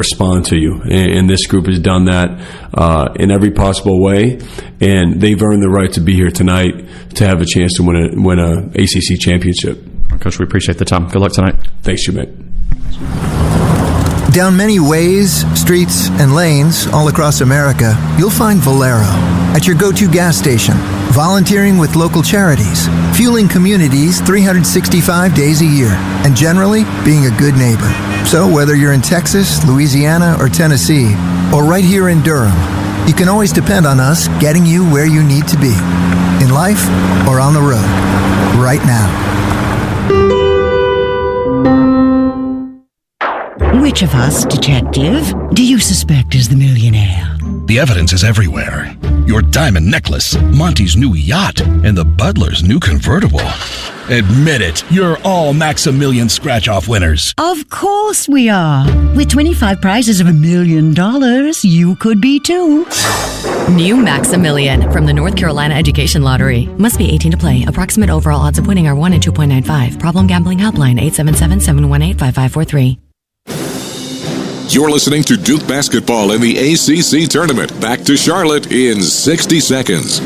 respond to you, and this group has done that in every possible way, and they've earned the right to be here tonight to have a chance to win a ACC championship. Coach, we appreciate the time. Good luck tonight. Thanks, Jumette. Down many ways, streets, and lanes all across America, you'll find Valero at your go-to gas station, volunteering with local charities, fueling communities 365 days a year, and generally being a good neighbor. So whether you're in Texas, Louisiana, or Tennessee, or right here in Durham, you can always depend on us getting you where you need to be, in life or on the road, right now. Which of us, detective, do you suspect is the millionaire? The evidence is everywhere. Your diamond necklace, Monty's new yacht, and the butler's new convertible. Admit it, you're all Maximilian scratch-off winners. Of course we are. With 25 prizes of $1 million, you could be too. New Maximilian from the North Carolina Education Lottery. Must be 18 to play. Approximate overall odds of winning are 1 in 2.95. Problem gambling helpline 877-718-5543. You're listening to Duke Basketball in the ACC Tournament. Back to Charlotte in 60 seconds.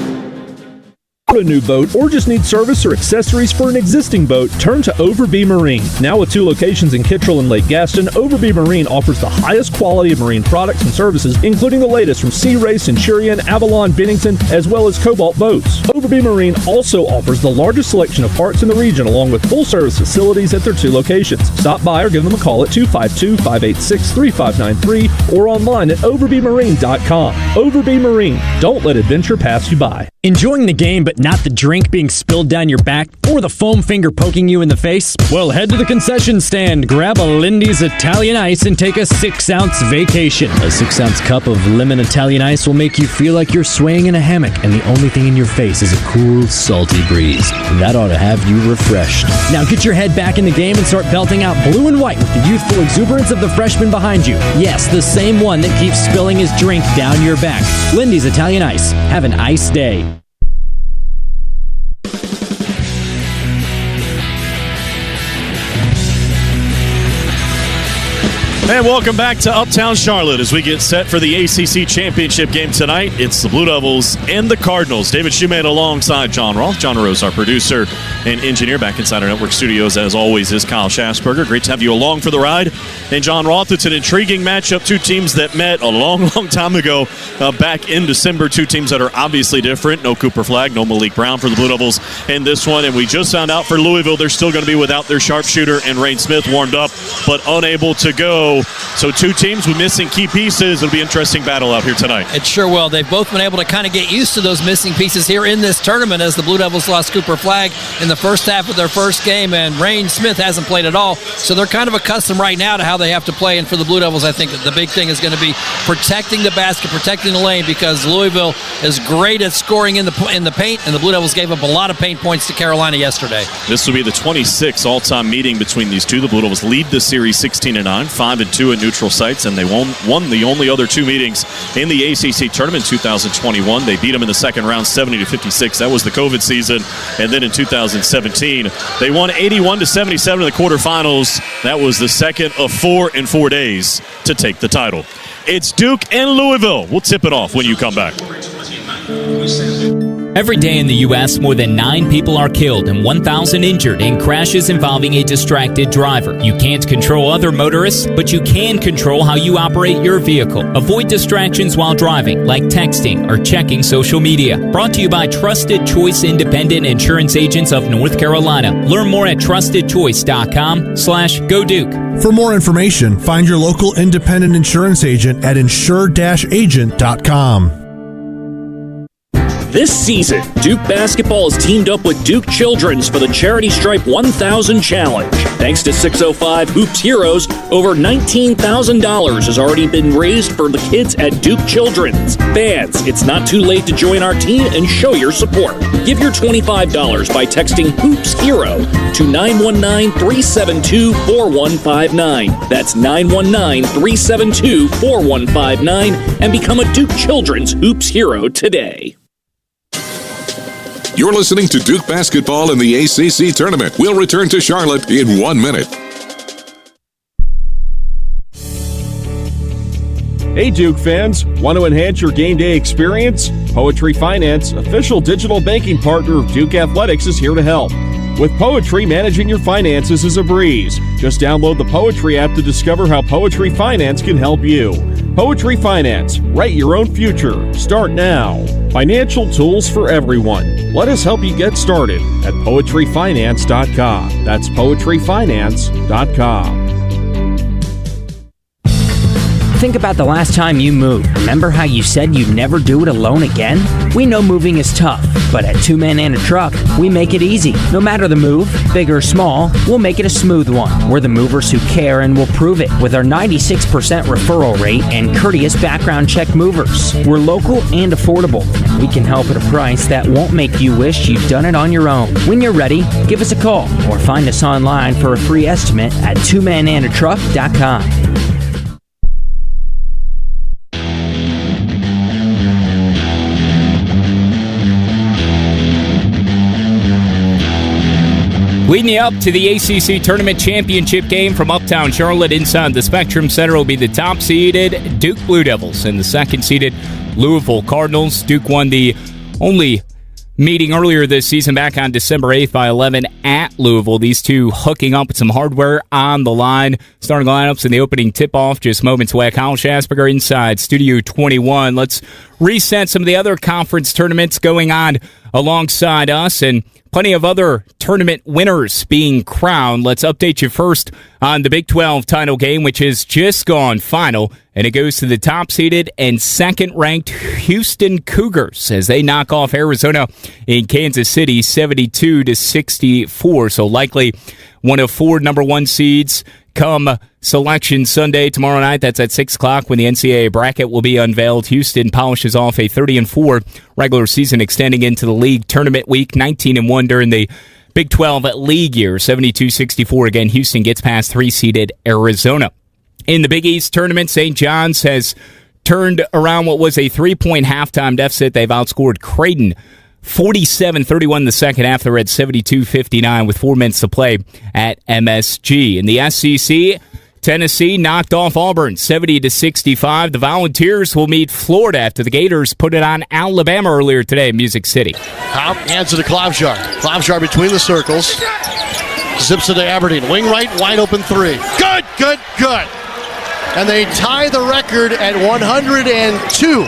A new boat or just need service or accessories for an existing boat, turn to Overby Marine. Now with 2 locations in Kittrell and Lake Gaston, Overby Marine offers the highest quality of marine products and services, including the latest from Sea Ray, Centurion, Avalon, Bennington, as well as Cobalt boats. Overby Marine also offers the largest selection of parts in the region, along with full-service facilities at their 2 locations. Stop by or give them a call at 252-586-3593 or online at overbymarine.com. Overby Marine. Don't let adventure pass you by. Enjoying the game but not the drink being spilled down your back or the foam finger poking you in the face? Well, head to the concession stand, grab a Lindy's Italian Ice, and take a 6-ounce vacation. A 6-ounce cup of lemon Italian Ice will make you feel like you're swaying in a hammock, and the only thing in your face is a cool, salty breeze. That ought to have you refreshed. Now get your head back in the game and start belting out blue and white with the youthful exuberance of the freshman behind you. Yes, the same one that keeps spilling his drink down your back. Lindy's Italian Ice. Have an ice day. And welcome back to Uptown Charlotte as we get set for the ACC Championship game tonight. It's the Blue Devils and the Cardinals. David Shumate alongside John Roth. John Rose, our producer and engineer, back inside our network studios, as always, is Kyle Schasberger. Great to have you along for the ride. And John Roth, it's an intriguing matchup. 2 teams that met a long, long time ago back in December. 2 teams that are obviously different. No Cooper Flagg, no Malik Brown for the Blue Devils in this one. And we just found out for Louisville, they're still going to be without their sharpshooter, and Rain Smith warmed up but unable to go. So 2 teams with missing key pieces. It'll be an interesting battle out here tonight. It sure will. They've both been able to kind of get used to those missing pieces here in this tournament, as the Blue Devils lost Cooper Flagg in the first half of their first game, and Rain Smith hasn't played at all. So they're kind of accustomed right now to how they have to play. And for the Blue Devils, I think that the big thing is going to be protecting the basket, protecting the lane, because Louisville is great at scoring in the paint, and the Blue Devils gave up a lot of paint points to Carolina yesterday. This will be the 26th all-time meeting between these two. The Blue Devils lead the series 16-9, 5-2 in neutral sites, and they won the only other 2 meetings in the ACC Tournament in 2021. They beat them in the second round 70-56. That was the COVID season. And then in 2017, they won 81-77 in the quarterfinals. That was the second of 4 in 4 days to take the title. It's Duke and Louisville. We'll tip it off when you come back. Every day in the U.S., more than 9 people are killed and 1,000 injured in crashes involving a distracted driver. You can't control other motorists, but you can control how you operate your vehicle. Avoid distractions while driving, like texting or checking social media. Brought to you by Trusted Choice Independent Insurance Agents of North Carolina. Learn more at trustedchoice.com/Go Duke. For more information, find your local independent insurance agent at insure-agent.com. This season, Duke Basketball has teamed up with Duke Children's for the Charity Stripe 1000 Challenge. Thanks to 605 Hoops Heroes, over $19,000 has already been raised for the kids at Duke Children's. Fans, it's not too late to join our team and show your support. Give your $25 by texting Hoops Hero to 919-372-4159. That's 919-372-4159 and become a Duke Children's Hoops Hero today. You're listening to Duke Basketball in the ACC Tournament. We'll return to Charlotte in 1 minute. Hey Duke fans, want to enhance your game day experience? Poetry Finance, official digital banking partner of Duke Athletics, is here to help. With Poetry, managing your finances is a breeze. Just download the Poetry app to discover how Poetry Finance can help you. Poetry Finance, write your own future. Start now. Financial tools for everyone. Let us help you get started at poetryfinance.com. That's poetryfinance.com. Think about the last time you moved. Remember how you said you'd never do it alone again? We know moving is tough, but at Two Men and a Truck, we make it easy. No matter the move, big or small, we'll make it a smooth one. We're the movers who care and will prove it with our 96% referral rate and courteous background check movers. We're local and affordable. We can help at a price that won't make you wish you'd done it on your own. When you're ready, give us a call or find us online for a free estimate at twomenandatruck.com. Leading you up to the ACC Tournament Championship game from Uptown Charlotte inside the Spectrum Center will be the top-seeded Duke Blue Devils and the second-seeded Louisville Cardinals. Duke won the only meeting earlier this season back on December 8th by 11 at Louisville. These two hooking up with some hardware on the line. Starting lineups in the opening tip-off just moments away. Kyle Schasberger inside Studio 21. Let's reset some of the other conference tournaments going on alongside us and plenty of other tournament winners being crowned. Let's update you first on the Big 12 title game, which has just gone final, and it goes to the top-seeded and second-ranked Houston Cougars as they knock off Arizona in Kansas City 72-64. So likely one of four number one seeds come Selection Sunday tomorrow night. That's at 6 o'clock when the NCAA bracket will be unveiled. Houston polishes off a 30-4 regular season, extending into the league tournament week, 19-1 during the Big 12 league year, 72-64. Again, Houston gets past three-seeded Arizona. In the Big East tournament, St. John's has turned around what was a 3-point halftime deficit. They've outscored Creighton 47-31 in the second half. They're at 72-59 with 4 minutes to play at MSG. In the SEC, Tennessee knocked off Auburn 70-65. The Volunteers will meet Florida after the Gators put it on Alabama earlier today in Music City. Hands it to Klobuchar. Klobuchar between the circles. Zips it to Aberdeen. Wing right, wide open three. Good. And they tie the record at 102.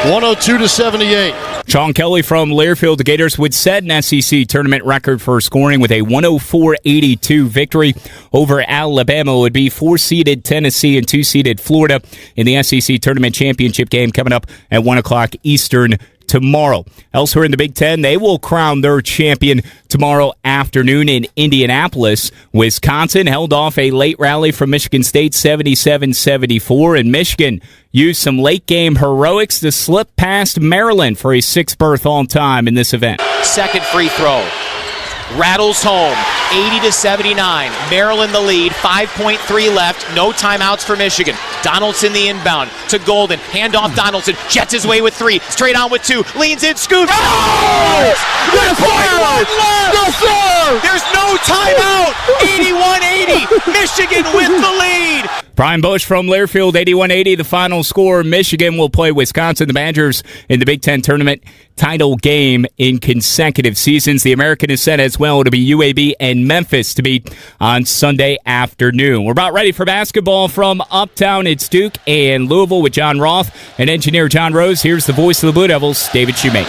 102-78. Sean Kelly from Learfield. The Gators would set an SEC tournament record for scoring with a 104-82 victory over Alabama. It would be 4-seeded Tennessee and 2-seeded Florida in the SEC Tournament Championship game coming up at 1 o'clock Eastern tomorrow. Elsewhere in the Big Ten, they will crown their champion tomorrow afternoon in Indianapolis. Wisconsin held off a late rally from Michigan State 77-74, and Michigan used some late-game heroics to slip past Maryland for a 6th berth all-time in this event. Second free throw. Rattles home, 80-79. Maryland the lead, 5.3 left. No timeouts for Michigan. Donaldson the inbound to Golden. Handoff Donaldson. Jets his way with 3. Straight on with 2. Leans in, scoops. Oh! There's left! Yes, sir! There's no timeout! 81-80. Michigan with the lead. Brian Bush from Learfield, 81-80, the final score. Michigan will play Wisconsin, the Badgers, in the Big Ten Tournament title game in consecutive seasons. The American is set as well to be UAB and Memphis to meet on Sunday afternoon. We're about ready for basketball from Uptown. It's Duke and Louisville with John Roth and engineer John Rose. Here's the voice of the Blue Devils, David Shoemate.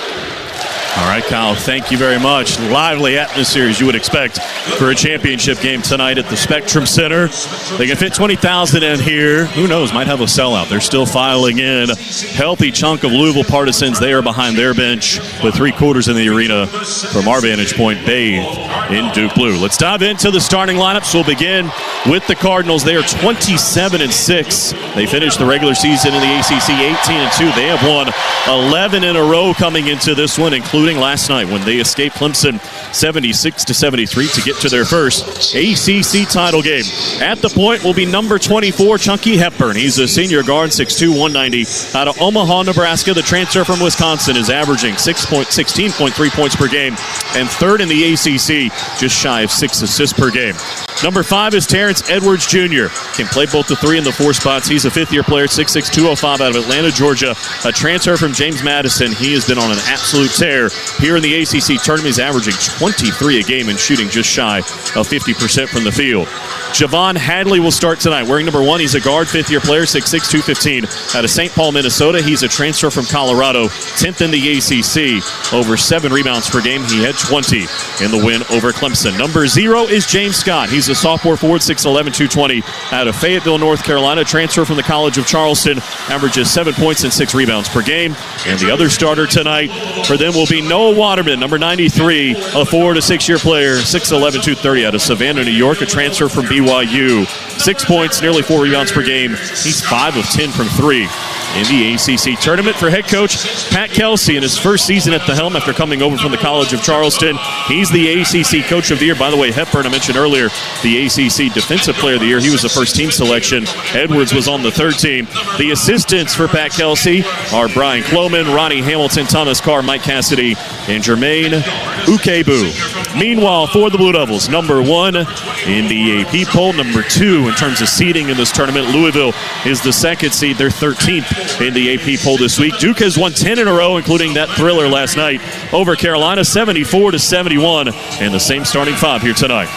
All right, Kyle, thank you very much. Lively atmosphere, as you would expect, for a championship game tonight at the Spectrum Center. They can fit 20,000 in here. Who knows, might have a sellout. They're still filing in. Healthy chunk of Louisville partisans there behind their bench, with 3/4 in the arena from our vantage point, bathed in Duke blue. Let's dive into the starting lineups. We'll begin with the Cardinals. They are 27-6. They finished the regular season in the ACC 18-2. They have won 11 in a row coming into this one, including last night when they escaped Clemson 76-73 to get to their first ACC title game. At the point will be number 24, Chunky Hepburn. He's a senior guard, 6'2", 190. Out of Omaha, Nebraska, the transfer from Wisconsin is averaging 16.3 points per game and third in the ACC, just shy of 6 assists per game. Number 5 is Terrence Edwards Jr. Can play both the 3 and the 4 spots. He's a fifth-year player, 6'6", 205 out of Atlanta, Georgia. A transfer from James Madison. He has been on an absolute tear here in the ACC Tournament. He's averaging 23 a game and shooting just shy of 50% from the field. Javon Hadley will start tonight. Wearing number 1, he's a guard, fifth-year player, 6'6", 215 out of St. Paul, Minnesota. He's a transfer from Colorado, 10th in the ACC. Over 7 rebounds per game. He had 20 in the win over Clemson. Number 0 is James Scott. He's a sophomore forward, 6'11", 220 out of Fayetteville, North Carolina. Transfer from the College of Charleston. Averages 7 points and 6 rebounds per game. And the other starter tonight for them will be Noah Waterman, number 93, a 4 to 6-year player, 6'11", 230 out of Savannah, New York. A transfer from BYU. 6 points, nearly 4 rebounds per game. He's 5 of 10 from 3 in the ACC Tournament. For head coach Pat Kelsey in his first season at the helm after coming over from the College of Charleston. He's the ACC Coach of the Year. By the way, Hepburn, I mentioned earlier, the ACC Defensive Player of the Year. He was the first team selection. Edwards was on the third team. The assistants for Pat Kelsey are Brian Cloman, Ronnie Hamilton, Thomas Carr, Mike Cassidy, and Jermaine Ukebu. Meanwhile, for the Blue Devils, number 1 in the AP poll, number 2 in terms of seeding in this tournament. Louisville is the second seed. They're 13th in the AP poll this week. Duke has won 10 in a row, including that thriller last night over Carolina, 74-71, and the same starting 5 here tonight.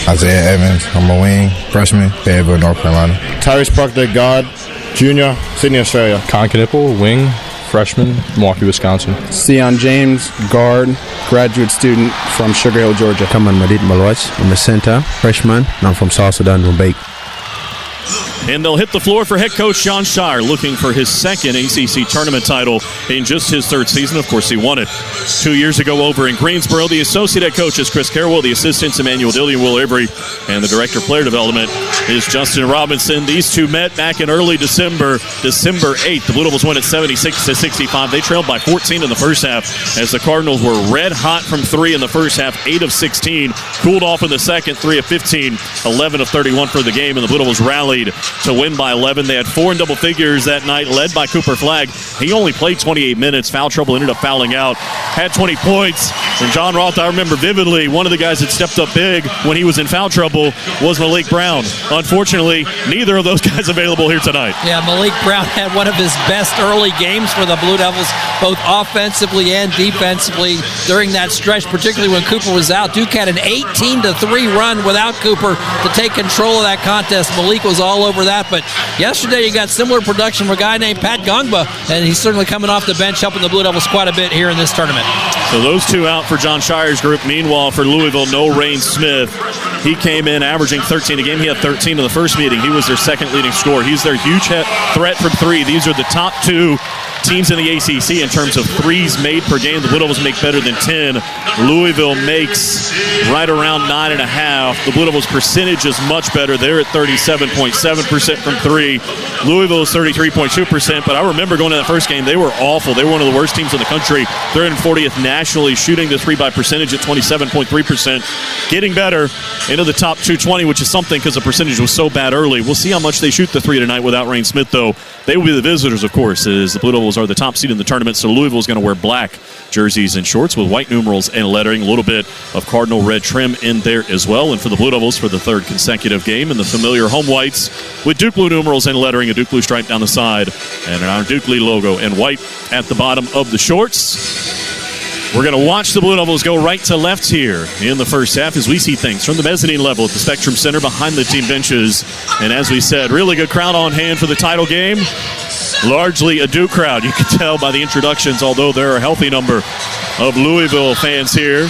Isaiah Evans, I'm a wing, freshman, Fayetteville, North Carolina. Tyrese Proctor, guard, junior, Sydney, Australia. Con Knipple, wing, freshman, Milwaukee, Wisconsin. Sion James, guard, graduate student from Sugar Hill, Georgia. Kaman Madid Malois, I'm a center, freshman, and I'm from South Sudan, Rumbek. And they'll hit the floor for head coach John Shire, looking for his second ACC Tournament title in just his third season. Of course, he won it 2 years ago over in Greensboro. The associate head coach is Chris Carroll. The assistants, Emmanuel Dilly and Will Avery. And the director of player development is Justin Robinson. These two met back in early December 8th. The Blue Devils won at 76-65. They trailed by 14 in the first half as the Cardinals were red hot from 3 in the first half, 8 of 16. Cooled off in the second, 3 of 15, 11 of 31 for the game. And the Blue Devils rallied to win by 11. They had 4 in double figures that night, led by Cooper Flagg. He only played 28 minutes. Foul trouble, ended up fouling out. Had 20 points. And John Roth, I remember vividly, one of the guys that stepped up big when he was in foul trouble was Malik Brown. Unfortunately, neither of those guys available here tonight. Yeah, Malik Brown had one of his best early games for the Blue Devils, both offensively and defensively during that stretch, particularly when Cooper was out. Duke had an 18-3 run without Cooper to take control of that contest. Malik was all over that, but yesterday you got similar production from a guy named Pat Gongba, and he's certainly coming off the bench, helping the Blue Devils quite a bit here in this tournament. So those two out for John Shire's group. Meanwhile, for Louisville, no Rain Smith. He came in averaging 13 a game. He had 13 in the first meeting. He was their second leading scorer. He's their huge threat from 3. These are the top 2 teams in the ACC in terms of threes made per game. The Blue Devils make better than 10. Louisville makes right around 9.5. The Blue Devils' percentage is much better. They're at 37.7% from 3. Louisville is 33.2%, but I remember going to that first game, they were awful. They were one of the worst teams in the country. They're in 40th nationally, shooting the 3 by percentage at 27.3%. Getting better into the top 220, which is something because the percentage was so bad early. We'll see how much they shoot the 3 tonight without Rain Smith, though. They will be the visitors, of course, as the Blue Devils are the top seed in the tournament, so Louisville is going to wear black jerseys and shorts with white numerals and lettering, a little bit of cardinal red trim in there as well. And for the Blue Devils, for the 3rd consecutive game, in the familiar home whites with Duke blue numerals and lettering, a Duke blue stripe down the side, and our Duke Lee logo and white at the bottom of the shorts. We're going to watch the Blue Devils go right to left here in the first half as we see things from the mezzanine level at the Spectrum Center behind the team benches. And as we said, really good crowd on hand for the title game. Largely a Duke crowd. You can tell by the introductions, although there are a healthy number of Louisville fans here.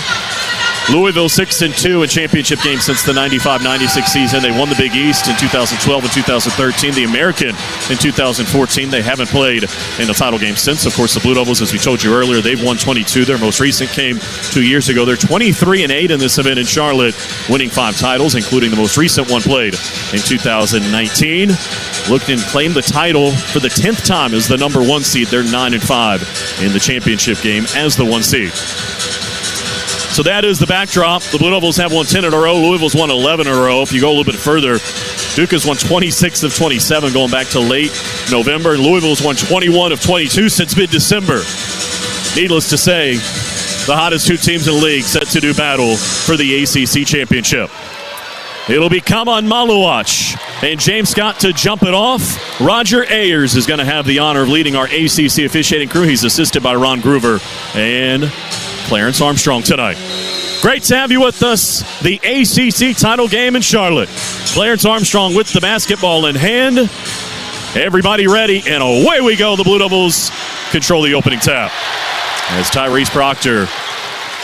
Louisville 6-2 in championship games since the 95-96 season. They won the Big East in 2012 and 2013. The American in 2014. They haven't played in a title game since. Of course, the Blue Devils, as we told you earlier, they've won 22. Their most recent came 2 years ago. They're 23-8 in this event in Charlotte, winning 5 titles, including the most recent one played in 2019. Looked and claimed the title for the 10th time as the number 1 seed. They're 9-5 in the championship game as the 1 seed. So that is the backdrop. The Blue Devils have won 10 in a row. Louisville's won 11 in a row. If you go a little bit further, Duke has won 26 of 27 going back to late November. And Louisville's won 21 of 22 since mid-December. Needless to say, The hottest 2 teams in the league set to do battle for the ACC Championship. It'll be Kaman Maluach and James Scott to jump it off. Roger Ayers is going to have the honor of leading our ACC officiating crew. He's assisted by Ron Groover and Clarence Armstrong tonight. Great to have you with us. The ACC title game in Charlotte. Clarence Armstrong with the basketball in hand. Everybody ready, and away we go. The Blue Devils control the opening tap. As Tyrese Proctor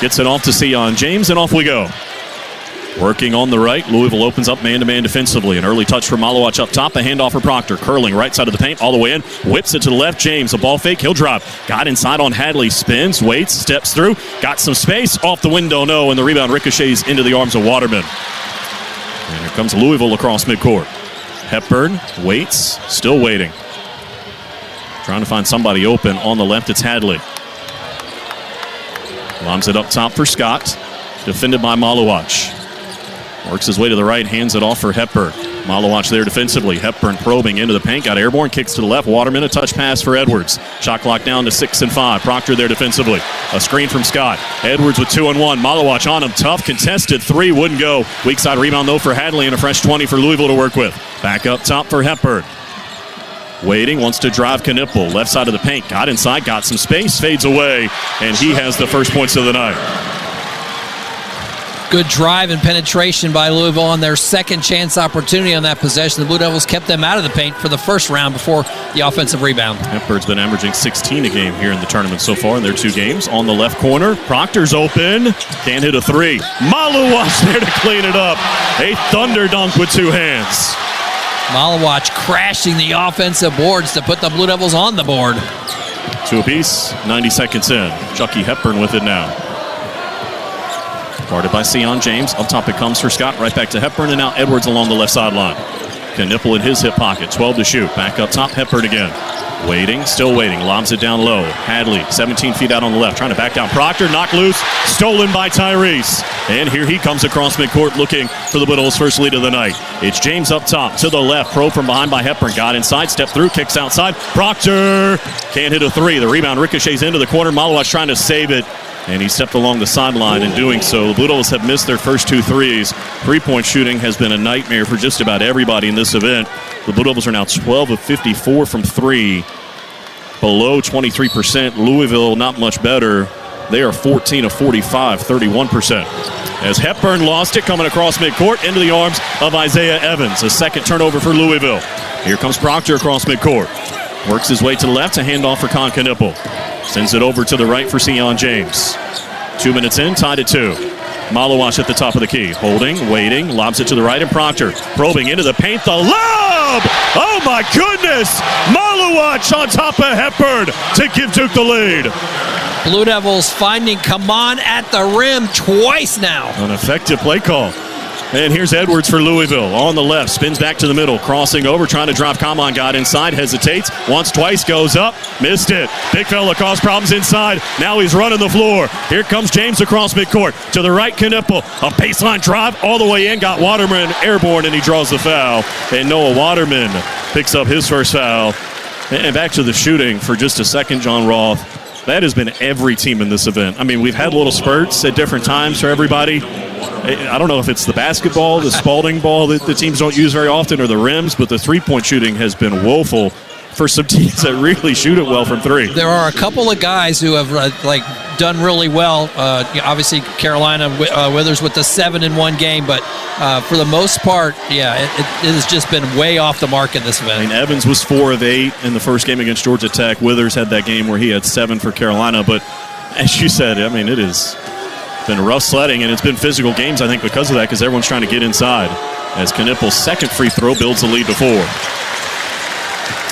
gets it off to Sion James, and off we go. Working on the right, Louisville opens up man-to-man defensively. An early touch from Maluach up top, a handoff for Proctor. Curling right side of the paint, all the way in. Whips it to the left, James, a ball fake, he'll drive. Got inside on Hadley, spins, waits, steps through. Got some space, off the window, no, and the rebound ricochets into the arms of Waterman. And here comes Louisville across midcourt. Hepburn waits, still waiting. Trying to find somebody open on the left, it's Hadley. Lobs it up top for Scott, defended by Maluach. Works his way to the right, hands it off for Hepburn. Maluach there defensively. Hepburn probing into the paint, got airborne, kicks to the left. Waterman, a touch pass for Edwards. Shot clock down to 6 and 5. Proctor there defensively. A screen from Scott. Edwards with 2 and 1. Maluach on him, tough, contested 3, wouldn't go. Weak side rebound though for Hadley, and a fresh 20 for Louisville to work with. Back up top for Hepburn. Waiting, wants to drive Knipple. Left side of the paint, got inside, got some space, fades away, and he has the first points of the night. Good drive and penetration by Louisville on their second chance opportunity on that possession. The Blue Devils kept them out of the paint for the first round before the offensive rebound. Hepburn's been averaging 16 a game here in the tournament so far in their 2 games. On the left corner, Proctor's open. Can't hit a 3. Maluach there to clean it up. A thunder dunk with 2 hands. Maluach crashing the offensive boards to put the Blue Devils on the board. 2 apiece, 90 seconds in. Chucky Hepburn with it now. Guarded by Sion James. Up top it comes for Scott. Right back to Hepburn, and now Edwards along the left sideline. Knipple in his hip pocket. 12 to shoot. Back up top, Hepburn again. Waiting, still waiting. Lobs it down low. Hadley, 17 feet out on the left. Trying to back down Proctor. Knocked loose. Stolen by Tyrese. And here he comes across midcourt looking for the Blue Devils' first lead of the night. It's James up top. To the left. Pro from behind by Hepburn. Got inside. Stepped through. Kicks outside. Proctor can't hit a 3. The rebound ricochets into the corner. Maluach trying to save it. And he stepped along the sideline in doing so. The Blue Devils have missed their first 2 threes. 3-point shooting has been a nightmare for just about everybody in this event. The Blue Devils are now 12 of 54 from 3. Below 23%. Louisville, not much better. They are 14 of 45, 31%. As Hepburn lost it, coming across midcourt into the arms of Isaiah Evans. A second turnover for Louisville. Here comes Proctor across midcourt. Works his way to the left, a handoff for Con Knipple. Sends it over to the right for Sion James. 2 minutes in, tied at 2. Maluach at the top of the key. Holding, waiting, lobs it to the right, and Proctor probing into the paint. The lob! Oh my goodness! Maluach on top of Hepburn to give Duke the lead. Blue Devils finding Kaman at the rim twice now. An effective play call. And here's Edwards for Louisville. On the left, spins back to the middle, crossing over, trying to drive Kaman. Got inside, hesitates, once, twice, goes up, missed it. Big fella caused problems inside. Now he's running the floor. Here comes James across midcourt. To the right, Knipple. A baseline drive all the way in. Got Waterman airborne, and he draws the foul. And Noah Waterman picks up his first foul. And back to the shooting for just a second, John Roth. That has been every team in this event. I mean, we've had little spurts at different times for everybody. I don't know if it's the basketball, the Spalding ball that the teams don't use very often, or the rims, but the three-point shooting has been woeful for some teams that really shoot it well from 3. There are a couple of guys who have done really well. Obviously, Carolina Withers with the 7 in one game, but for the most part, it has just been way off the mark in this event. I mean, Evans was 4 of 8 in the first game against Georgia Tech. Withers had that game where he had 7 for Carolina, but as you said, I mean, it has been rough sledding, and it's been physical games, I think, because of that, because everyone's trying to get inside. As Knipple's second free throw builds the lead to 4.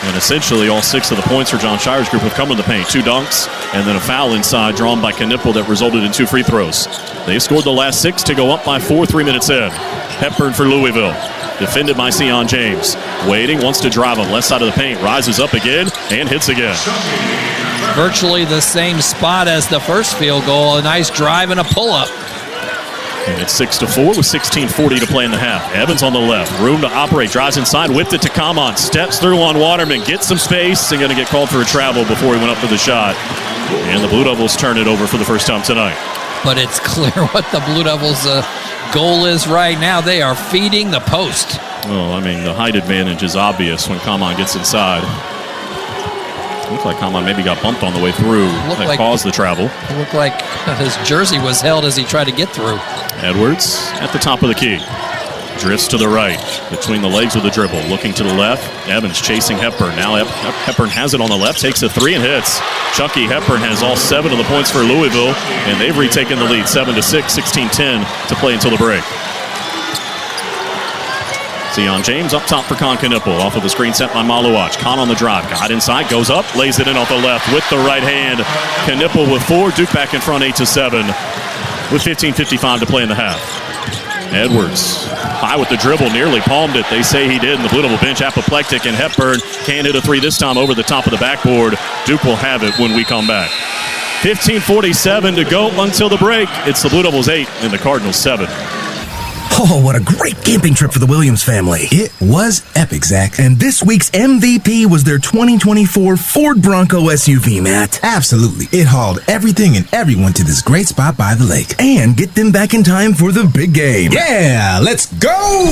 And essentially all 6 of the points for John Shire's group have come in the paint. 2 dunks and then a foul inside drawn by Knipple that resulted in 2 free throws. They've scored the last 6 to go up by 4 3 minutes in. Hepburn for Louisville. Defended by Sion James. Waiting, wants to drive him. Left side of the paint. Rises up again and hits again. Virtually the same spot as the first field goal. A nice drive and a pull-up. And it's 6-4 with 16:40 to play in the half. Evans on the left, room to operate, drives inside, whipped it to Kamon, steps through on Waterman, gets some space, and going to get called for a travel before he went up for the shot. And the Blue Devils turn it over for the first time tonight. But it's clear what the Blue Devils' goal is right now. They are feeding the post. Well, I mean, the height advantage is obvious when Kamon gets inside. Looked like Kamon maybe got bumped on the way through. That caused the travel. It looked like his jersey was held as he tried to get through. Edwards at the top of the key. Drifts to the right, between the legs with a dribble. Looking to the left. Evans chasing Hepburn. Now Hepburn has it on the left, takes a three and hits. Chucky Hepburn has all 7 of the points for Louisville, and they've retaken the lead 7-6, 16-10 to play until the break. Sion James up top for Con Knippel, off of the screen set by Maluach. Con on the drive, got inside, goes up, lays it in off the left with the right hand. Knippel with 4, Duke back in front 8-7 with 15:55 to play in the half. Edwards, high with the dribble, nearly palmed it. They say he did, and the Blue Devil bench apoplectic, and Hepburn can't hit a 3 this time over the top of the backboard. Duke will have it when we come back. 15:47 to go until the break. It's the Blue Devils 8 and the Cardinals 7. Oh, what a great camping trip for the Williams family. It was epic, Zach. And this week's MVP was their 2024 Ford Bronco SUV, Matt. Absolutely. It hauled everything and everyone to this great spot by the lake. And get them back in time for the big game. Yeah, let's go!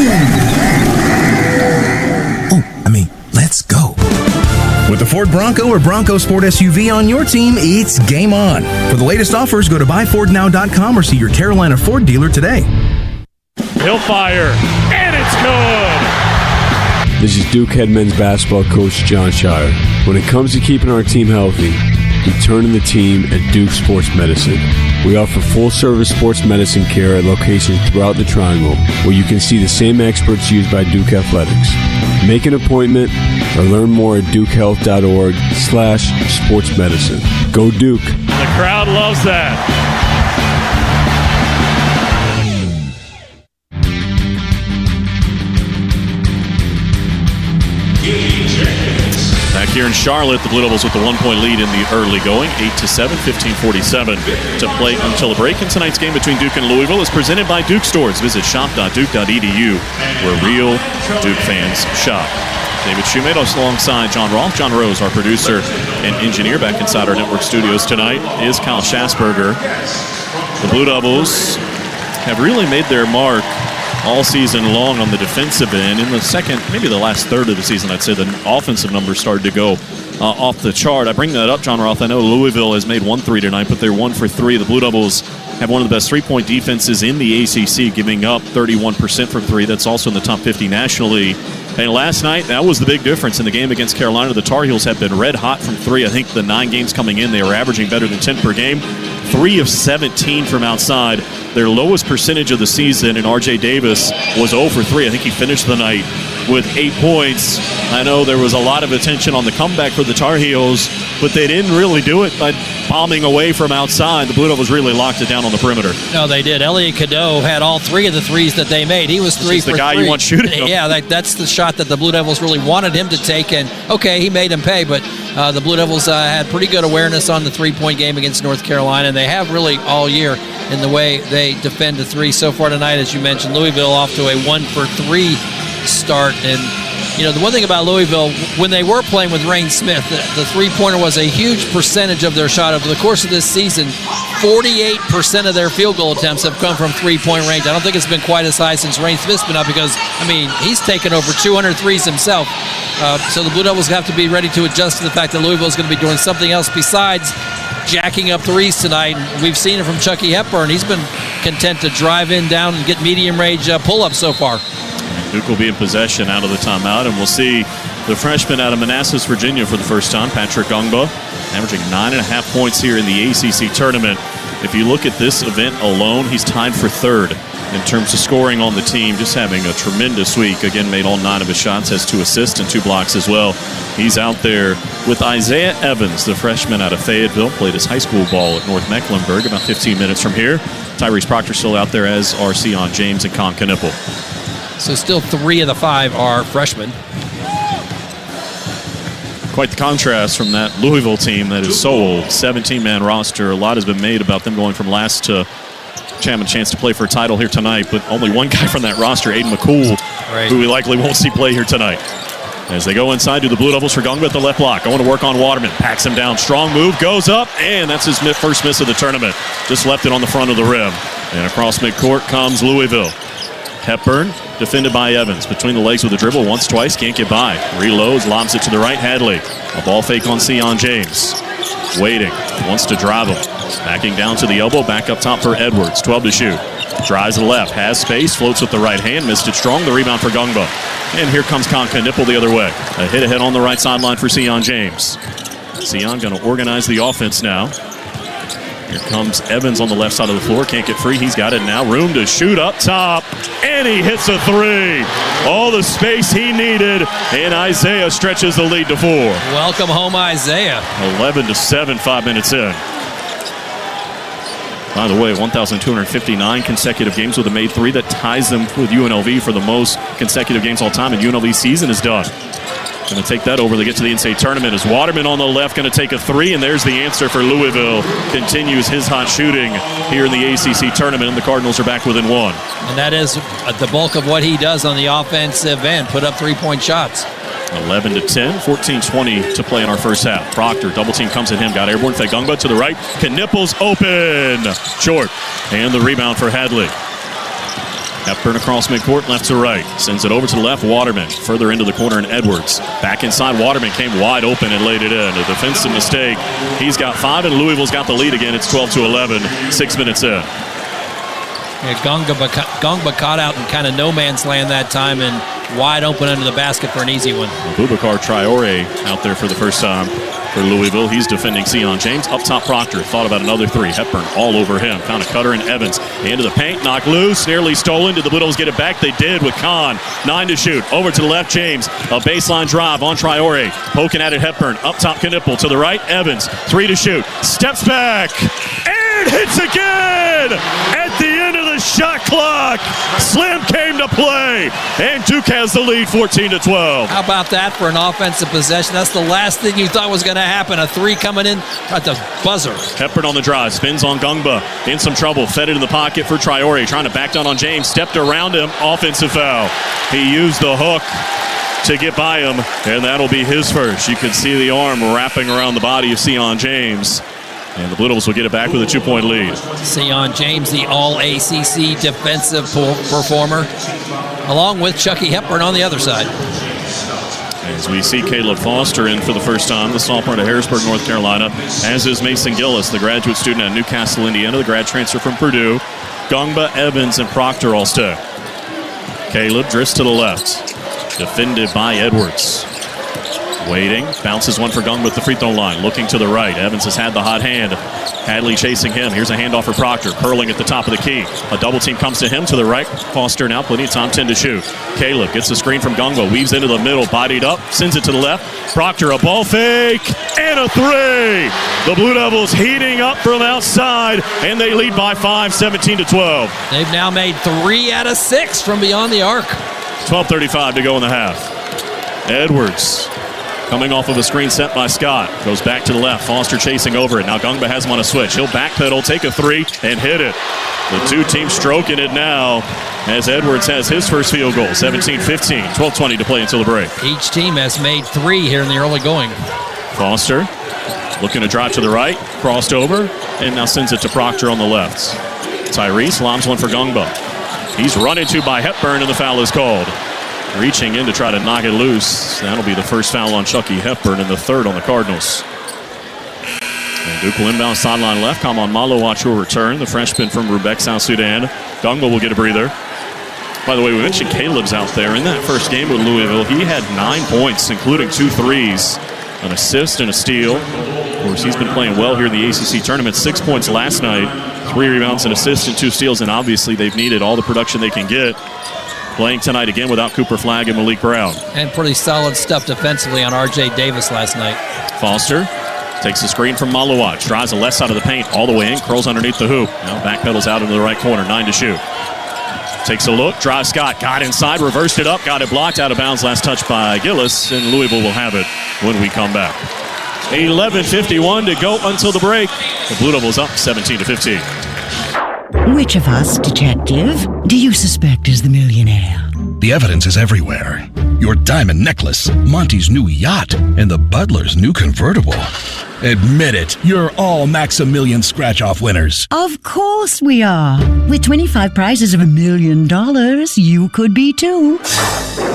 Let's go. With the Ford Bronco or Bronco Sport SUV on your team, it's game on. For the latest offers, go to buyfordnow.com or see your Carolina Ford dealer today. He'll fire, and it's good! This is Duke head men's basketball coach John Shire. When it comes to keeping our team healthy, we turn to the team at Duke Sports Medicine. We offer full-service sports medicine care at locations throughout the Triangle, where you can see the same experts used by Duke Athletics. Make an appointment or learn more at dukehealth.org/sportsmedicine. Go Duke! The crowd loves that. Back here in Charlotte, the Blue Devils with the 1-point lead in the early going, 8-7, 15:47 to play until the break. And tonight's game between Duke and Louisville is presented by Duke Stores. Visit shop.duke.edu, where real Duke fans shop. David Shoematos alongside John Rolfe. John Rose, our producer and engineer, back inside our network studios tonight is Kyle Schassberger. The Blue Devils have really made their mark all season long on the defensive end. In the second, maybe the last third of the season, I'd say the offensive numbers started to go off the chart. I bring that up, John Roth. I know Louisville has made 1 3 tonight, but they're 1 for 3. The Blue Devils have one of the best three-point defenses in the ACC, giving up 31% from 3. That's also in the top 50 nationally. And last night, that was the big difference in the game against Carolina. The Tar Heels have been red hot from 3. I think the 9 games coming in, they were averaging better than 10 per game. 3 of 17 from outside. Their lowest percentage of the season, and R.J. Davis was 0 for 3. I think he finished the night with 8 points. I know there was a lot of attention on the comeback for the Tar Heels, but they didn't really do it by bombing away from outside. The Blue Devils really locked it down on the perimeter. No, they did. Elliot Cadeau had all 3 of the threes that they made. He was 3 for 3. The guy you want shooting him. Yeah, that's the shot that the Blue Devils really wanted him to take. And, okay, he made him pay, but the Blue Devils had pretty good awareness on the three-point game against North Carolina, and they have really all year in the way they defend the 3. So far tonight, as you mentioned, Louisville off to a 1 for 3 start. And, you know, the one thing about Louisville, when they were playing with Rain Smith, the three-pointer was a huge percentage of their shot. Over the course of this season, 48% of their field goal attempts have come from three-point range. I don't think it's been quite as high since Rain Smith's been up because, I mean, he's taken over 200 threes himself. So the Blue Devils have to be ready to adjust to the fact that Louisville is going to be doing something else besides jacking up threes tonight. And we've seen it from Chucky Hepburn. He's been content to drive in, down, and get medium-range pull-ups so far. Duke will be in possession out of the timeout, and we'll see the freshman out of Manassas, Virginia for the first time, Patrick Ungba, averaging 9.5 points here in the ACC Tournament. If you look at this event alone, he's tied for 3rd in terms of scoring on the team, just having a tremendous week. Again, made all 9 of his shots, has 2 assists and 2 blocks as well. He's out there with Isaiah Evans, the freshman out of Fayetteville, played his high school ball at North Mecklenburg, about 15 minutes from here. Tyrese Proctor still out there, as are Sion James and Con Knippel. So still 3 of the 5 are freshmen. Quite the contrast from that Louisville team that is so old. 17-man roster. A lot has been made about them going from last to Chapman a chance to play for a title here tonight, but only one guy from that roster, Aiden McCool, who we likely won't see play here tonight. As they go inside to the Blue Devils for Gungba at the left block. Going to work on Waterman. Packs him down. Strong move. Goes up. And that's his first miss of the tournament. Just left it on the front of the rim. And across midcourt comes Louisville. Hepburn defended by Evans. Between the legs with a dribble. Once, twice. Can't get by. Reloads. Lobs it to the right. Hadley. A ball fake on Sion James. Waiting. Wants to drive him. Backing down to the elbow. Back up top for Edwards. 12 to shoot. Drives to the left. Has space. Floats with the right hand. Missed it strong. The rebound for Gungba. And here comes Conca Nipple the other way. A hit ahead on the right sideline for Sion James. Sion going to organize the offense now. Here comes Evans on the left side of the floor. Can't get free. He's got it now. Room to shoot up top. And he hits a three. All the space he needed. And Isaiah stretches the lead to 4. Welcome home, Isaiah. 11-7, 5 minutes in. By the way, 1,259 consecutive games with a made three. That ties them with UNLV for the most consecutive games all time, and UNLV's season is done. Going to take that over. They get to the NCAA Tournament as Waterman on the left going to take a three, and there's the answer for Louisville. Continues his hot shooting here in the ACC Tournament, and the Cardinals are back within 1. And that is the bulk of what he does on the offensive end, put up three-point shots. 11-10, 14-20 to play in our first half. Proctor, double team comes at him, got airborne. Gungba to the right. Knipples open. Short. And the rebound for Hadley. Hepburn across midcourt, left to right. Sends it over to the left. Waterman further into the corner, and Edwards. Back inside. Waterman came wide open and laid it in. A defensive mistake. He's got 5, and Louisville's got the lead again. It's 12-11, 6 minutes in. Yeah, Gungba caught out in kind of no man's land that time and wide open under the basket for an easy one. Boubacar Traore out there for the first time for Louisville. He's defending Sion James. Up top, Proctor thought about another three. Hepburn all over him. Found a cutter in Evans. Into the paint, knocked loose, nearly stolen. Did the Blue Devils get it back? They did with Kahn. 9 to shoot. Over to the left, James. A baseline drive on Traore. Poking at it, Hepburn. Up top, Knipple. To the right, Evans. 3 to shoot. Steps back. And hits again! At the end of the shot clock. Slim came to play. And Duke has the lead, 14-12. How about that for an offensive possession? That's the last thing you thought was going to happen. A three coming in at the buzzer. Hepburn on the drive. Spins on Gungba. In some trouble. Fed it in the pocket for Traore. Trying to back down on James. Stepped around him. Offensive foul. He used the hook to get by him. And that'll be his first. You can see the arm wrapping around the body of Sion James. And the Blue Devils will get it back with a 2-point lead. Sion James, the all-ACC defensive performer, along with Chucky Hepburn on the other side. As we see Caleb Foster in for the first time, the sophomore to Harrisburg, North Carolina, as is Mason Gillis, the graduate student at Newcastle, Indiana, the grad transfer from Purdue. Gungba, Evans, and Proctor all stay. Caleb drifts to the left, defended by Edwards. Waiting, bounces one for Gungba at the free throw line. Looking to the right, Evans has had the hot hand. Hadley chasing him. Here's a handoff for Proctor, curling at the top of the key. A double team comes to him to the right. Foster now, plenty of time, 10 to shoot. Caleb gets the screen from Gungba, weaves into the middle, bodied up, sends it to the left. Proctor, a ball fake, and a three. The Blue Devils heating up from outside, and they lead by 5, 17-12. They've now made 3 out of 6 from beyond the arc. 12:35 to go in the half. Edwards coming off of a screen set by Scott. Goes back to the left. Foster chasing over it. Now Gungba has him on a switch. He'll backpedal, take a three, and hit it. The two teams stroking it now as Edwards has his first field goal. 17-15. 12:20 to play until the break. Each team has made 3 here in the early going. Foster looking to drive to the right. Crossed over, and now sends it to Proctor on the left. Tyrese lobs one for Gungba. He's run into by Hepburn, and the foul is called. Reaching in to try to knock it loose. That'll be the first foul on Chucky Hepburn and the third on the Cardinals. And Duke will inbound sideline left. Kaman Malowach will return, the freshman from Rubeck, South Sudan. Gungba will get a breather. By the way, we mentioned Caleb's out there. In that first game with Louisville, he had 9 points, including 2 threes, an assist and a steal. Of course, he's been playing well here in the ACC Tournament. 6 points last night, 3 rebounds, an assist, and 2 steals. And obviously, they've needed all the production they can get. Playing tonight again without Cooper Flagg and Malik Brown. And pretty solid stuff defensively on R.J. Davis last night. Foster takes the screen from Malowach. Drives the left side of the paint all the way in. Curls underneath the hoop. Now backpedals out into the right corner. 9 to shoot. Takes a look. Drives Scott. Got inside. Reversed it up. Got it blocked out of bounds. Last touch by Gillis. And Louisville will have it when we come back. 11:51 to go until the break. The Blue Devils up 17-15. Which of us, detective, do you suspect is the millionaire? The evidence is everywhere. Your diamond necklace, Monty's new yacht, and the butler's new convertible. Admit it, you're all Maximilian scratch-off winners. Of course we are. With 25 prizes of $1 million, you could be too.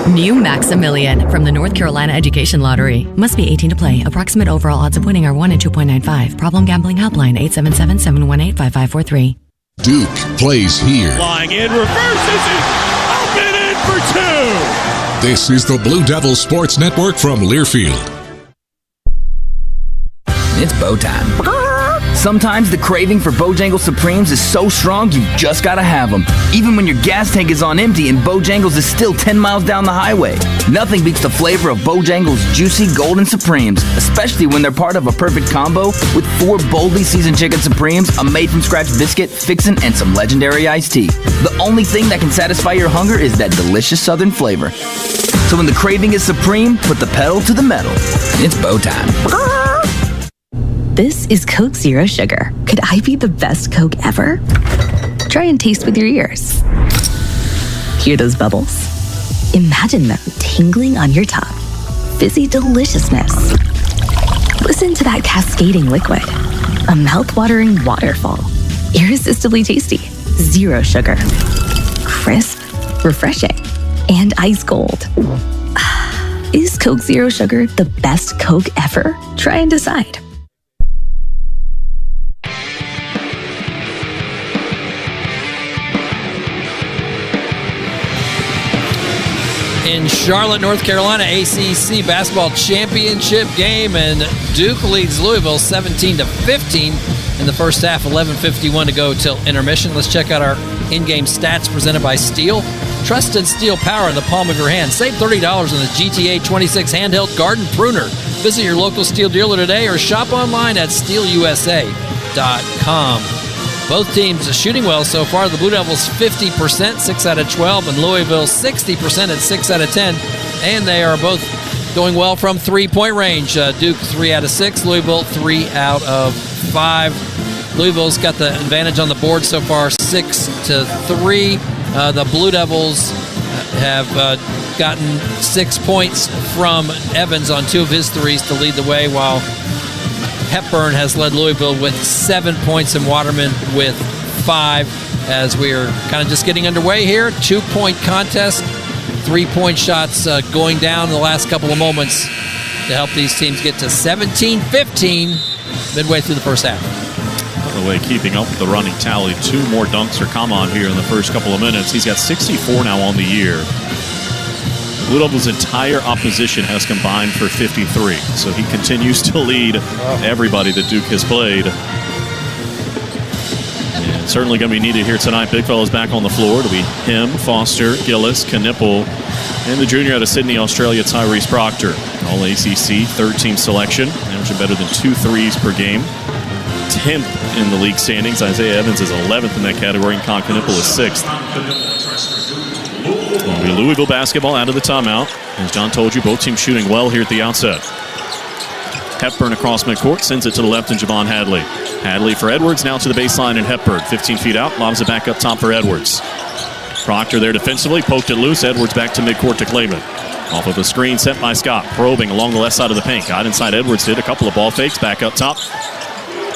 New Maximilian from the North Carolina Education Lottery. Must be 18 to play. Approximate overall odds of winning are 1 in 2.95. Problem gambling helpline 877-718-5543. Duke plays here. Flying in reverse. This is up and in for two. This is the Blue Devils Sports Network from Learfield. It's bow time. Sometimes the craving for Bojangles Supremes is so strong you just gotta have them. Even when your gas tank is on empty and Bojangles is still 10 miles down the highway. Nothing beats the flavor of Bojangles juicy golden Supremes, especially when they're part of a perfect combo with 4 boldly seasoned chicken Supremes, a made-from-scratch biscuit, fixin', and some legendary iced tea. The only thing that can satisfy your hunger is that delicious southern flavor. So when the craving is supreme, put the pedal to the metal. It's bow time. This is Coke Zero Sugar. Could I be the best Coke ever? Try and taste with your ears. Hear those bubbles? Imagine them tingling on your tongue. Fizzy deliciousness. Listen to that cascading liquid. A mouth-watering waterfall. Irresistibly tasty. Zero sugar. Crisp, refreshing, and ice cold. Is Coke Zero Sugar the best Coke ever? Try and decide. In Charlotte, North Carolina, ACC Basketball Championship game, and Duke leads Louisville 17-15 in the first half. 11:51 to go till intermission. Let's check out our in-game stats presented by Steel. Trusted Steel power in the palm of your hand. Save $30 on the GTA 26 handheld garden pruner. Visit your local Steel dealer today or shop online at steelusa.com. Both teams are shooting well so far. The Blue Devils 50%, 6 out of 12, and Louisville 60% at 6 out of 10. And they are both going well from three-point range. Duke 3 out of 6, Louisville 3 out of 5. Louisville's got the advantage on the board so far, 6-3. The Blue Devils have gotten 6 points from Evans on 2 of his threes to lead the way, while Hepburn has led Louisville with 7 points and Waterman with 5. As we are kind of just getting underway here, 2-point contest, 3-point shots going down in the last couple of moments to help these teams get to 17-15 midway through the first half. By the way, keeping up with the running tally, 2 more dunks are come on here in the first couple of minutes. He's got 64 now on the year. Blue Devils' entire opposition has combined for 53, so he continues to lead everybody that Duke has played. And certainly going to be needed here tonight. Big fella's back on the floor. It'll be him, Foster, Gillis, Knipple, and the junior out of Sydney, Australia, Tyrese Proctor. All ACC, third-team selection, averaging better than 2 threes per game. 10th in the league standings. Isaiah Evans is 11th in that category, and Con Knipple is 6th. It'll be Louisville basketball out of the timeout. As John told you, both teams shooting well here at the outset. Hepburn across midcourt, sends it to the left and Javon Hadley. Hadley for Edwards, now to the baseline, and Hepburn 15 feet out, lobs it back up top for Edwards. Proctor there defensively, poked it loose. Edwards back to midcourt to Clayman. Off of a screen sent by Scott, probing along the left side of the paint. Got inside Edwards, did a couple of ball fakes, back up top.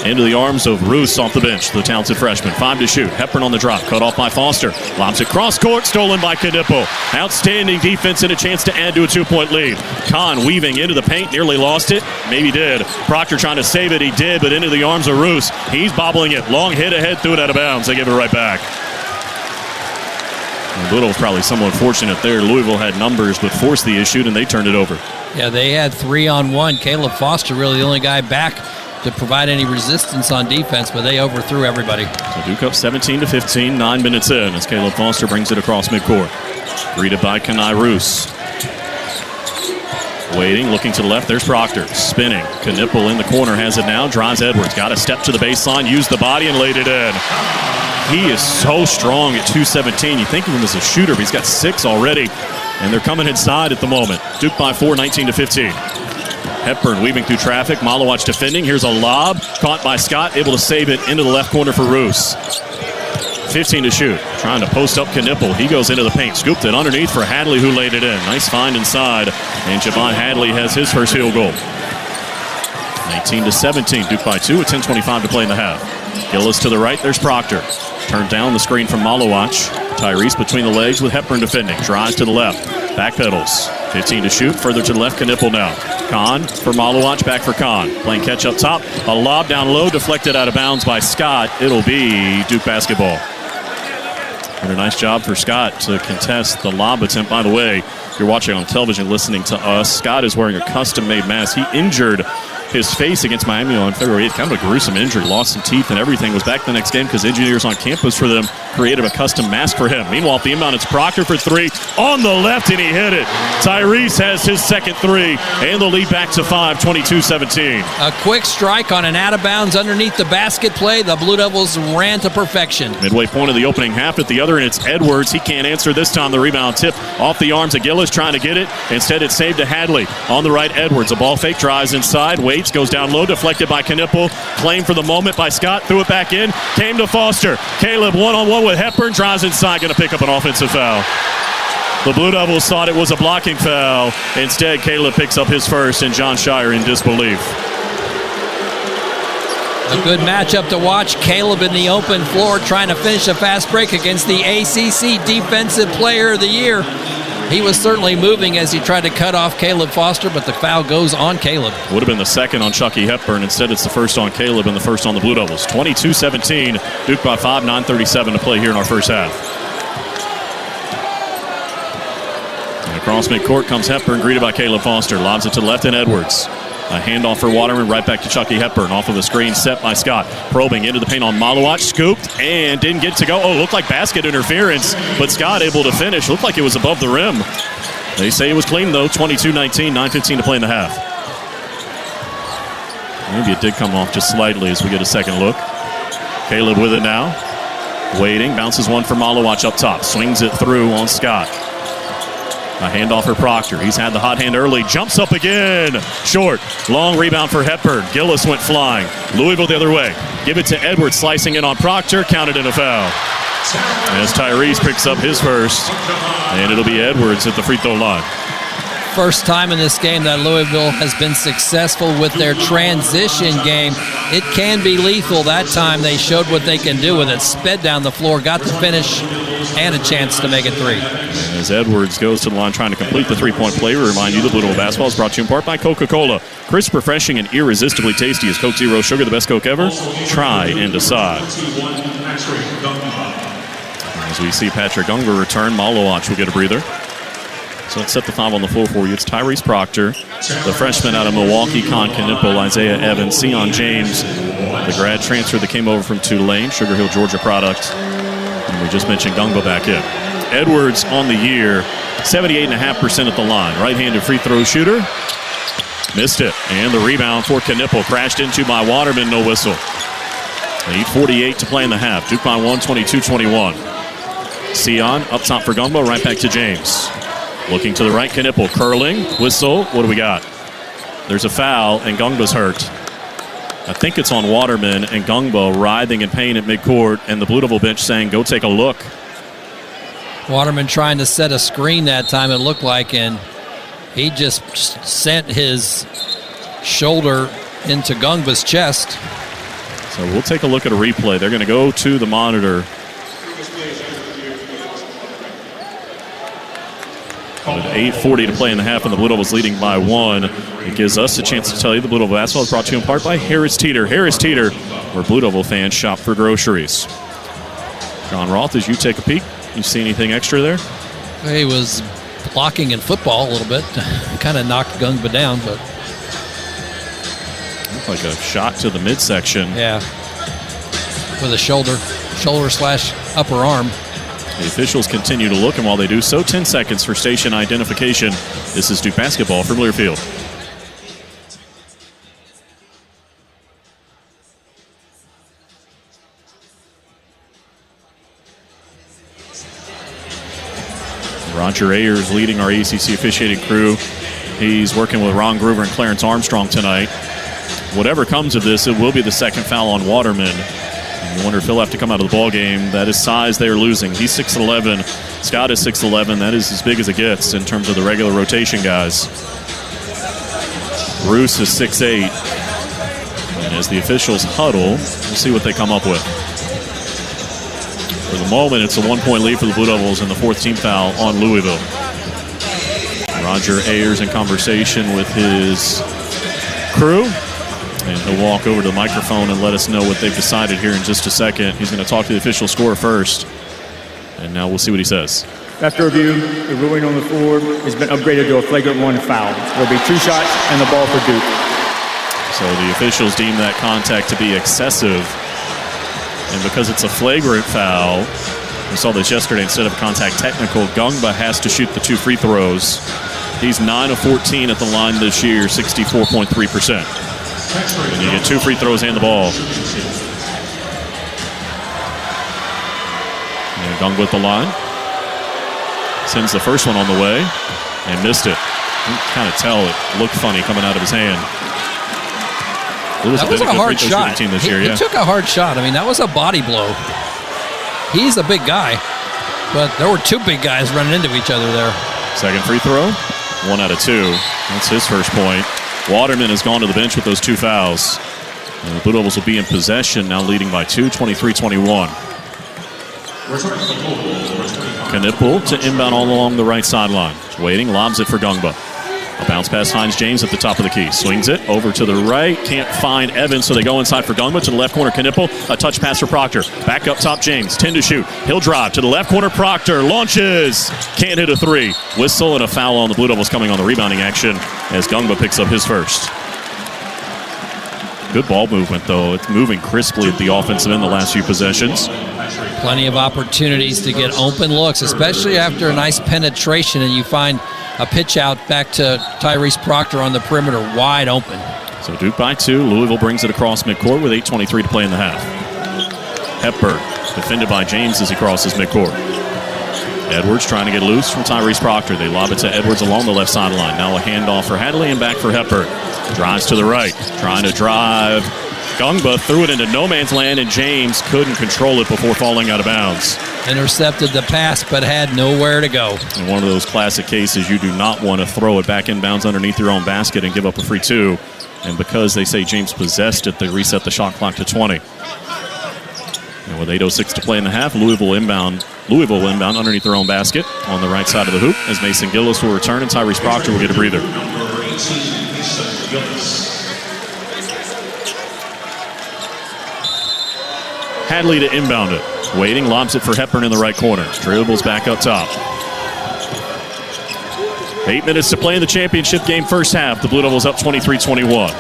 Into the arms of Roos off the bench, the talented freshman. 5 to shoot. Hepburn on the drop, cut off by Foster. Lobs it cross court, stolen by Knipple. Outstanding defense and a chance to add to a 2-point lead. Kahn weaving into the paint, nearly lost it. Maybe did. Proctor trying to save it, he did, but into the arms of Roos. He's bobbling it. Long hit ahead, threw it out of bounds. They give it right back. Little probably somewhat fortunate there. Louisville had numbers but forced the issue, and they turned it over. Yeah, they had 3-on-1. Caleb Foster really the only guy back to provide any resistance on defense, but they overthrew everybody. So Duke up 17-15, 9 minutes in as Caleb Foster brings it across midcourt. Greeted by Kenai Roos. Waiting, looking to the left, there's Proctor. Spinning, Knipple in the corner, has it now, drives Edwards. Got a step to the baseline, used the body and laid it in. He is so strong at 217. You think of him as a shooter, but he's got 6 already, and they're coming inside at the moment. Duke by 4, 19-15. Hepburn weaving through traffic. Malowacz defending. Here's a lob. Caught by Scott. Able to save it into the left corner for Roos. 15 to shoot. Trying to post up Knipple. He goes into the paint. Scooped it underneath for Hadley, who laid it in. Nice find inside. And Javon Hadley has his first field goal. 19 to 17. Duke by 2 with 10:25 to play in the half. Gillis to the right. There's Proctor. Turned down the screen from Malowacz. Tyrese between the legs with Hepburn defending. Drives to the left. Backpedals. 15 to shoot. Further to the left. Knipple now. Kahn for Malowacz. Back for Kahn. Playing catch up top. A lob down low. Deflected out of bounds by Scott. It'll be Duke basketball. And a nice job for Scott to contest the lob attempt. By the way, if you're watching on television, listening to us, Scott is wearing a custom-made mask. He injured his face against Miami on February 8th. Kind of a gruesome injury. Lost some teeth and everything. Was back the next game because engineers on campus for them created a custom mask for him. Meanwhile, at the inbound, it's Proctor for three. On the left, and he hit it. Tyrese has his second three, and the lead back to 5, 22-17. A quick strike on an out-of-bounds underneath the basket play. The Blue Devils ran to perfection. Midway point of the opening half. At the other end, it's Edwards. He can't answer this time. The rebound tip off the arms of Gillis, trying to get it. Instead, it's saved to Hadley. On the right, Edwards. A ball fake, drives inside. Waits, goes down low, deflected by Knipple. Claimed for the moment by Scott. Threw it back in. Came to Foster. Caleb one-on-one with Hepburn. Drives inside. Going to pick up an offensive foul. The Blue Devils thought it was a blocking foul. Instead, Caleb picks up his first, and John Shire in disbelief. A good matchup to watch. Caleb in the open floor trying to finish a fast break against the ACC Defensive Player of the Year. He was certainly moving as he tried to cut off Caleb Foster, but the foul goes on Caleb. Would have been the second on Chucky Hepburn. Instead, it's the first on Caleb and the first on the Blue Devils. 22-17. Duke by 5, 9:37 to play here in our first half. And across midcourt comes Hepburn, greeted by Caleb Foster. Lobs it to the left, and Edwards. A handoff for Waterman, right back to Chucky Hepburn. Off of the screen, set by Scott. Probing into the paint on Malowacz. Scooped and didn't get to go. Oh, looked like basket interference, but Scott able to finish. Looked like it was above the rim. They say it was clean, though. 22-19, 9:15 to play in the half. Maybe it did come off just slightly as we get a second look. Caleb with it now. Waiting. Bounces one for Malowacz up top. Swings it through on Scott. A handoff for Proctor. He's had the hot hand early. Jumps up again. Short. Long rebound for Hepburn. Gillis went flying. Louisville the other way. Give it to Edwards. Slicing in on Proctor. Counted in a foul. As Tyrese picks up his first. And it'll be Edwards at the free throw line. First time in this game that Louisville has been successful with their transition game. It can be lethal. That time they showed what they can do with it. Sped down the floor, got the finish, and a chance to make it three. As Edwards goes to the line trying to complete the three-point play, we remind you the Blue Devil basketball is brought to you in part by Coca-Cola. Crisp, refreshing, and irresistibly tasty is Coke Zero Sugar, the best Coke ever. Try and decide. As we see Patrick Gungver return, Malowacz will get a breather. So let's set the five on the floor for you. It's Tyrese Proctor, the freshman out of Milwaukee, Con Knipple, Isaiah Evans, Sion James, the grad transfer that came over from Tulane, Sugar Hill, Georgia product. And we just mentioned Gungva back in. Edwards on the year, 78.5% at the line. Right-handed free throw shooter. Missed it. And the rebound for Knipple. Crashed into by Waterman, no whistle. 8:48 to play in the half. Duke by 1, 22-21. Sion up top for Gungva, right back to James. Looking to the right, Knipple curling, whistle. What do we got? There's a foul, and Gungba's hurt. I think it's on Waterman, and Gungba writhing in pain at midcourt, and the Blue Devil bench saying, go take a look. Waterman trying to set a screen that time, it looked like, and he just sent his shoulder into Gungba's chest. So we'll take a look at a replay. They're going to go to the monitor. With 8:40 to play in the half, and the Blue Devils leading by 1. It gives us a chance to tell you the Blue Devil basketball is brought to you in part by Harris Teeter. Harris Teeter, where Blue Devil fans shop for groceries. John Roth, as you take a peek, you see anything extra there? He was blocking in football a little bit. Kind of knocked Gungba down, but looked like a shot to the midsection. Yeah, with a shoulder / upper arm. The officials continue to look, and while they do so, 10 seconds for station identification. This is Duke basketball from Learfield. Roger Ayers leading our ACC officiating crew. He's working with Ron Groover and Clarence Armstrong tonight. Whatever comes of this, it will be the second foul on Waterman. You wonder if he'll have to come out of the ball game. That is size they are losing. He's 6'11". Scott is 6'11". That is as big as it gets in terms of the regular rotation guys. Bruce is 6'8". And as the officials huddle, we'll see what they come up with. For the moment, it's a 1-point lead for the Blue Devils and the 4th team foul on Louisville. Roger Ayers in conversation with his crew. And he'll walk over to the microphone and let us know what they've decided here in just a second. He's going to talk to the official score first. And now we'll see what he says. After review, the ruling on the floor has been upgraded to a flagrant 1 foul. There will be 2 shots and the ball for Duke. So the officials deem that contact to be excessive. And because it's a flagrant foul, we saw this yesterday, instead of contact technical, Gungba has to shoot the 2 free throws. He's 9 of 14 at the line this year, 64.3%. And you get 2 free throws and the ball. And Gungba with the line. Sends the first one on the way and missed it. You can kind of tell it looked funny coming out of his hand. That was a hard shot. He took a hard shot. I mean, that was a body blow. He's a big guy, but there were 2 big guys running into each other there. Second free throw, 1 out of 2. That's his first point. Waterman has gone to the bench with those 2 fouls. And the Blue Devils will be in possession, now leading by 2, 23-21. Knipple to inbound all along the right sideline. Waiting, lobs it for Gungba. A bounce pass finds James at the top of the key. Swings it over to the right. Can't find Evans, so they go inside for Gungba. To the left corner, Knipple. A touch pass for Proctor. Back up top, James. 10 to shoot. He'll drive to the left corner. Proctor launches. Can't hit a 3. Whistle and a foul on the Blue Devils coming on the rebounding action as Gungba picks up his first. Good ball movement, though. It's moving crisply at the offensive end the last few possessions. Plenty of opportunities to get open looks, especially after a nice penetration and you find a pitch out back to Tyrese Proctor on the perimeter, wide open. So Duke by 2. Louisville brings it across midcourt with 8:23 to play in the half. Hepburn defended by James as he crosses midcourt. Edwards trying to get loose from Tyrese Proctor. They lob it to Edwards along the left sideline. Now a handoff for Hadley and back for Hepburn. Drives to the right, trying to drive. Gungba threw it into no man's land, and James couldn't control it before falling out of bounds. Intercepted the pass, but had nowhere to go. In one of those classic cases, you do not want to throw it back inbounds underneath your own basket and give up a free 2. And because they say James possessed it, they reset the shot clock to 20. And with 8:06 to play in the half, Louisville will inbound underneath their own basket on the right side of the hoop as Mason Gillis will return and Tyrese Proctor will get a breather. Hadley to inbound it. Waiting, lobs it for Hepburn in the right corner. Dribbles back up top. 8 minutes to play in the championship game first half. The Blue Devils up 23-21.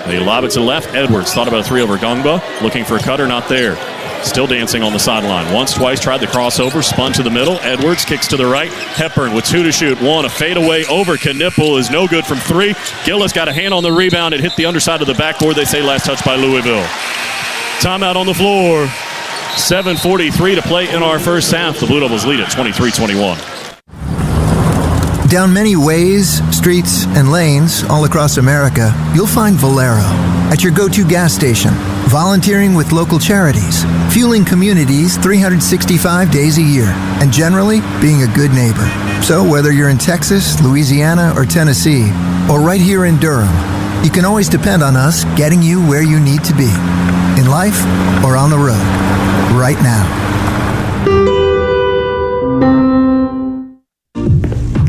They lob it to the left. Edwards thought about a 3 over Gungba. Looking for a cutter, not there. Still dancing on the sideline. Once, twice, tried the crossover. Spun to the middle. Edwards kicks to the right. Hepburn with 2 to shoot. 1, a fadeaway over Knipple is no good from 3. Gillis got a hand on the rebound. It hit the underside of the backboard. They say last touch by Louisville. Timeout on the floor. 7:43 to play in our first half. The Blue Devils lead at 23-21. Down many ways, streets, and lanes all across America, you'll find Valero at your go-to gas station, volunteering with local charities, fueling communities 365 days a year, and generally being a good neighbor. So whether you're in Texas, Louisiana, or Tennessee, or right here in Durham, you can always depend on us getting you where you need to be, in life or on the road, right now.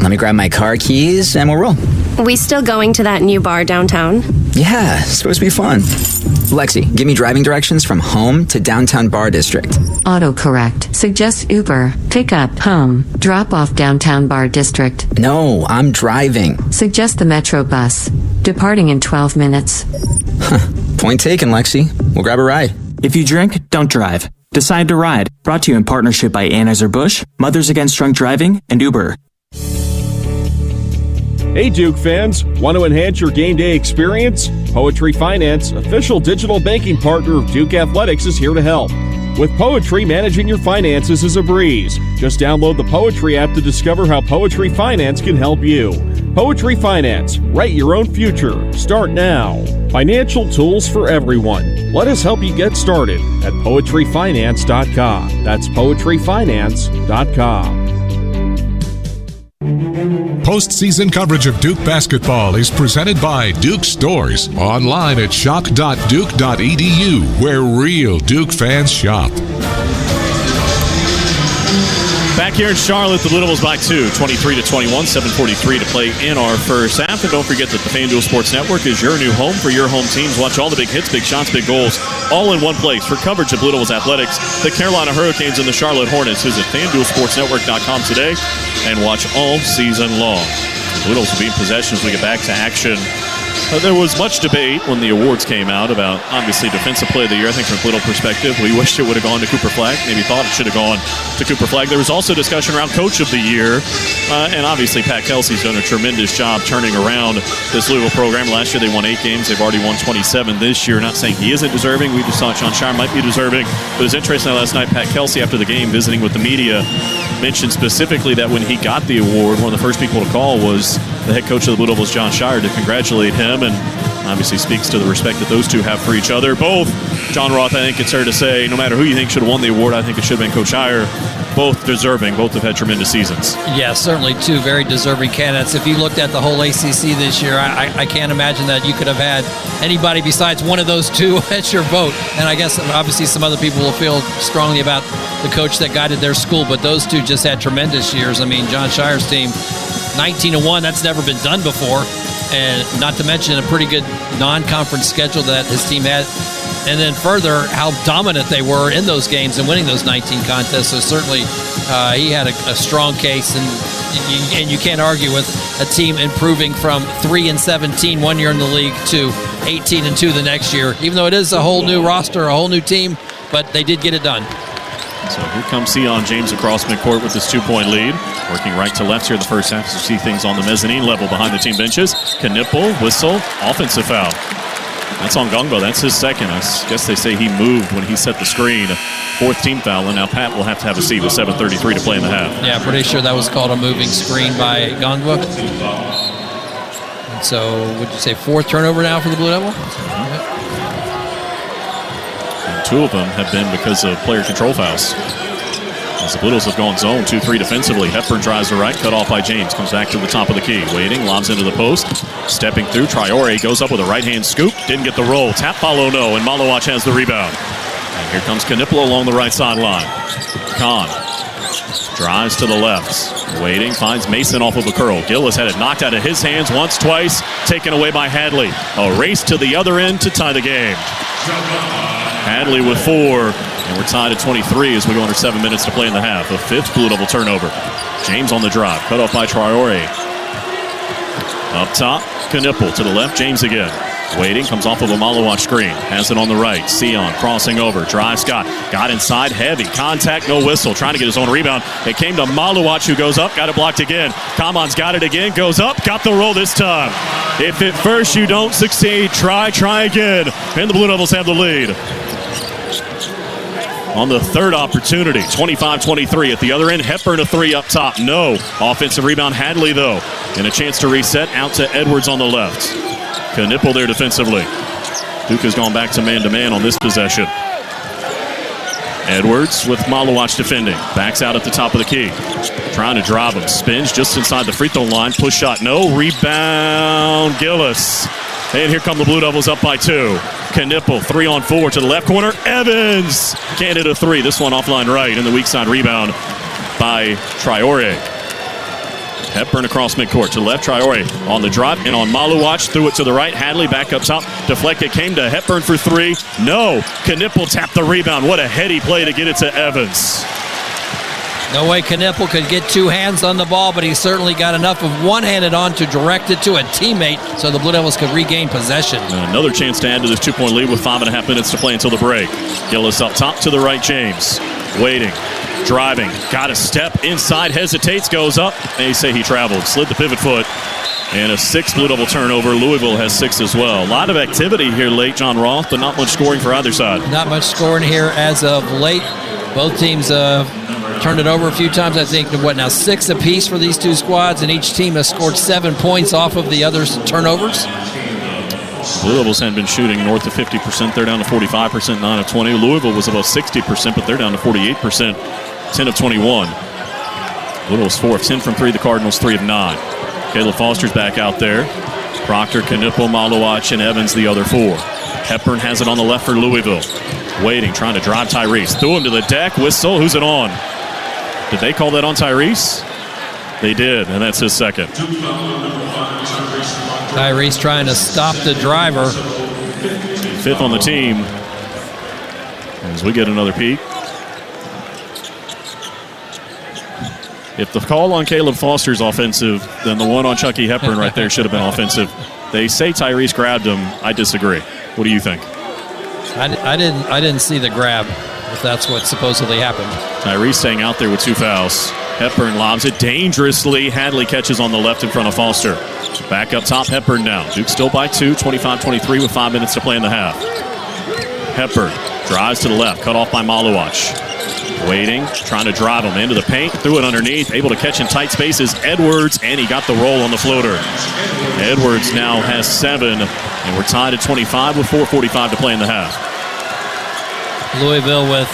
Let me grab my car keys and we'll roll. We still going to that new bar downtown? Yeah, it's supposed to be fun. Lexi, give me driving directions from home to downtown bar district. Autocorrect. Suggest Uber. Pick up, home. Drop off downtown bar district. No, I'm driving. Suggest the Metro bus. Departing in 12 minutes. Point taken, Lexi. We'll grab a ride. If you drink, don't drive. Decide to ride. Brought to you in partnership by Anheuser-Busch, Mothers Against Drunk Driving, and Uber. Hey Duke fans, want to enhance your game day experience? Poetry Finance, official digital banking partner of Duke Athletics, is here to help. With Poetry, managing your finances is a breeze. Just download the Poetry app to discover how Poetry Finance can help you. Poetry Finance. Write your own future. Start now. Financial tools for everyone. Let us help you get started at poetryfinance.com. That's poetryfinance.com. Postseason coverage of Duke basketball is presented by Duke Stores, online at shock.duke.edu, where real Duke fans shop. Back here in Charlotte, the Blue Devils by 2, 23-21, 7:43 to play in our first half. And don't forget that the FanDuel Sports Network is your new home for your home teams. Watch all the big hits, big shots, big goals, all in one place. For coverage of Blue Devils athletics, the Carolina Hurricanes, and the Charlotte Hornets, visit FanDuelSportsNetwork.com today and watch all season long. The Blue Devils will be in possession as we get back to action. There was much debate when the awards came out about, obviously, Defensive Player of the Year. I think from a Blue Devil perspective, we wished it would have gone to Cooper Flagg. Maybe thought it should have gone to Cooper Flagg. There was also discussion around Coach of the Year. And obviously, Pat Kelsey's done a tremendous job turning around this Louisville program. Last year, they won 8 games. They've already won 27 this year. Not saying he isn't deserving. We just thought Sean Shire might be deserving. But it was interesting that last night, Pat Kelsey, after the game, visiting with the media, mentioned specifically that when he got the award, one of the first people to call was the head coach of the Blue Devils, John Shire, to congratulate him, and obviously speaks to the respect that those two have for each other. Both, John Roth, I think it's fair to say, no matter who you think should have won the award, I think it should have been Coach Shire. Both deserving. Both have had tremendous seasons. Yeah, certainly two very deserving candidates. If you looked at the whole ACC this year, I can't imagine that you could have had anybody besides one of those two at your vote. And I guess obviously some other people will feel strongly about the coach that guided their school, but those two just had tremendous years. I mean, John Shire's team, 19-1, that's never been done before. And not to mention a pretty good non-conference schedule that his team had. And then further, how dominant they were in those games and winning those 19 contests. So certainly he had a strong case, and you can't argue with a team improving from 3-17 one year in the league to 18-2 the next year. Even though it is a whole new roster, a whole new team, but they did get it done. So here comes Sion James across midcourt with this 2-point lead. Working right to left here in the first half to see things on the mezzanine level behind the team benches. Knipple, whistle, offensive foul. That's on Gongbo. That's his second. I guess they say he moved when he set the screen. 4th team foul, and now Pat will have to have a seat with 7:33 to play in the half. Yeah, pretty sure that was called a moving screen by Gongbo. So would you say 4th turnover now for the Blue Devil? And 2 of them have been because of player control fouls. As the Blue Devils have gone zone 2-3 defensively. Hepburn drives to right, cut off by James. Comes back to the top of the key. Waiting, lobs into the post. Stepping through, Traore goes up with a right-hand scoop. Didn't get the roll. Tap, follow, no. And Malawach has the rebound. And here comes Knipple along the right sideline. Kahn drives to the left. Waiting, finds Mason off of a curl. Gillis had it knocked out of his hands once, twice. Taken away by Hadley. A race to the other end to tie the game. Hadley with 4. And we're tied at 23 as we go under 7 minutes to play in the half. A 5th Blue Devil turnover. James on the drive. Cut off by Traore. Up top, Knipple to the left. James again. Waiting, comes off of a Malawach screen. Has it on the right. Sion crossing over. Drive Scott. Got inside. Heavy. Contact, no whistle. Trying to get his own rebound. It came to Malawach, who goes up. Got it blocked again. Kaman's got it again. Goes up. Got the roll this time. If at first you don't succeed, try again. And the Blue Devils have the lead. On the 3rd opportunity, 25-23 at the other end. Hepburn a 3 up top. No. Offensive rebound, Hadley, though. And a chance to reset out to Edwards on the left. Knipple there defensively. Duke has gone back to man-to-man on this possession. Edwards with Malawach defending. Backs out at the top of the key. Trying to drive him. Spins just inside the free throw line. Push shot, no. Rebound, Gillis. And here come the Blue Devils up by 2. Knipple, 3-on-4 to the left corner. Evans can't hit a 3. This one offline right, and the weak side rebound by Traore. Hepburn across midcourt to the left. Traore on the drive and on Malawach. Threw it to the right. Hadley back up top. Deflected. Came to Hepburn for 3. No. Knipple tapped the rebound. What a heady play to get it to Evans. No way Knipple could get 2 hands on the ball, but he certainly got enough of one-handed on to direct it to a teammate so the Blue Devils could regain possession. Another chance to add to this 2-point lead with 5.5 minutes to play until the break. Gillis up top to the right, James. Waiting, driving, got a step inside, hesitates, goes up. They say he traveled, slid the pivot foot. And a 6th Blue Devil turnover. Louisville has 6 as well. A lot of activity here late, John Roth, but not much scoring for either side. Not much scoring here as of late. Both teams turned it over a few times. I think, 6 apiece for these two squads, and each team has scored 7 points off of the other's turnovers. Blue Devils had been shooting north of 50%. They're down to 45%, 9 of 20. Louisville was about 60%, but they're down to 48%, 10 of 21. Blue Devils 4 of 10 from 3. The Cardinals 3 of 9. Caleb Foster's back out there. Proctor, Knipple, Malowach, and Evans the other 4. Hepburn has it on the left for Louisville. Waiting, trying to drive Tyrese. Threw him to the deck. Whistle. Who's it on? Did they call that on Tyrese? They did, and that's his second. Tyrese trying to stop the driver. 5th on the team. As we get another peek. If the call on Caleb Foster's offensive, then the one on Chucky Hepburn right there should have been offensive. They say Tyrese grabbed him. I disagree. What do you think? I didn't see the grab, if that's what supposedly happened. Tyrese staying out there with 2 fouls. Hepburn lobs it dangerously. Hadley catches on the left in front of Foster. Back up top, Hepburn now. Duke still by 2, 25-23 with 5 minutes to play in the half. Hepburn drives to the left, cut off by Malowach. Waiting, trying to drive him into the paint, threw it underneath, able to catch in tight spaces. Edwards, and he got the roll on the floater. Edwards now has 7, and we're tied at 25 with 4:45 to play in the half. Louisville with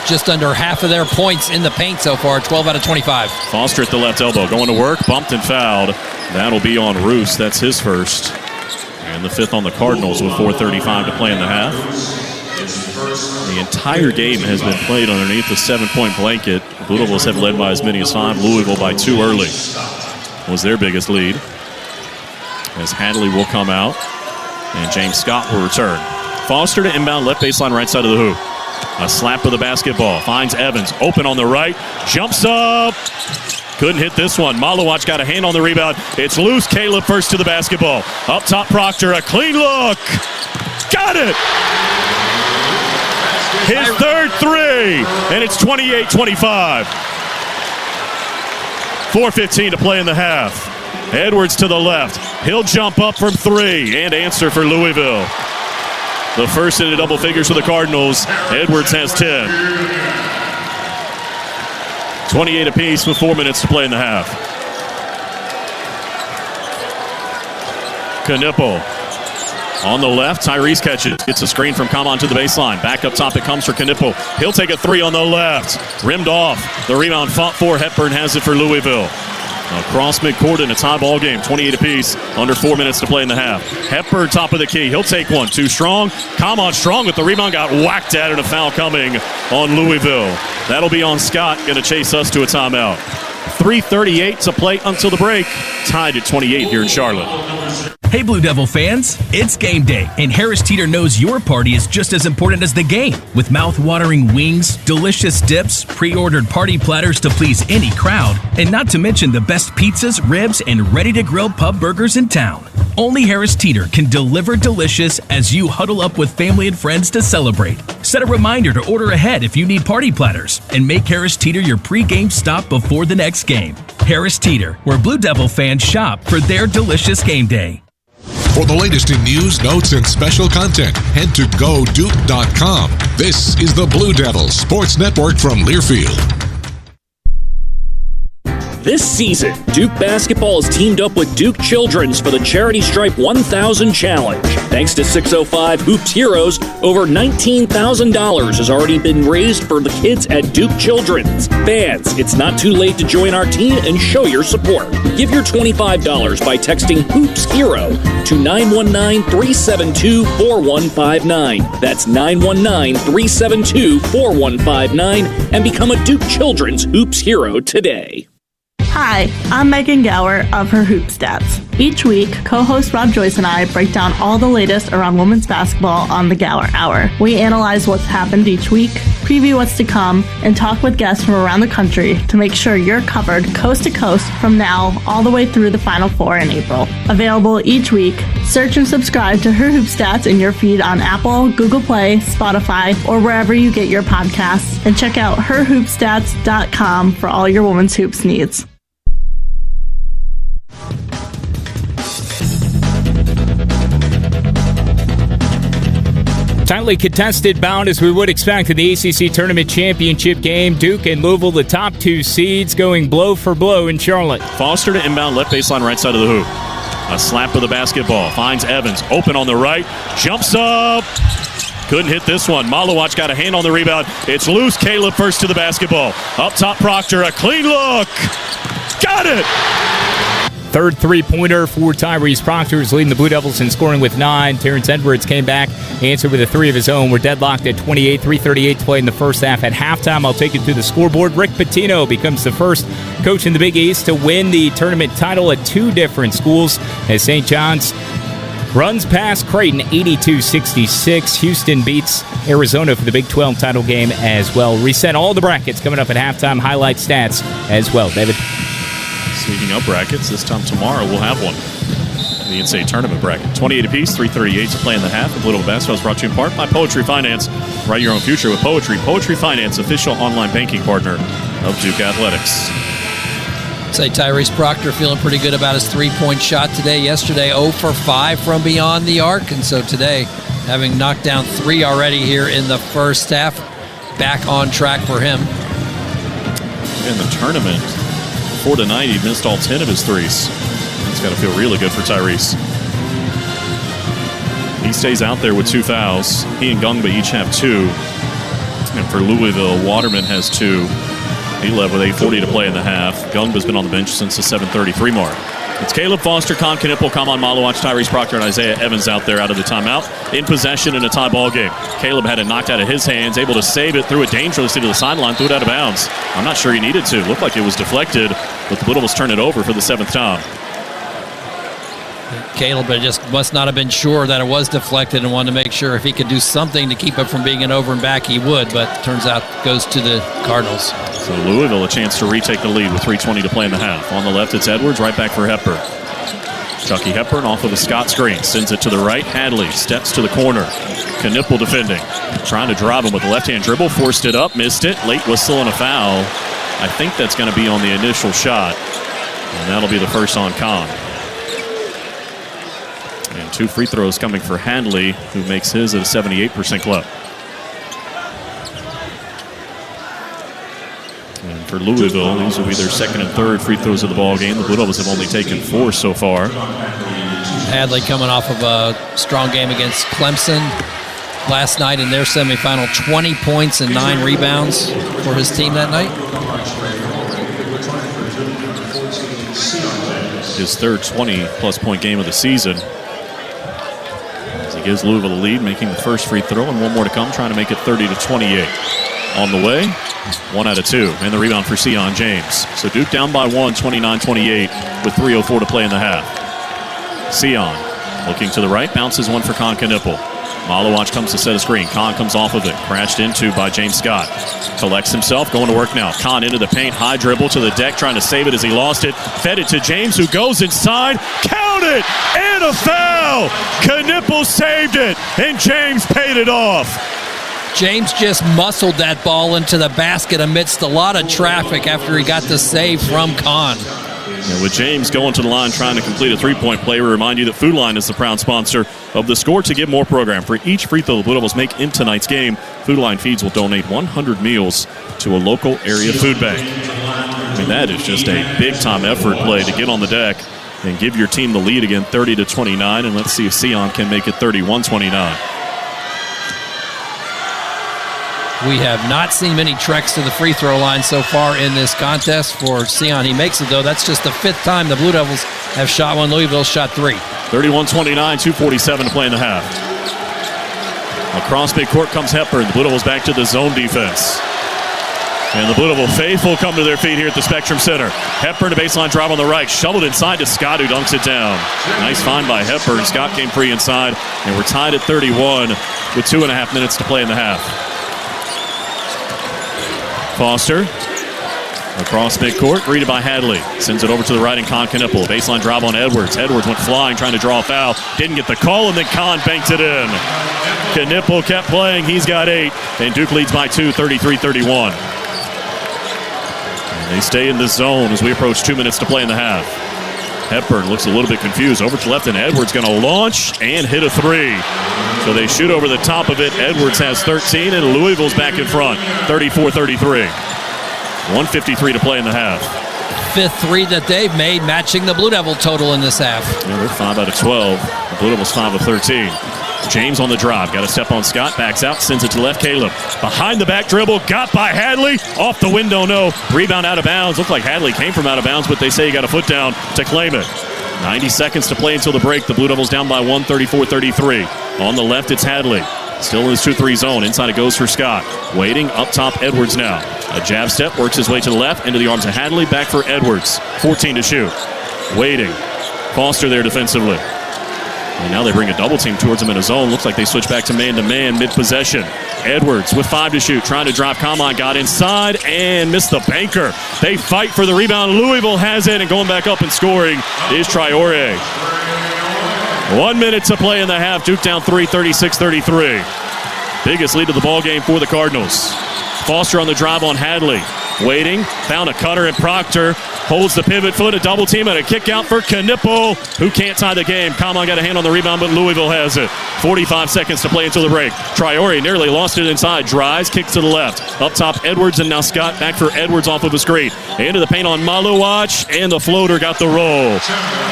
just under half of their points in the paint so far, 12 out of 25. Foster at the left elbow, going to work, bumped and fouled. That'll be on Roos, that's his first. And the 5th on the Cardinals with 4:35 to play in the half. The entire game has been played underneath the 7-point blanket. Blue Devils have led by as many as 5. Louisville by 2 early was their biggest lead. As Hadley will come out, and James Scott will return. Foster to inbound, left baseline, right side of the hoop. A slap of the basketball. Finds Evans, open on the right. Jumps up. Couldn't hit this one. Malowach got a hand on the rebound. It's loose. Caleb first to the basketball. Up top, Proctor, a clean look. Got it! His third 3, and it's 28-25. 4:15 to play in the half. Edwards to the left. He'll jump up from 3 and answer for Louisville. The first into double figures for the Cardinals. Edwards has 10. 28 apiece with 4 minutes to play in the half. Knipple on the left. Tyrese catches. Gets a screen from Kaman to the baseline. Back up top it comes for Knipple. He'll take a 3 on the left. Rimmed off. The rebound fought for. Hepburn has it for Louisville. Across midcourt in a tie ball game. 28 apiece. Under 4 minutes to play in the half. Hepburn top of the key. He'll take one. Too strong. Kaman strong with the rebound. Got whacked at and a foul coming on Louisville. That'll be on Scott. Going to chase us to a timeout. 3:38 to play until the break. Tied at 28 here in Charlotte. Hey Blue Devil fans, it's game day, and Harris Teeter knows your party is just as important as the game. With mouth-watering wings, delicious dips, pre-ordered party platters to please any crowd, and not to mention the best pizzas, ribs, and ready-to-grill pub burgers in town. Only Harris Teeter can deliver delicious as you huddle up with family and friends to celebrate. Set a reminder to order ahead if you need party platters, and make Harris Teeter your pre-game stop before the next game. Harris Teeter, where Blue Devil fans shop for their delicious game day. For the latest in news, notes, and special content, head to GoDuke.com. This is the Blue Devils Sports Network from Learfield. This season, Duke Basketball has teamed up with Duke Children's for the Charity Stripe 1000 Challenge. Thanks to 605 Hoops Heroes, over $19,000 has already been raised for the kids at Duke Children's. Fans, it's not too late to join our team and show your support. Give your $25 by texting Hoops Hero to 919-372-4159. That's 919-372-4159 and become a Duke Children's Hoops Hero today. Hi, I'm Megan Gower of Her Hoop Stats. Each week, co-host Rob Joyce and I break down all the latest around women's basketball on the Gower Hour. We analyze what's happened each week, preview what's to come, and talk with guests from around the country to make sure you're covered coast to coast from now all the way through the Final Four in April. Available each week, search and subscribe to Her Hoop Stats in your feed on Apple, Google Play, Spotify, or wherever you get your podcasts, and check out herhoopstats.com for all your women's hoops needs. Tightly contested bout as we would expect in the ACC Tournament Championship game. Duke and Louisville, the top 2 seeds, going blow for blow in Charlotte. Foster to inbound left baseline right side of the hoop. A slap of the basketball. Finds Evans. Open on the right. Jumps up. Couldn't hit this one. Malowacz got a hand on the rebound. It's loose. Caleb first to the basketball. Up top, Proctor. A clean look. Got it. Third three-pointer for Tyrese Proctor, who's leading the Blue Devils in scoring with 9. Terrence Edwards came back, answered with a 3 of his own. We're deadlocked at 28, 3:38 to play in the first half. At halftime, I'll take you through the scoreboard. Rick Pitino becomes the first coach in the Big East to win the tournament title at 2 different schools as St. John's runs past Creighton 82-66. Houston beats Arizona for the Big 12 title game as well. Reset all the brackets coming up at halftime. Highlight stats as well. David? Speaking of brackets, this time tomorrow we'll have one. The NCAA Tournament bracket. 28 apiece, 3:38 to play in the half. The Blue Devil Basketball is brought to you in part by Poetry Finance. Write your own future with Poetry. Poetry Finance, official online banking partner of Duke Athletics. Say Tyrese Proctor feeling pretty good about his three-point shot today. Yesterday, 0 for 5 from beyond the arc. And so today, having knocked down 3 already here in the first half, back on track for him. In the tournament, before tonight, he missed all 10 of his threes. It's got to feel really good for Tyrese. He stays out there with 2 fouls. He and Gungba each have 2. And for Louisville, Waterman has 2. He led with 8:40 to play in the half. Gungba's been on the bench since the 7:33 mark. It's Caleb Foster, Con Knippel, Kaman Malowacz, Tyrese Proctor, and Isaiah Evans out there out of the timeout. In possession in a tie ball game. Caleb had it knocked out of his hands, able to save it, threw it dangerously to the sideline, threw it out of bounds. I'm not sure he needed to. Looked like it was deflected, but the Blue Devils turned it over for the 7th time. Caleb just must not have been sure that it was deflected and wanted to make sure if he could do something to keep it from being an over and back, he would, but turns out it goes to the Cardinals. So Louisville a chance to retake the lead with 3:20 to play in the half. On the left, it's Edwards, right back for Hepburn. Chucky Hepburn off of a Scott screen, sends it to the right. Hadley steps to the corner. Knippel defending, trying to drive him with a left-hand dribble, forced it up, missed it. Late whistle and a foul. I think that's going to be on the initial shot, and that'll be the first on Con. And 2 free throws coming for Hadley, who makes his at a 78% clip. And for Louisville, these will be their 2nd and 3rd free throws of the ball game. The Blue Devils have only taken 4 so far. Hadley coming off of a strong game against Clemson last night in their semifinal. 20 points and 9 rebounds for his team that night. His 3rd 20-plus point game of the season. As he gives Louisville the lead, making the first free throw, and 1 more to come, trying to make it 30-28. On the way, 1 out of 2, and the rebound for Sion James. So Duke down by 1, 29-28, with 3:04 to play in the half. Sion looking to the right, bounces one for Con Knippel. Malowacz comes to set a screen. Con comes off of it, crashed into by James Scott. Collects himself, going to work now. Con into the paint, high dribble to the deck, trying to save it as he lost it. Fed it to James, who goes inside. Count it! And a foul! Knippel saved it, and James paid it off. James just muscled that ball into the basket amidst a lot of traffic after he got the save from Con. And with James going to the line trying to complete a three-point play, we remind you that Food Line is the proud sponsor of the Score to Give More program. For each free throw the Blue Devils make in tonight's game, Food Line Feeds will donate 100 meals to a local area food bank. I mean, that is just a big-time effort play to get on the deck and give your team the lead again, 30-29. And let's see if Sion can make it 31-29. We have not seen many treks to the free throw line so far in this contest for Sion. He makes it, though. That's just the 5th time the Blue Devils have shot one. Louisville shot 3. 31-29, 2:47 to play in the half. Across midcourt comes Hepburn. The Blue Devils back to the zone defense. And the Blue Devil faithful come to their feet here at the Spectrum Center. Hepburn, a baseline drive on the right. Shoveled inside to Scott, who dunks it down. Nice find by Hepburn. Scott came free inside. And we're tied at 31 with 2.5 minutes to play in the half. Foster, across midcourt, greeted by Hadley. Sends it over to the right and Con Knippel. Baseline drive on Edwards. Edwards went flying, trying to draw a foul. Didn't get the call, and then Con banked it in. Knippel kept playing. He's got 8. And Duke leads by 2, 33-31. And they stay in this zone as we approach 2 minutes to play in the half. Hepburn looks a little bit confused. Over to left, and Edwards going to launch and hit a three. So they shoot over the top of it. Edwards has 13, and Louisville's back in front, 34-33. 1:53 to play in the half. Fifth three that they've made, matching the Blue Devil total in this half. Yeah, they're 5 out of 12. The Blue Devils 5 of 13. James on the drive. Got a step on Scott. Backs out. Sends it to left. Caleb. Behind the back dribble. Got by Hadley. Off the window. No. Rebound out of bounds. Looked like Hadley came from out of bounds, but they say he got a foot down to claim it. 90 seconds to play until the break. The Blue Devils down by 1, 34-33. On the left, it's Hadley. Still in his 2-3 zone. Inside it goes for Scott. Waiting. Up top, Edwards now. A jab step. Works his way to the left. Into the arms of Hadley. Back for Edwards. 14 to shoot. Waiting. Foster there defensively. And now they bring a double team towards him in a zone. Looks like they switch back to man mid-possession. Edwards with 5 to shoot, trying to drive. Common got inside and missed the banker. They fight for the rebound. Louisville has it, and going back up and scoring is Traore. 1 minute to play in the half. Duke down 3, 36-33. Biggest lead of the ball game for the Cardinals. Foster on the drive on Hadley. Waiting, found a cutter in Proctor. Holds the pivot foot, a double team, and a kick out for Knipple, who can't tie the game. Common got a hand on the rebound, but Louisville has it. 45 seconds to play until the break. Traore nearly lost it inside. Drives, kicks to the left. Up top, Edwards, and now Scott back for Edwards off of a screen. Into the paint on Maluach, and the floater got the roll.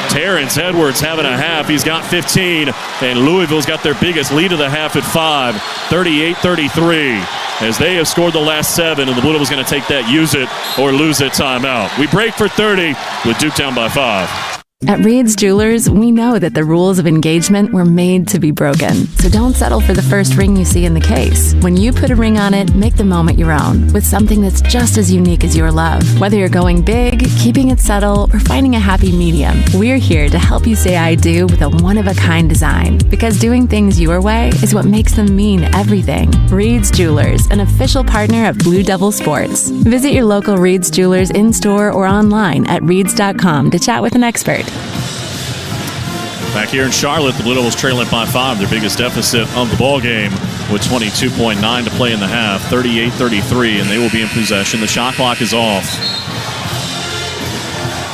Terrence Edwards having a half. He's got 15, and Louisville's got their biggest lead of the half at 5, 38-33. As they have scored the last 7, and the Blue Devils going to take that use it or lose it timeout. We break for 30 with Duke down by 5. At Reed's Jewelers, we know that the rules of engagement were made to be broken. So don't settle for the first ring you see in the case. When you put a ring on it, make the moment your own with something that's just as unique as your love. Whether you're going big, keeping it subtle, or finding a happy medium, we're here to help you say I do with a one-of-a-kind design. Because doing things your way is what makes them mean everything. Reed's Jewelers, an official partner of Blue Devil Sports. Visit your local Reed's Jewelers in-store or online at reeds.com to chat with an expert. Back here in Charlotte, the Blue Devils trailing by 5, their biggest deficit of the ball game, with 22.9 to play in the half, 38-33, and they will be in possession. The shot clock is off,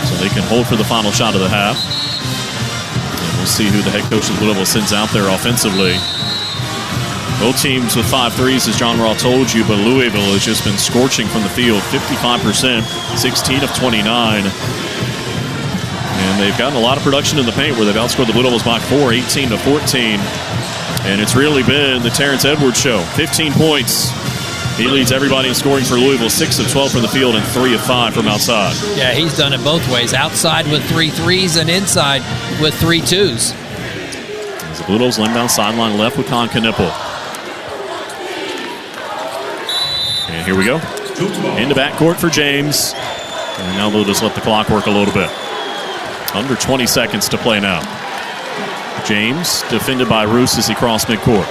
so they can hold for the final shot of the half. And we'll see who the head coach of the Blue Devils sends out there offensively. Both teams with 5 threes, as John Raw told you, but Louisville has just been scorching from the field, 55%, 16 of 29. And they've gotten a lot of production in the paint where they've outscored the Blue Devils by 4, 18-14. And it's really been the Terrence Edwards show. 15 points. He leads everybody in scoring for Louisville, 6 of 12 from the field and 3 of 5 from outside. Yeah, he's done it both ways. Outside with 3 threes and inside with 3 twos. As the Blue Devils limb down sideline left with Con Knipple. And here we go. Into backcourt for James. And now they'll just let the clock work a little bit. Under 20 seconds to play now. James defended by Roos as he crossed midcourt.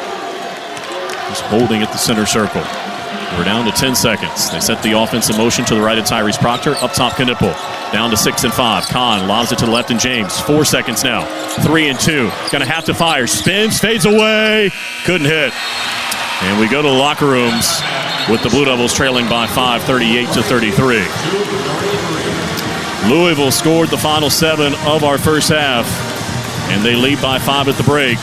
Just holding at the center circle. We're down to 10 seconds. They set the offense in motion to the right of Tyrese Proctor. Up top, Knipple. Down to 6 and 5. Kahn lobs it to the left, and James. 4 seconds now. 3 and 2. Gonna have to fire. Spins, fades away. Couldn't hit. And we go to the locker rooms with the Blue Devils trailing by 5, 38-33. Louisville scored the final 7 of our first half, and they lead by 5 at the break,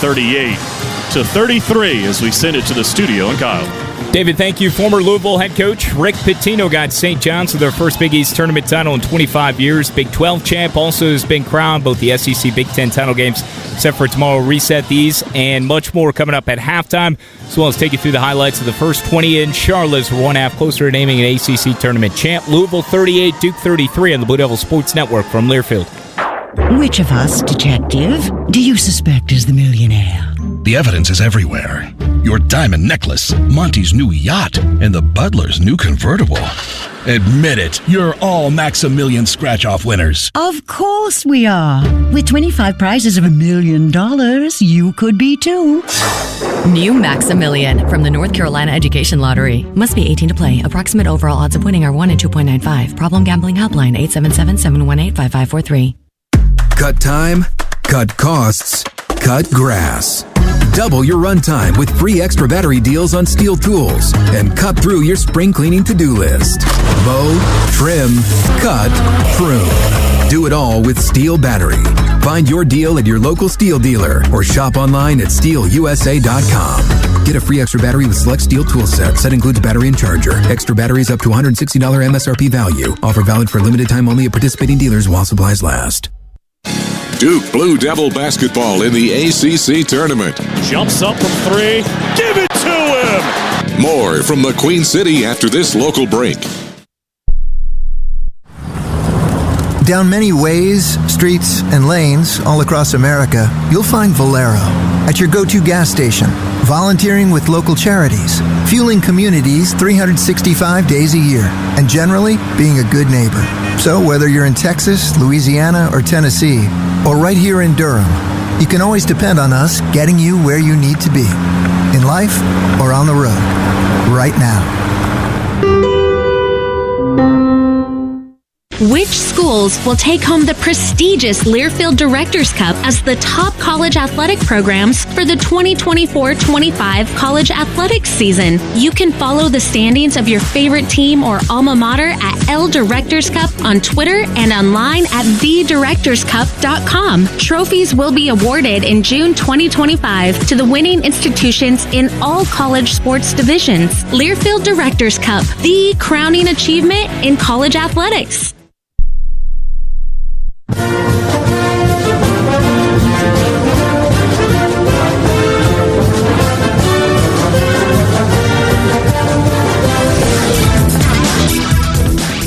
38-33, as we send it to the studio. And Kyle. David, thank you. Former Louisville head coach Rick Pitino got St. John's to their first Big East tournament title in 25 years. Big 12 champ, also has been crowned both the SEC Big Ten title games, except for tomorrow. Reset these and much more coming up at halftime, as well as take you through the highlights of the first 20 in Charlotte. We're 1 half closer to naming an ACC Tournament champ. Louisville 38, Duke 33 on the Blue Devil Sports Network from Learfield. Which of us, detective, do you suspect is the millionaire? The evidence is everywhere. Your diamond necklace, Monty's new yacht, and the butler's new convertible. Admit it, you're all Maximilian scratch-off winners. Of course we are. With 25 prizes of $1 million, you could be too. New Maximilian from the North Carolina Education Lottery. Must be 18 to play. Approximate overall odds of winning are 1 in 2.95. Problem gambling helpline 877-718-5543. Cut time, cut costs, cut grass. Double your runtime with free extra battery deals on Steel tools and cut through your spring cleaning to-do list. Mow, trim, cut, prune. Do it all with Steel Battery. Find your deal at your local Steel dealer or shop online at steelusa.com. Get a free extra battery with select Steel tool set. Set includes battery and charger. Extra batteries up to $160 MSRP value. Offer valid for limited time only at participating dealers while supplies last. Duke Blue Devil basketball in the ACC Tournament. Jumps up from three. Give it to him! More from the Queen City after this local break. Down many ways, streets, and lanes all across America, you'll find Valero. At your go-to gas station, volunteering with local charities, fueling communities 365 days a year, and generally being a good neighbor. So whether you're in Texas, Louisiana, or Tennessee, or right here in Durham, you can always depend on us getting you where you need to be, in life or on the road, right now. Which schools will take home the prestigious Learfield Directors Cup as the top college athletic programs for the 2024-25 college athletics season? You can follow the standings of your favorite team or alma mater at L Directors Cup on Twitter and online at thedirectorscup.com. Trophies will be awarded in June 2025 to the winning institutions in all college sports divisions. Learfield Directors Cup, the crowning achievement in college athletics.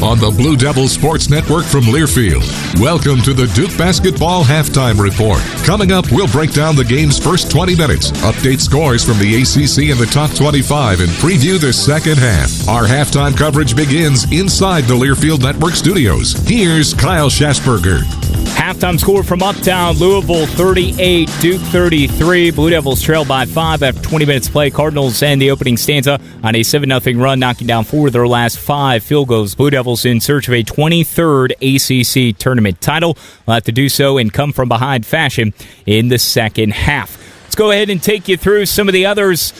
On the Blue Devil Sports Network from Learfield, welcome to the Duke Basketball Halftime Report. Coming up, we'll break down the game's first 20 minutes, update scores from the ACC and the top 25, and preview the second half. Our halftime coverage begins inside the Learfield Network studios. Here's Kyle Schasberger. Halftime score from Uptown, Louisville 38, Duke 33. Blue Devils trail by 5 after 20 minutes play. Cardinals end the opening stanza on a 7-0 run, knocking down 4 of their last 5 field goals. Blue Devils in search of a 23rd ACC Tournament title. Will have to do so in come-from-behind fashion in the second half. Let's go ahead and take you through some of the others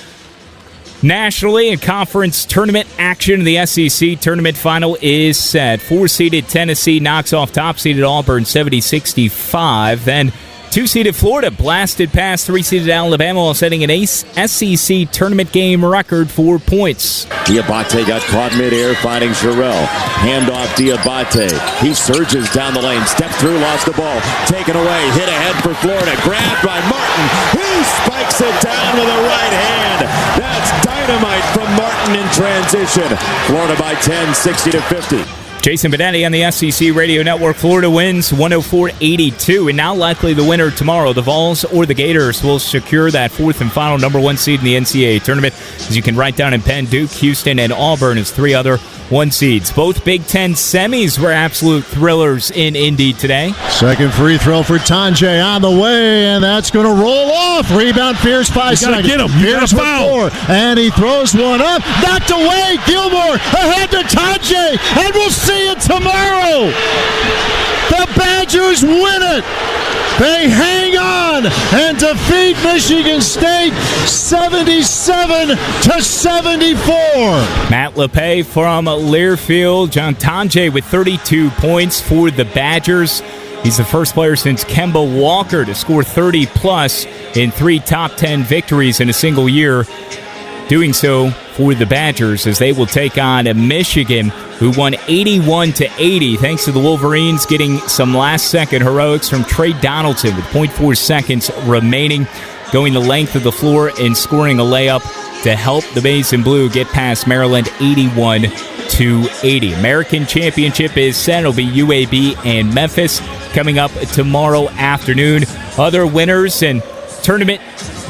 nationally. In conference tournament action, the SEC tournament final is set. 4-seeded Tennessee knocks off top-seeded Auburn 70-65. Then 2-seeded Florida blasted past 3-seeded Alabama while setting an SEC tournament game record for points. Diabate got caught midair, finding Jarrell. Handoff Diabate. He surges down the lane, stepped through, lost the ball. Taken away, hit ahead for Florida. Grabbed by Martin. He spikes it down with the right hand. That's dynamite from Martin in transition. Florida by 10, 60-50. Jason Benetti on the SEC Radio Network. Florida wins 104-82, and now likely the winner tomorrow. The Vols or the Gators will secure that 4th and final number 1 seed in the NCAA Tournament. As you can write down in pen, Duke, Houston, and Auburn as 3 other 1 seeds. Both Big Ten semis were absolute thrillers in Indy today. Second free throw for Tanjay on the way, and that's going to roll off. Rebound, Pierce, 5 seconds. Get him. Pierce with 4, and he throws one up. Knocked away. Gilmore ahead to Tanjay, and we'll see it tomorrow. The Badgers win it. They hang on and defeat Michigan State 77-74. Matt LePay from Learfield. John Tanjay with 32 points for the Badgers. He's the first player since Kemba Walker to score 30-plus in 3 top 10 victories in a single year. Doing so for the Badgers as they will take on Michigan, who won 81-80 thanks to the Wolverines getting some last-second heroics from Trey Donaldson with 0.4 seconds remaining, going the length of the floor and scoring a layup to help the Maize and Blue get past Maryland 81-80. American Championship is set. It'll be UAB and Memphis coming up tomorrow afternoon. Other winners and tournament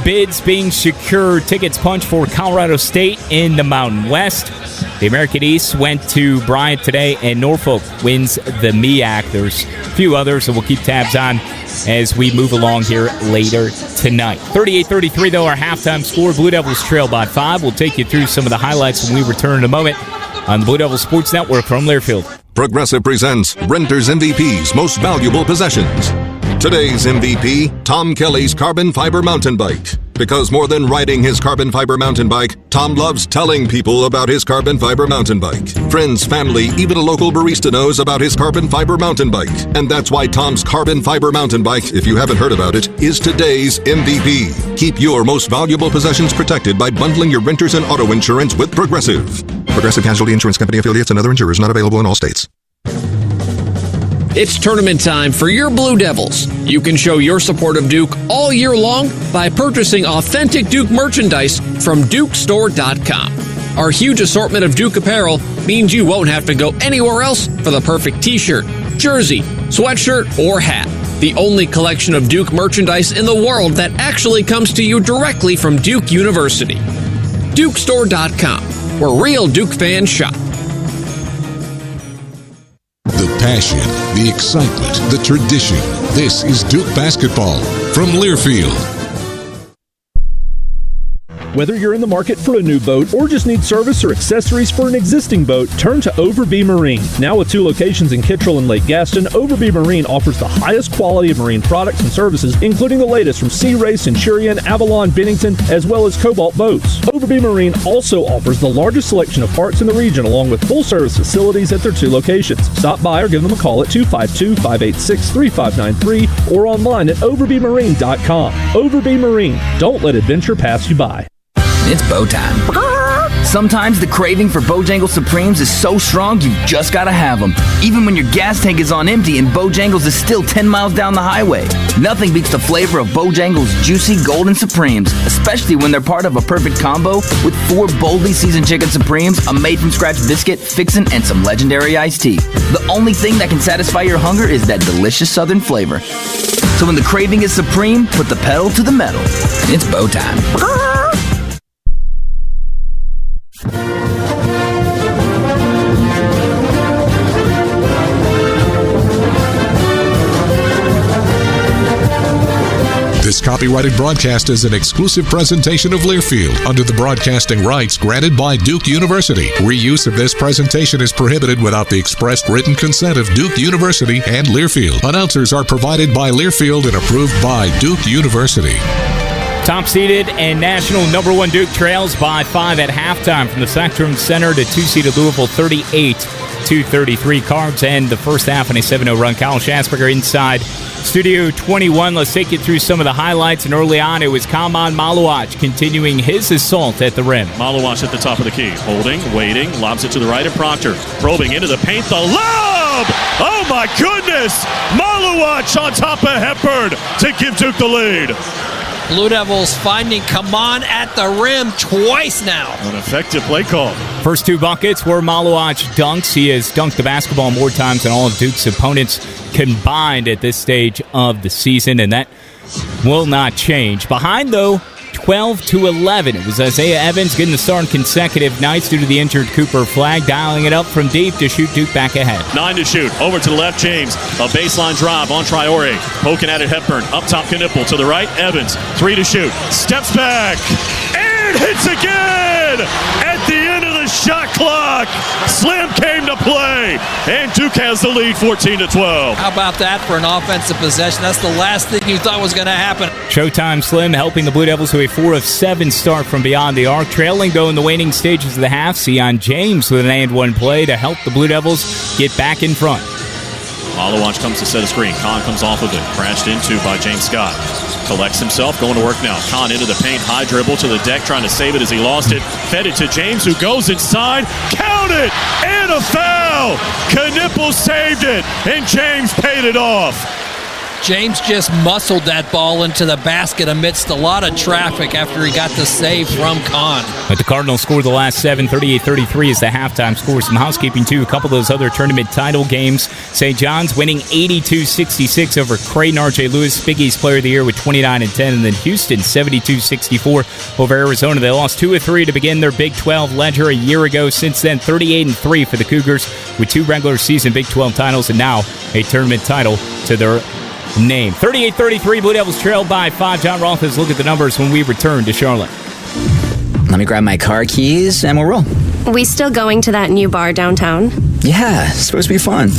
bids being secured. Tickets punched for Colorado State in the Mountain West. The American East went to Bryant today, and Norfolk wins the MEAC. There's a few others that we'll keep tabs on as we move along here later tonight. 38-33, though, our halftime score. Blue Devils trail by 5. We'll take you through some of the highlights when we return in a moment on the Blue Devils Sports Network from Learfield. Progressive presents Renter's MVP's Most Valuable Possessions. Today's MVP, Tom Kelly's carbon fiber mountain bike. Because more than riding his carbon fiber mountain bike, Tom loves telling people about his carbon fiber mountain bike. Friends, family, even a local barista knows about his carbon fiber mountain bike. And that's why Tom's carbon fiber mountain bike, if you haven't heard about it, is today's MVP. Keep your most valuable possessions protected by bundling your renters and auto insurance with Progressive. Progressive Casualty Insurance Company affiliates and other insurers not available in all states. It's tournament time for your Blue Devils. You can show your support of Duke all year long by purchasing authentic Duke merchandise from DukeStore.com. Our huge assortment of Duke apparel means you won't have to go anywhere else for the perfect t-shirt, jersey, sweatshirt, or hat. The only collection of Duke merchandise in the world that actually comes to you directly from Duke University. DukeStore.com, where real Duke fans shop. The passion, the excitement, the tradition. This is Duke basketball from Learfield. Whether you're in the market for a new boat or just need service or accessories for an existing boat, turn to Overby Marine. Now with 2 locations in Kittrell and Lake Gaston, Overby Marine offers the highest quality of marine products and services, including the latest from Sea Ray, Centurion, Avalon, Bennington, as well as Cobalt boats. Overby Marine also offers the largest selection of parts in the region, along with full-service facilities at their 2 locations. Stop by or give them a call at 252-586-3593 or online at overbymarine.com. Overby Marine. Don't let adventure pass you by. It's bow time. Sometimes the craving for Bojangles Supremes is so strong you just gotta have them. Even when your gas tank is on empty and Bojangles is still 10 miles down the highway. Nothing beats the flavor of Bojangles Juicy Golden Supremes, especially when they're part of a perfect combo with 4 boldly seasoned chicken Supremes, a made-from-scratch biscuit, fixin', and some legendary iced tea. The only thing that can satisfy your hunger is that delicious southern flavor. So when the craving is supreme, put the pedal to the metal. It's bow time. This copyrighted broadcast is an exclusive presentation of Learfield under the broadcasting rights granted by Duke University. Reuse of this presentation is prohibited without the expressed written consent of Duke University and Learfield. Announcers are provided by Learfield and approved by Duke University. Top-seeded and national number 1 Duke trails by 5 at halftime from the Spectrum Center to 2-seeded Louisville 38-33. Cards end the first half on a 7-0 run. Kyle Schatzberger inside Studio 21. Let's take you through some of the highlights. And early on, it was Kaman Maluach continuing his assault at the rim. Maluach at the top of the key. Holding, waiting, lobs it to the right of Proctor. Probing into the paint. The lob! Oh, my goodness! Maluach on top of Hepburn to give Duke the lead. Blue Devils finding Kaman at the rim twice now. An effective play call. First 2 buckets were Maluach dunks. He has dunked the basketball more times than all of Duke's opponents combined at this stage of the season, and that will not change. Behind, though, 12-11. It was Isaiah Evans getting the start on consecutive nights due to the injured Cooper Flagg, dialing it up from deep to shoot Duke back ahead. 9 to shoot. Over to the left, James. A baseline drive on Traore. Poking at it, Hepburn. Up top, Knipple. To the right, Evans. 3 to shoot. Steps back. And hits again! At the end of the shot clock, Slim came to play. And Duke has the lead 14-12. How about that for an offensive possession? That's the last thing you thought was going to happen. Showtime Slim helping the Blue Devils to a 4 of 7 start from beyond the arc. Trailing, though, in the waning stages of the half. Sion James with an and-1 play to help the Blue Devils get back in front. Maluach comes to set a screen. Kahn comes off of it. Crashed into by James Scott. Collects himself, going to work now. Kahn into the paint, high dribble to the deck, trying to save it as he lost it. Fed it to James, who goes inside. Count it! And a foul! Knipple saved it, and James paid it off. James just muscled that ball into the basket amidst a lot of traffic after he got the save from Kahn. But the Cardinals scored the last 7, 38-33 is the halftime score. Some housekeeping, too. A couple of those other tournament title games. St. John's winning 82-66 over Creighton. R.J. Lewis, Big East Player of the Year with 29 and 10. And then Houston, 72-64 over Arizona. They lost 2 of 3 to begin their Big 12 ledger a year ago. Since then, 38-3 for the Cougars with 2 regular season Big 12 titles and now a tournament title to their name. 38-33, Blue Devils trailed by 5. John Roth has looked at the numbers when we return to Charlotte. Let me grab my car keys and we'll roll. We still going to that new bar downtown? Yeah, it's supposed to be fun.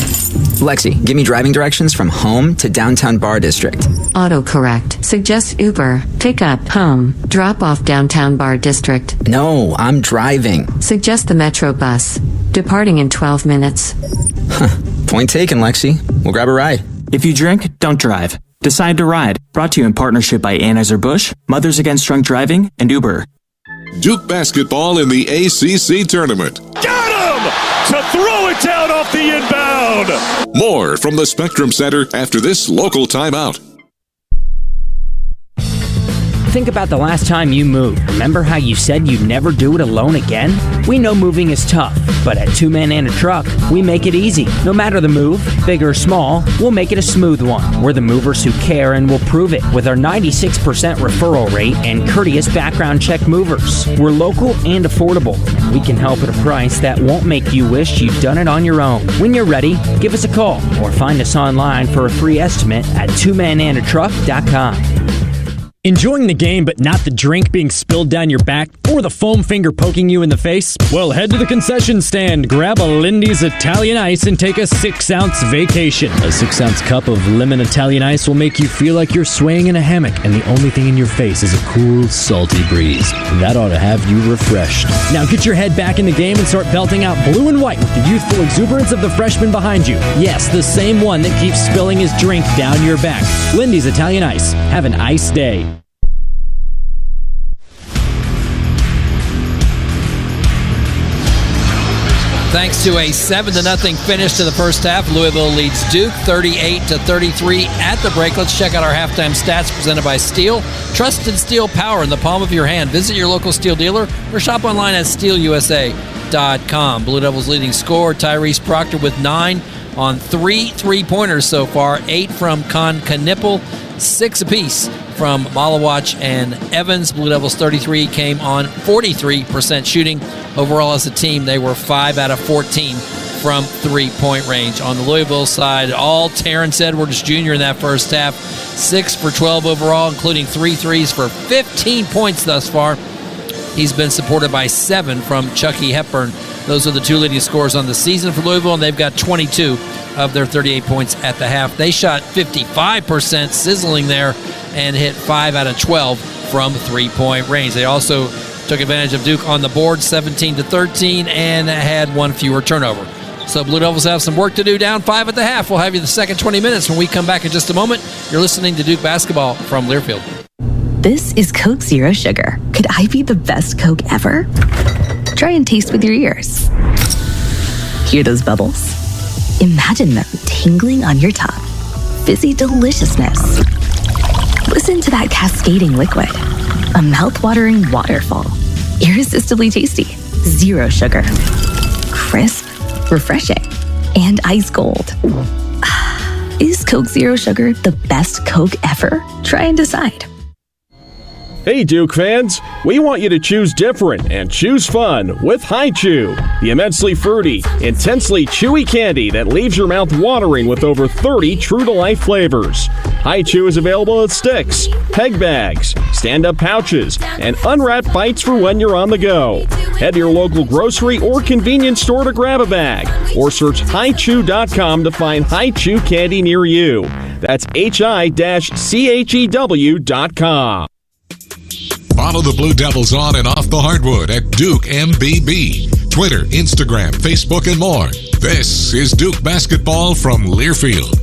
Lexi, give me driving directions from home to downtown Bar District. Autocorrect. Suggest Uber. Pick up. Home. Drop off downtown Bar District. No, I'm driving. Suggest the Metro bus. Departing in 12 minutes. Point taken, Lexi. We'll grab a ride. If you drink, don't drive. Decide to ride. Brought to you in partnership by Anheuser-Busch, Mothers Against Drunk Driving, and Uber. Duke basketball in the ACC Tournament. Got him! To throw it down off the inbound! More from the Spectrum Center after this local timeout. Think about the last time you moved. Remember how you said you'd never do it alone again? We know moving is tough, but at Two Man and a Truck, we make it easy. No matter the move, big or small, we'll make it a smooth one. We're the movers who care and will prove it with our 96% referral rate and courteous background check movers. We're local and affordable, and we can help at a price that won't make you wish you'd done it on your own. When you're ready, give us a call or find us online for a free estimate at twomanandatruck.com. Enjoying the game but not the drink being spilled down your back or the foam finger poking you in the face? Well, head to the concession stand, grab a Lindy's Italian Ice, and take a 6-ounce vacation. A 6-ounce cup of lemon Italian Ice will make you feel like you're swaying in a hammock, and the only thing in your face is a cool, salty breeze. That ought to have you refreshed. Now get your head back in the game and start belting out blue and white with the youthful exuberance of the freshman behind you. Yes, the same one that keeps spilling his drink down your back. Lindy's Italian Ice. Have an ice day. Thanks to a 7-0 finish to the first half, Louisville leads Duke 38-33 at the break. Let's check out our halftime stats presented by Steel. Trusted steel power in the palm of your hand. Visit your local Steel dealer or shop online at steelusa.com. Blue Devils leading scorer Tyrese Proctor with 9 on 3 3-pointers so far, 8 from Con Knipple, 6 apiece from Malawach and Evans. Blue Devils 33 came on 43% shooting. Overall as a team, they were 5 out of 14 from 3-point range. On the Louisville side, all Terrence Edwards Jr. in that first half, 6 for 12 overall, including 3 threes for 15 points thus far. He's been supported by 7 from Chucky Hepburn. Those are the 2 leading scorers on the season for Louisville, and they've got 22 of their 38 points at the half. They shot 55%, sizzling there, and hit 5 out of 12 from 3-point range. They also took advantage of Duke on the board, 17-13, and had 1 fewer turnover. So Blue Devils have some work to do, down 5 at the half. We'll have you the second 20 minutes when we come back in just a moment. You're listening to Duke Basketball from Learfield. This is Coke Zero Sugar. Could I be the best Coke ever? Try and taste with your ears. Hear those bubbles? Imagine them tingling on your tongue. Fizzy deliciousness. Listen to that cascading liquid. A mouth-watering waterfall. Irresistibly tasty. Zero sugar. Crisp, refreshing, and ice cold. Is Coke Zero Sugar the best Coke ever? Try and decide. Hey Duke fans, we want you to choose different and choose fun with Hi-Chew, the immensely fruity, intensely chewy candy that leaves your mouth watering with over 30 true-to-life flavors. Hi-Chew is available in sticks, peg bags, stand-up pouches, and unwrapped bites for when you're on the go. Head to your local grocery or convenience store to grab a bag, or search hichew.com to find Hi-Chew candy near you. That's hi-chew.com. Follow the Blue Devils on and off the hardwood at Duke MBB. Twitter, Instagram, Facebook, and more. This is Duke Basketball from Learfield.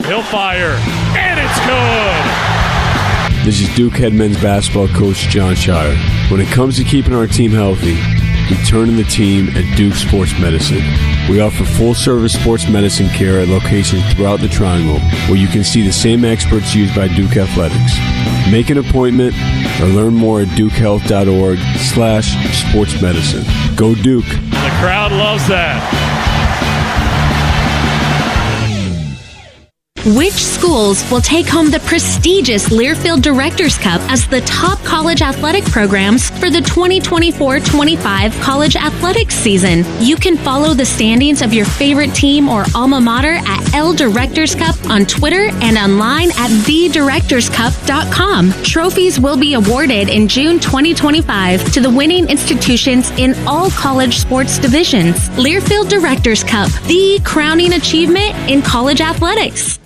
He'll fire, and it's good! This is Duke head men's basketball coach John Shire. When it comes to keeping our team healthy, we turn to the team at Duke Sports Medicine. We offer full-service sports medicine care at locations throughout the Triangle, where you can see the same experts used by Duke Athletics. Make an appointment or learn more at dukehealth.org/sportsmedicine. Go Duke! The crowd loves that. Which schools will take home the prestigious Learfield Directors Cup as the top college athletic programs for the 2024-25 college athletics season? You can follow the standings of your favorite team or alma mater at L Directors Cup on Twitter and online at thedirectorscup.com. Trophies will be awarded in June 2025 to the winning institutions in all college sports divisions. Learfield Directors Cup, the crowning achievement in college athletics.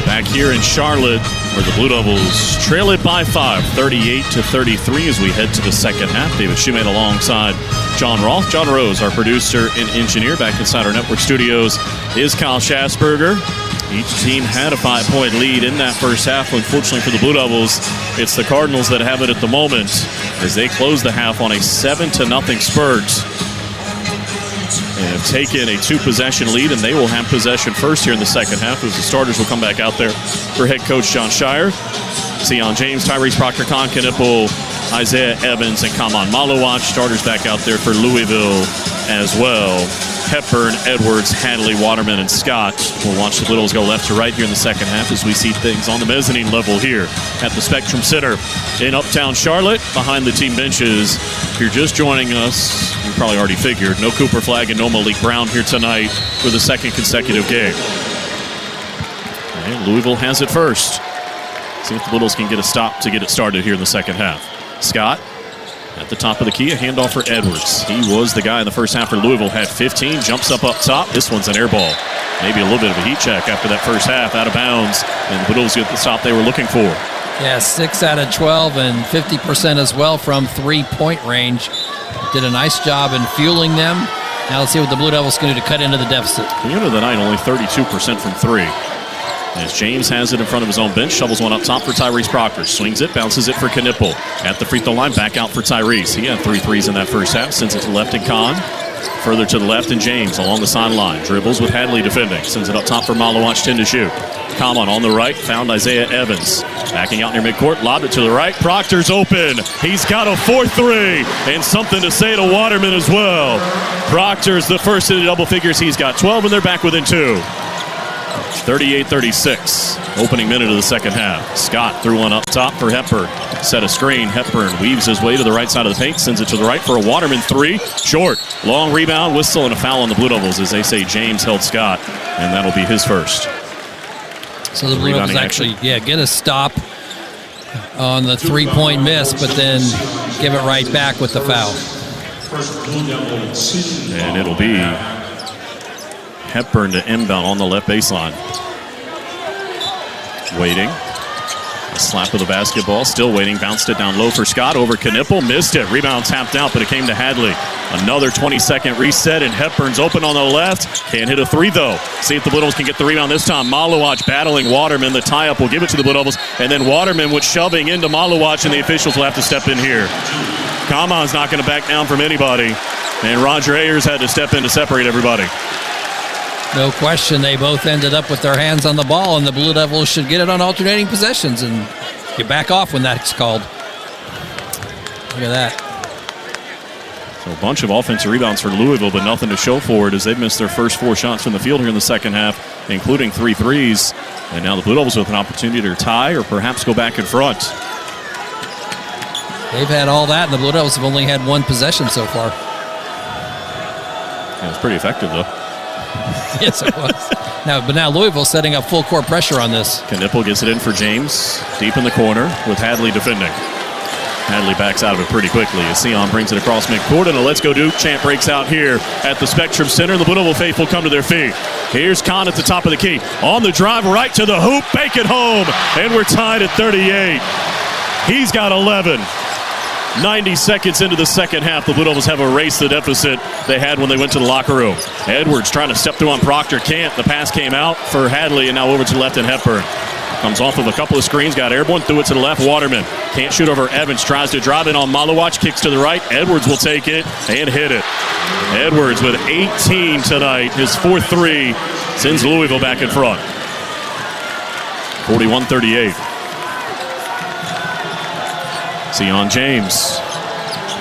Back here in Charlotte, where the Blue Devils trail it by 5, 38-33 as we head to the second half. David Shoemate alongside John Roth. John Rose, our producer and engineer. Back inside our network studios is Kyle Schasberger. Each team had a 5-point lead in that first half. Unfortunately for the Blue Devils, it's the Cardinals that have it at the moment as they close the half on a 7-0 spurt. And have taken a 2-possession lead, and they will have possession first here in the second half as the starters will come back out there for head coach John Shire. Sion James, Tyrese Proctor, Con Knipple, Isaiah Evans, and Kaman Malawach. Starters back out there for Louisville as well. Hepburn, Edwards, Hadley, Waterman, and Scott. We'll watch the Blue Devils go left to right here in the second half as we see things on the mezzanine level here at the Spectrum Center in Uptown Charlotte behind the team benches. If you're just joining us, you probably already figured, no Cooper Flagg and no Malik Brown here tonight for the second consecutive game. And Louisville has it first. See if the Blue Devils can get a stop to get it started here in the second half. Scott at the top of the key, a handoff for Edwards. He was the guy in the first half for Louisville, had 15, jumps up top. This one's an air ball. Maybe a little bit of a heat check after that first half, out of bounds, and the Blue Devils get the stop they were looking for. Yeah, 6 out of 12 and 50% as well from three-point range. Did a nice job in fueling them. Now let's see what the Blue Devils can do to cut into the deficit. The end of the night, only 32% from three. As James has it in front of his own bench, shovels one up top for Tyrese Proctor. Swings it, bounces it for Knipple. At the free throw line, back out for Tyrese. He had 3 threes in that first half, sends it to the left and Kahn. Further to the left and James along the sideline. Dribbles with Hadley defending. Sends it up top for Malawach, 10 to shoot. Kaman on the right, found Isaiah Evans. Backing out near midcourt, lobbed it to the right. Proctor's open. He's got a 4-3 and something to say to Waterman as well. Proctor's the first in the double figures. He's got 12 and they're back within 2. 38-36, opening minute of the second half. Scott threw one up top for Hepburn. Set a screen. Hepburn weaves his way to the right side of the paint, sends it to the right for a Waterman 3. Short. Long rebound, whistle, and a foul on the Blue Devils as they say James held Scott, and that'll be his first. So the Blue Devils actually, get a stop on the three-point miss, but then give it right back with the foul. And it'll be Hepburn to inbound on the left baseline. Waiting. A slap of the basketball. Still waiting. Bounced it down low for Scott. Over Knipple. Missed it. Rebound tapped out, but it came to Hadley. Another 20-second reset, and Hepburn's open on the left. Can't hit a 3, though. See if the Blue Devils can get the rebound this time. Malawach battling Waterman. The tie-up will give it to the Blue Devils. And then Waterman with shoving into Malawach, and the officials will have to step in here. Kaman's not going to back down from anybody. And Roger Ayers had to step in to separate everybody. No question, they both ended up with their hands on the ball, and the Blue Devils should get it on alternating possessions and get back off when that's called. Look at that. So a bunch of offensive rebounds for Louisville, but nothing to show for it as they've missed their first 4 shots from the field here in the second half, including 3 threes. And now the Blue Devils with an opportunity to tie or perhaps go back in front. They've had all that, and the Blue Devils have only had 1 possession so far. Yeah, it's pretty effective, though. Yes, it was. But now Louisville setting up full court pressure on this. Knipple gets it in for James, deep in the corner with Hadley defending. Hadley backs out of it pretty quickly as Sion brings it across midcourt, and a Let's Go Duke chant breaks out here at the Spectrum Center. The Blue Devil faithful come to their feet. Here's Kahn at the top of the key. On the drive right to the hoop, bake it home, and we're tied at 38. He's got 11. 90 seconds into the second half, the Blue Devils have erased the deficit they had when they went to the locker room. Edwards trying to step through on Proctor, can't. The pass came out for Hadley, and now over to the left and Hepburn. Comes off of a couple of screens, got airborne, threw it to the left. Waterman can't shoot over Evans, tries to drive in on Malawach, kicks to the right. Edwards will take it and hit it. Edwards with 18 tonight, his 4th 3, sends Louisville back in front. 41-38. Sion James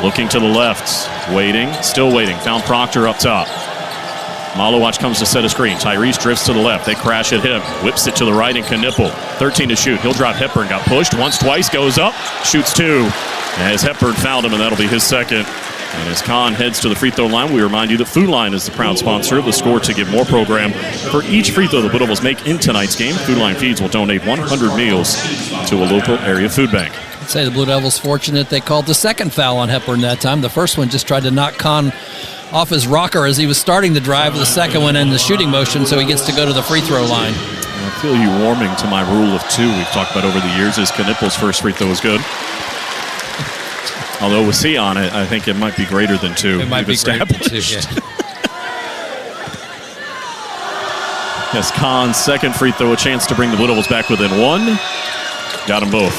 Looking to the left. Waiting. Still waiting. Found Proctor up top. Malowacz comes to set a screen. Tyrese drifts to the left. They crash at him. Whips it to the right and Knippel. 13 to shoot. He'll drive Hepburn. Got pushed once, twice. Goes up. Shoots 2. As Hepburn fouled him, and that'll be his second. And as Kahn heads to the free throw line, we remind you that Food Line is the proud sponsor of the Score to Give More program. For each free throw the Blue Devils make in tonight's game, Food Line Feeds will donate 100 meals to a local area food bank. I'd say the Blue Devils fortunate they called the second foul on Hepburn that time. The first one just tried to knock Kahn off his rocker as he was starting the drive. The second one in the shooting motion, so he gets to go to the free throw line. I feel you warming to my rule of 2 we've talked about over the years as Knippel's first free throw was good. Although with Sion, I think it might be greater than 2. It might be greater than 2, yeah. Yes, Kahn's second free throw, a chance to bring the Blue Devils back within 1. Got them both.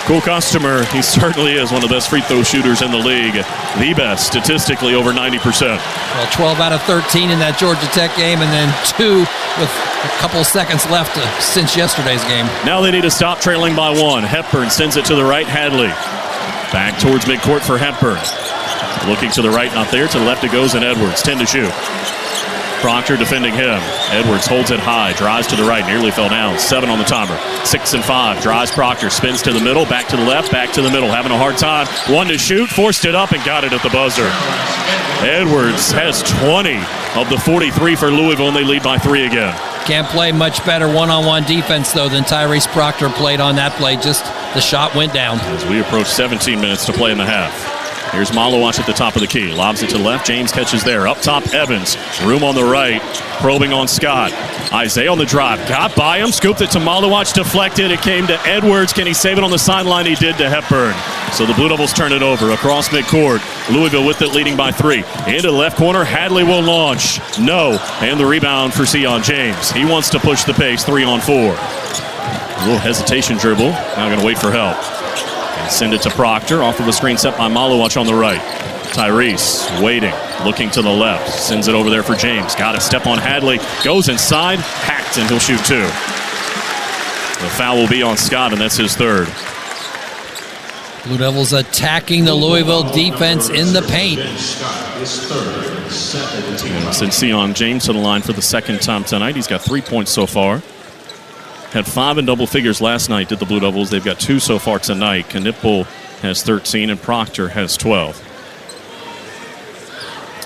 Cool customer. He certainly is one of the best free throw shooters in the league. The best, statistically, over 90%. Well, 12 out of 13 in that Georgia Tech game, and then 2 with a couple seconds left since yesterday's game. Now they need to stop trailing by 1. Hepburn sends it to the right. Hadley. Back towards midcourt for Hepburn. Looking to the right, not there. To the left it goes, and Edwards, 10 to shoot. Proctor defending him. Edwards holds it high, drives to the right, nearly fell down. 7 on the timer. 6 and 5. Drives Proctor, spins to the middle, back to the left, back to the middle. Having a hard time. 1 to shoot, forced it up and got it at the buzzer. Edwards has 20 of the 43 for Louisville, and they lead by 3 again. Can't play much better one-on-one defense, though, than Tyrese Proctor played on that play. Just the shot went down. As we approach 17 minutes to play in the half. Here's Malowacz at the top of the key. Lobs it to the left. James catches there. Up top, Evans. Room on the right. Probing on Scott. Isaiah on the drive. Got by him. Scooped it to Malowacz. Deflected. It came to Edwards. Can he save it on the sideline? He did to Hepburn. So the Blue Devils turn it over. Across midcourt. Louisville with it, leading by 3. Into the left corner. Hadley will launch. No. And the rebound for Sion James. He wants to push the pace. 3 on 4. A little hesitation dribble. Now going to wait for help. Send it to Proctor, off of a screen set by Malowacz on the right. Tyrese waiting, looking to the left. Sends it over there for James. Got a step on Hadley. Goes inside, hacked, and he'll shoot 2. The foul will be on Scott, and that's his 3rd. Blue Devils attacking the Louisville defense in the paint. Send Sion James to the line for the 2nd time tonight. He's got 3 points so far. Had 5 in double figures last night, did the Blue Devils. They've got 2 so far tonight. Knippel has 13 and Proctor has 12.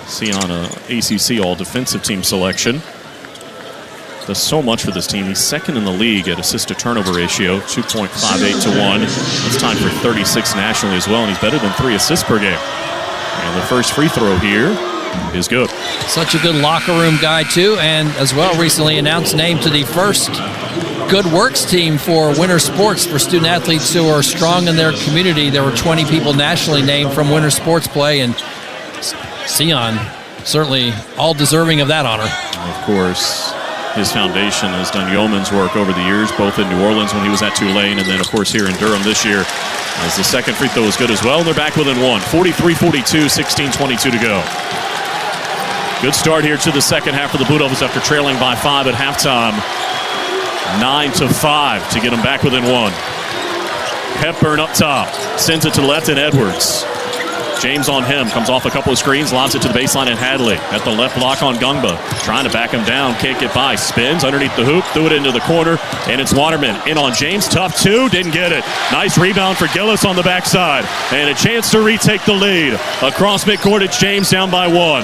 Sion, ACC all-defensive team selection. Does so much for this team. He's 2nd in the league at assist-to-turnover ratio, 2.58 to 1. That's tied for 36 nationally as well, and he's better than 3 assists per game. And the first free throw here is good. Such a good locker room guy, too, and as well recently announced named to the first Good Works team for Winter Sports for student athletes who are strong in their community. There were 20 people nationally named from Winter Sports play, and Sion certainly all deserving of that honor. Of course, his foundation has done yeoman's work over the years, both in New Orleans when he was at Tulane, and then, of course, here in Durham this year, as the second free throw is good as well. And they're back within 1. 43-42, 16-22 to go. Good start here to the second half for the Blue Devils after trailing by 5 at halftime. 9 to 5 to get them back within 1. Hepburn up top. Sends it to the left and Edwards. James on him. Comes off a couple of screens. Lobs it to the baseline and Hadley. At the left block on Gungba. Trying to back him down. Can't get by. Spins underneath the hoop. Threw it into the corner. And it's Waterman. In on James. Tough 2. Didn't get it. Nice rebound for Gillis on the backside. And a chance to retake the lead. Across midcourt, it's James down by 1.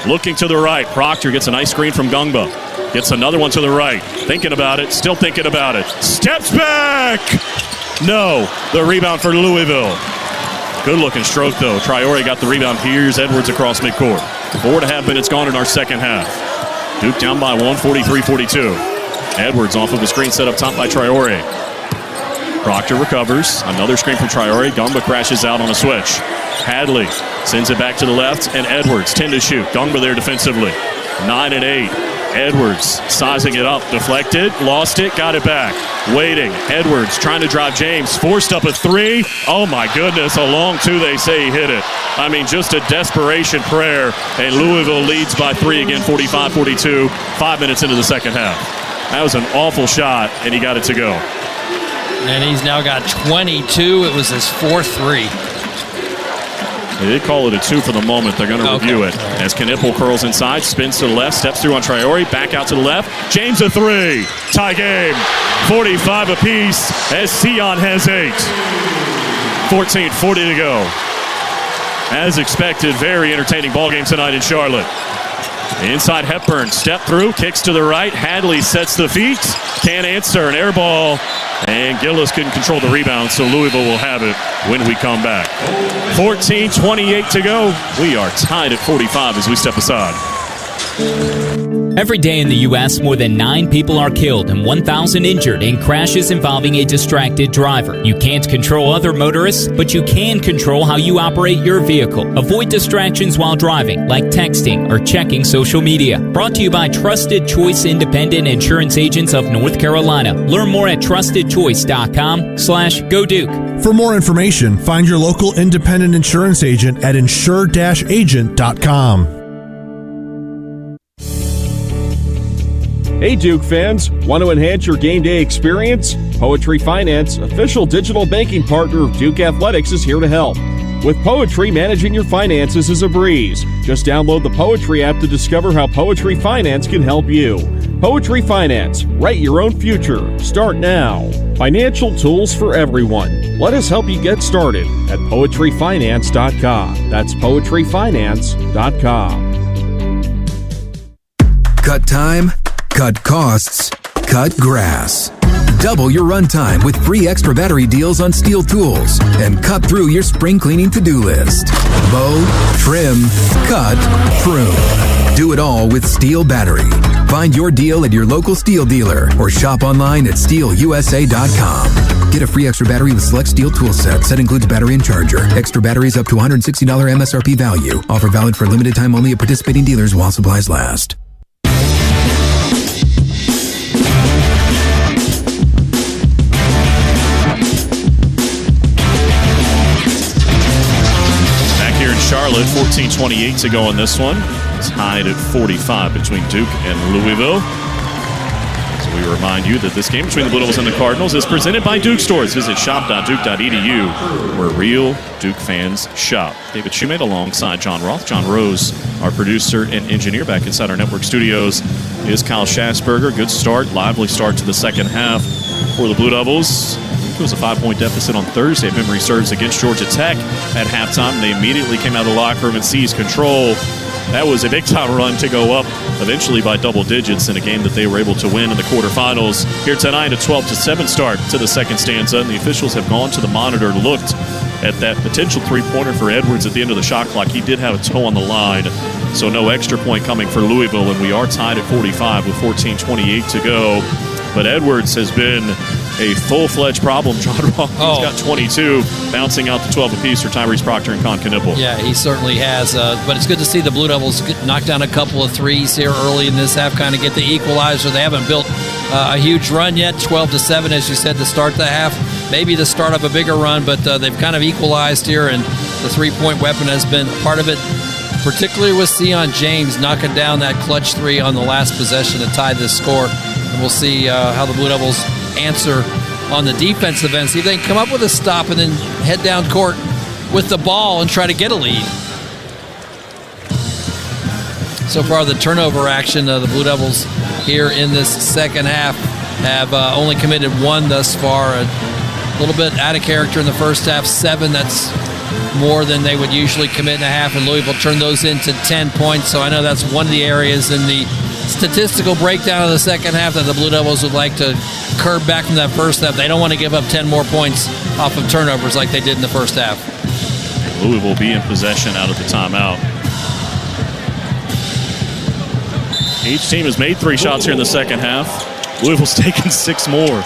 Looking to the right. Proctor gets a nice screen from Gungba. Gets another one to the right. Thinking about it. Still thinking about it. Steps back! No. The rebound for Louisville. Good looking stroke though. Traore got the rebound. Here's Edwards across midcourt. 4.5 minutes gone in our second half. Duke down by 1, 43-42. Edwards off of a screen set up top by Traore. Proctor recovers. Another screen from Traore. Gungba crashes out on a switch. Hadley sends it back to the left, and Edwards 10 to shoot. Gungba there defensively. 9 and 8. Edwards sizing it up, deflected, lost it, got it back. Waiting, Edwards trying to drive James, forced up a 3. Oh my goodness, a long 2, they say he hit it. I mean, just a desperation prayer, and Louisville leads by 3 again, 45-42, 5 minutes into the second half. That was an awful shot, and he got it to go. And he's now got 22. It was his fourth three. They did call it a 2 for the moment. They're going to review it. As Knippel curls inside, spins to the left, steps through on Traore, back out to the left. James a 3. Tie game. 45 apiece as Sion has 8. 14:40 to go. As expected, very entertaining ball game tonight in Charlotte. Inside Hepburn, step through, kicks to the right. Hadley sets the feet, can't answer, an air ball. And Gillis couldn't control the rebound, so Louisville will have it when we come back. 14:28 to go. We are tied at 45 as we step aside. Every day in the U.S., more than 9 people are killed and 1,000 injured in crashes involving a distracted driver. You can't control other motorists, but you can control how you operate your vehicle. Avoid distractions while driving, like texting or checking social media. Brought to you by Trusted Choice Independent Insurance Agents of North Carolina. Learn more at trustedchoice.com/Go Duke. For more information, find your local independent insurance agent at insure-agent.com. Hey Duke fans, want to enhance your game day experience? Poetry Finance, official digital banking partner of Duke Athletics, is here to help. With Poetry, managing your finances is a breeze. Just download the Poetry app to discover how Poetry Finance can help you. Poetry Finance, write your own future. Start now. Financial tools for everyone. Let us help you get started at poetryfinance.com. That's poetryfinance.com. Cut time, cut costs, cut grass. Double your runtime with free extra battery deals on Steel tools and cut through your spring cleaning to-do list. Mow, trim, cut, prune. Do it all with Steel battery. Find your deal at your local Steel dealer or shop online at steelusa.com. Get a free extra battery with select Steel tool set. Set includes battery and charger. Extra batteries up to $160 MSRP value. Offer valid for limited time only at participating dealers while supplies last. Charlotte, 14:28 to go in this one. Tied at 45 between Duke and Louisville. So we remind you that this game between the Blue Devils and the Cardinals is presented by Duke Stores. Visit shop.duke.edu, where real Duke fans shop. David Shoemate alongside John Roth. John Rose, our producer and engineer, back inside our network studios, is Kyle Schassberger. Good start, lively start to the second half for the Blue Devils. It was a 5-point deficit on Thursday, if memory serves, against Georgia Tech at halftime. They immediately came out of the locker room and seized control. That was a big-time run to go up eventually by double digits in a game that they were able to win in the quarterfinals. Here tonight, a 12-7 start to the second stanza, and the officials have gone to the monitor, looked at that potential three-pointer for Edwards at the end of the shot clock. He did have a toe on the line, so no extra point coming for Louisville, and we are tied at 45 with 14:28 to go. But Edwards has been a full-fledged problem. John Roth, he's got 22, bouncing out to 12 apiece for Tyrese Proctor and Con Knippel. Yeah, he certainly has. But it's good to see the Blue Devils knock down a couple of threes here early in this half, kind of get the equalizer. They haven't built a huge run yet, 12-7, as you said, to start the half. Maybe the start of a bigger run, but they've kind of equalized here, and the three-point weapon has been part of it, particularly with Sion James knocking down that clutch three on the last possession to tie this score. And we'll see how the Blue Devils answer on the defensive end. See if they can come up with a stop and then head down court with the ball and try to get a lead. So far, the turnover action, the Blue Devils here in this second half have only committed one thus far. A little bit out of character in the first half, 7. That's more than they would usually commit in a half, and Louisville turned those into 10 points. So I know that's one of the areas in the statistical breakdown of the second half that the Blue Devils would like to curb back from that first half. They don't want to give up 10 more points off of turnovers like they did in the first half. Louisville will be in possession out of the timeout. Each team has made 3 shots here in the second half. Louisville's taken 6 more.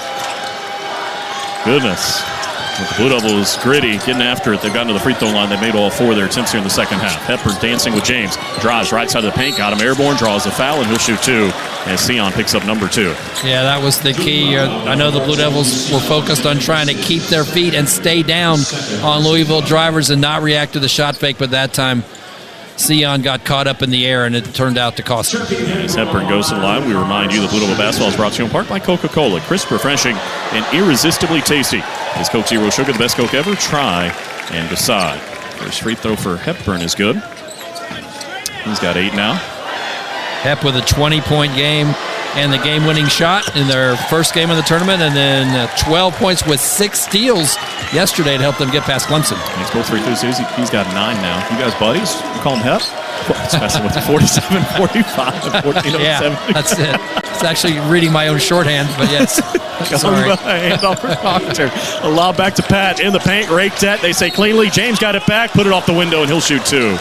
Goodness. With the Blue Devils gritty, getting after it. They've gotten to the free throw line. They made all 4 of their attempts here in the second half. Hepburn dancing with James. Drives right side of the paint. Got him airborne. Draws a foul, and he'll shoot 2. And Sion picks up number 2. Yeah, that was the key. I know the Blue Devils were focused on trying to keep their feet and stay down on Louisville drivers and not react to the shot fake, but that time Sion got caught up in the air, and it turned out to cost him. As Hepburn goes to the line, we remind you that Blue Devil Basketball is brought to you in part by Coca-Cola. Crisp, refreshing, and irresistibly tasty. Is Coke Zero Sugar the best Coke ever? Try and decide. First free throw for Hepburn is good. He's got 8 now. Hep with a 20-point game and the game-winning shot in their first game of the tournament, and then 12 points with 6 steals yesterday to help them get past Clemson. He's both free throws. He's got 9 now. You guys buddies? You call him Hep? It's messing with the 47-45, 14-07. Yeah, that's it. It's actually reading my own shorthand, but yes. Sorry. Handoff for Proctor. A lob back to Pat in the paint, raked at. They say cleanly. James got it back, put it off the window, and he'll shoot 2.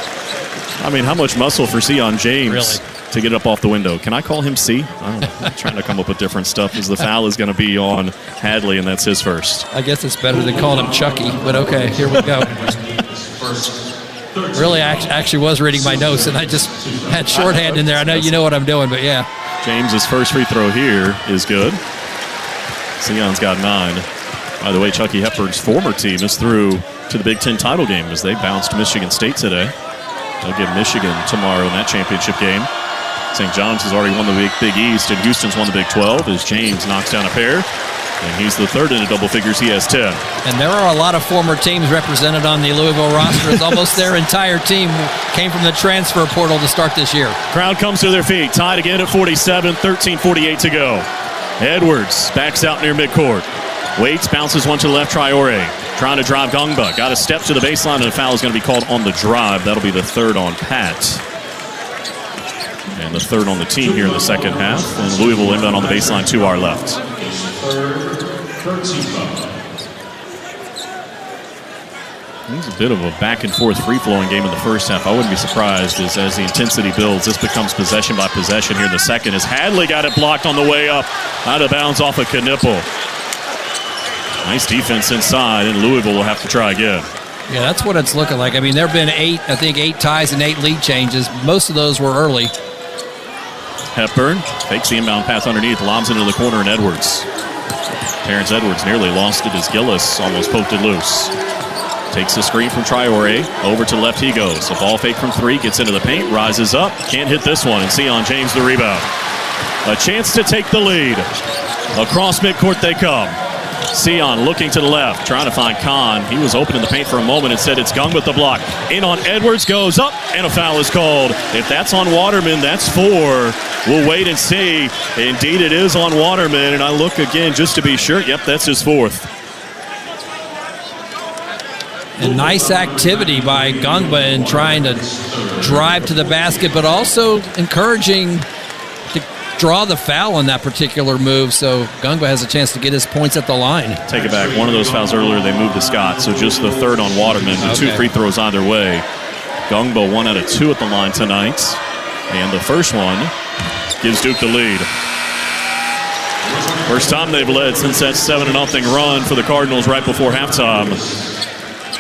I mean, how much muscle for Sion James to get it up off the window? Can I call him C? I don't know. I'm trying to come up with different stuff, as the foul is going to be on Hadley, and that's his first. I guess it's better than calling him Chucky, but okay, here we go. Really, actually was reading my notes, and I just had shorthand in there. I know you know what I'm doing, but yeah. James's first free throw here is good. Sion's got 9. By the way, Chucky Hepburn's former team is through to the Big Ten title game as they bounced Michigan State today. They'll get Michigan tomorrow in that championship game. St. John's has already won the Big East, and Houston's won the Big 12 as James knocks down a pair. And he's the third in the double figures. He has 10. And there are a lot of former teams represented on the Louisville roster. It's almost their entire team came from the transfer portal to start this year. Crowd comes to their feet. Tied again at 47, 13:48 to go. Edwards backs out near midcourt. Waits, bounces one to the left. Traore trying to drive Gongba. Got a step to the baseline, and a foul is going to be called on the drive. That'll be the third on Pat. And the third on the team here in the second half. And Louisville inbound on the baseline to our left. It was a bit of a back-and-forth free-flowing game in the first half. I wouldn't be surprised as the intensity builds. This becomes possession by possession here in the second as Hadley got it blocked on the way up. Out of bounds off of Knipple. Nice defense inside, and Louisville will have to try again. Yeah, that's what it's looking like. I mean, there have been 8 ties and 8 lead changes. Most of those were early. Hepburn fakes the inbound pass underneath, lobs into the corner, and Edwards. Terrence Edwards nearly lost it as Gillis almost poked it loose. Takes the screen from Traore. Over to the left he goes. A ball fake from 3, gets into the paint, rises up. Can't hit this one, and Sion James the rebound. A chance to take the lead. Across midcourt they come. Sion looking to the left, trying to find Kahn. He was open in the paint for a moment. Instead, it's Gung with the block. In on Edwards, goes up, and a foul is called. If that's on Waterman, that's 4. We'll wait and see. Indeed, it is on Waterman, and I look again just to be sure. Yep, that's his 4th. And nice activity by Gungba in trying to drive to the basket, but also encouraging to draw the foul on that particular move. So Gungba has a chance to get his points at the line. Take it back. One of those fouls earlier, they moved to Scott. So just the third on Waterman. The 2 free throws either way. Gungba 1 out of 2 at the line tonight. And the first one gives Duke the lead. First time they've led since that 7-0 run for the Cardinals right before halftime.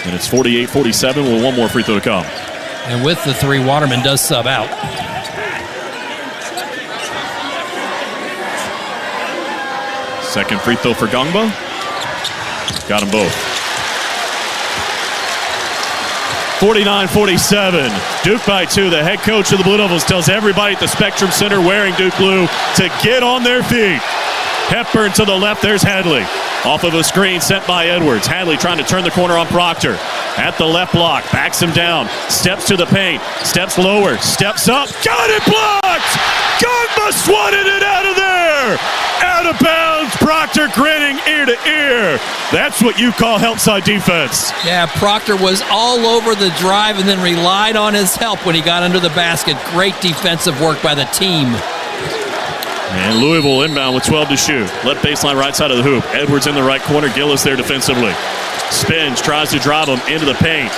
And it's 48-47 with 1 more free throw to come. And with the 3, Waterman does sub out. Second free throw for Gungba. Got them both. 49-47. Duke by 2. The head coach of the Blue Devils tells everybody at the Spectrum Center wearing Duke blue to get on their feet. Hepburn to the left. There's Hadley. Off of a screen sent by Edwards. Hadley trying to turn the corner on Proctor. At the left block. Backs him down. Steps to the paint. Steps lower. Steps up. Got it blocked! Gungba swatted it out of there! Out of bounds. Proctor grinning ear to ear. That's what you call help side defense. Yeah, Proctor was all over the drive and then relied on his help when he got under the basket. Great defensive work by the team. And Louisville inbound with 12 to shoot. Left baseline right side of the hoop. Edwards in the right corner. Gillis there defensively. Spins, tries to drive him into the paint.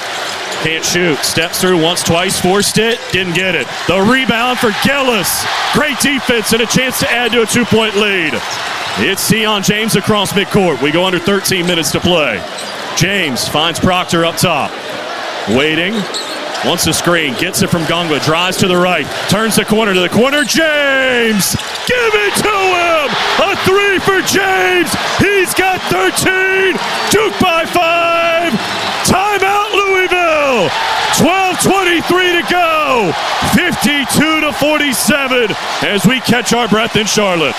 Can't shoot. Steps through once, twice, forced it. Didn't get it. The rebound for Gillis. Great defense and a chance to add to a 2-point lead. It's Sion James across midcourt. We go under 13 minutes to play. James finds Proctor up top. Waiting. Wants the screen, gets it from Gongba, drives to the right, turns the corner to the corner. James! Give it to him! A 3 for James! He's got 13! Duke by 5! Timeout, Louisville! 12:23 to go. 52-47 as we catch our breath in Charlotte.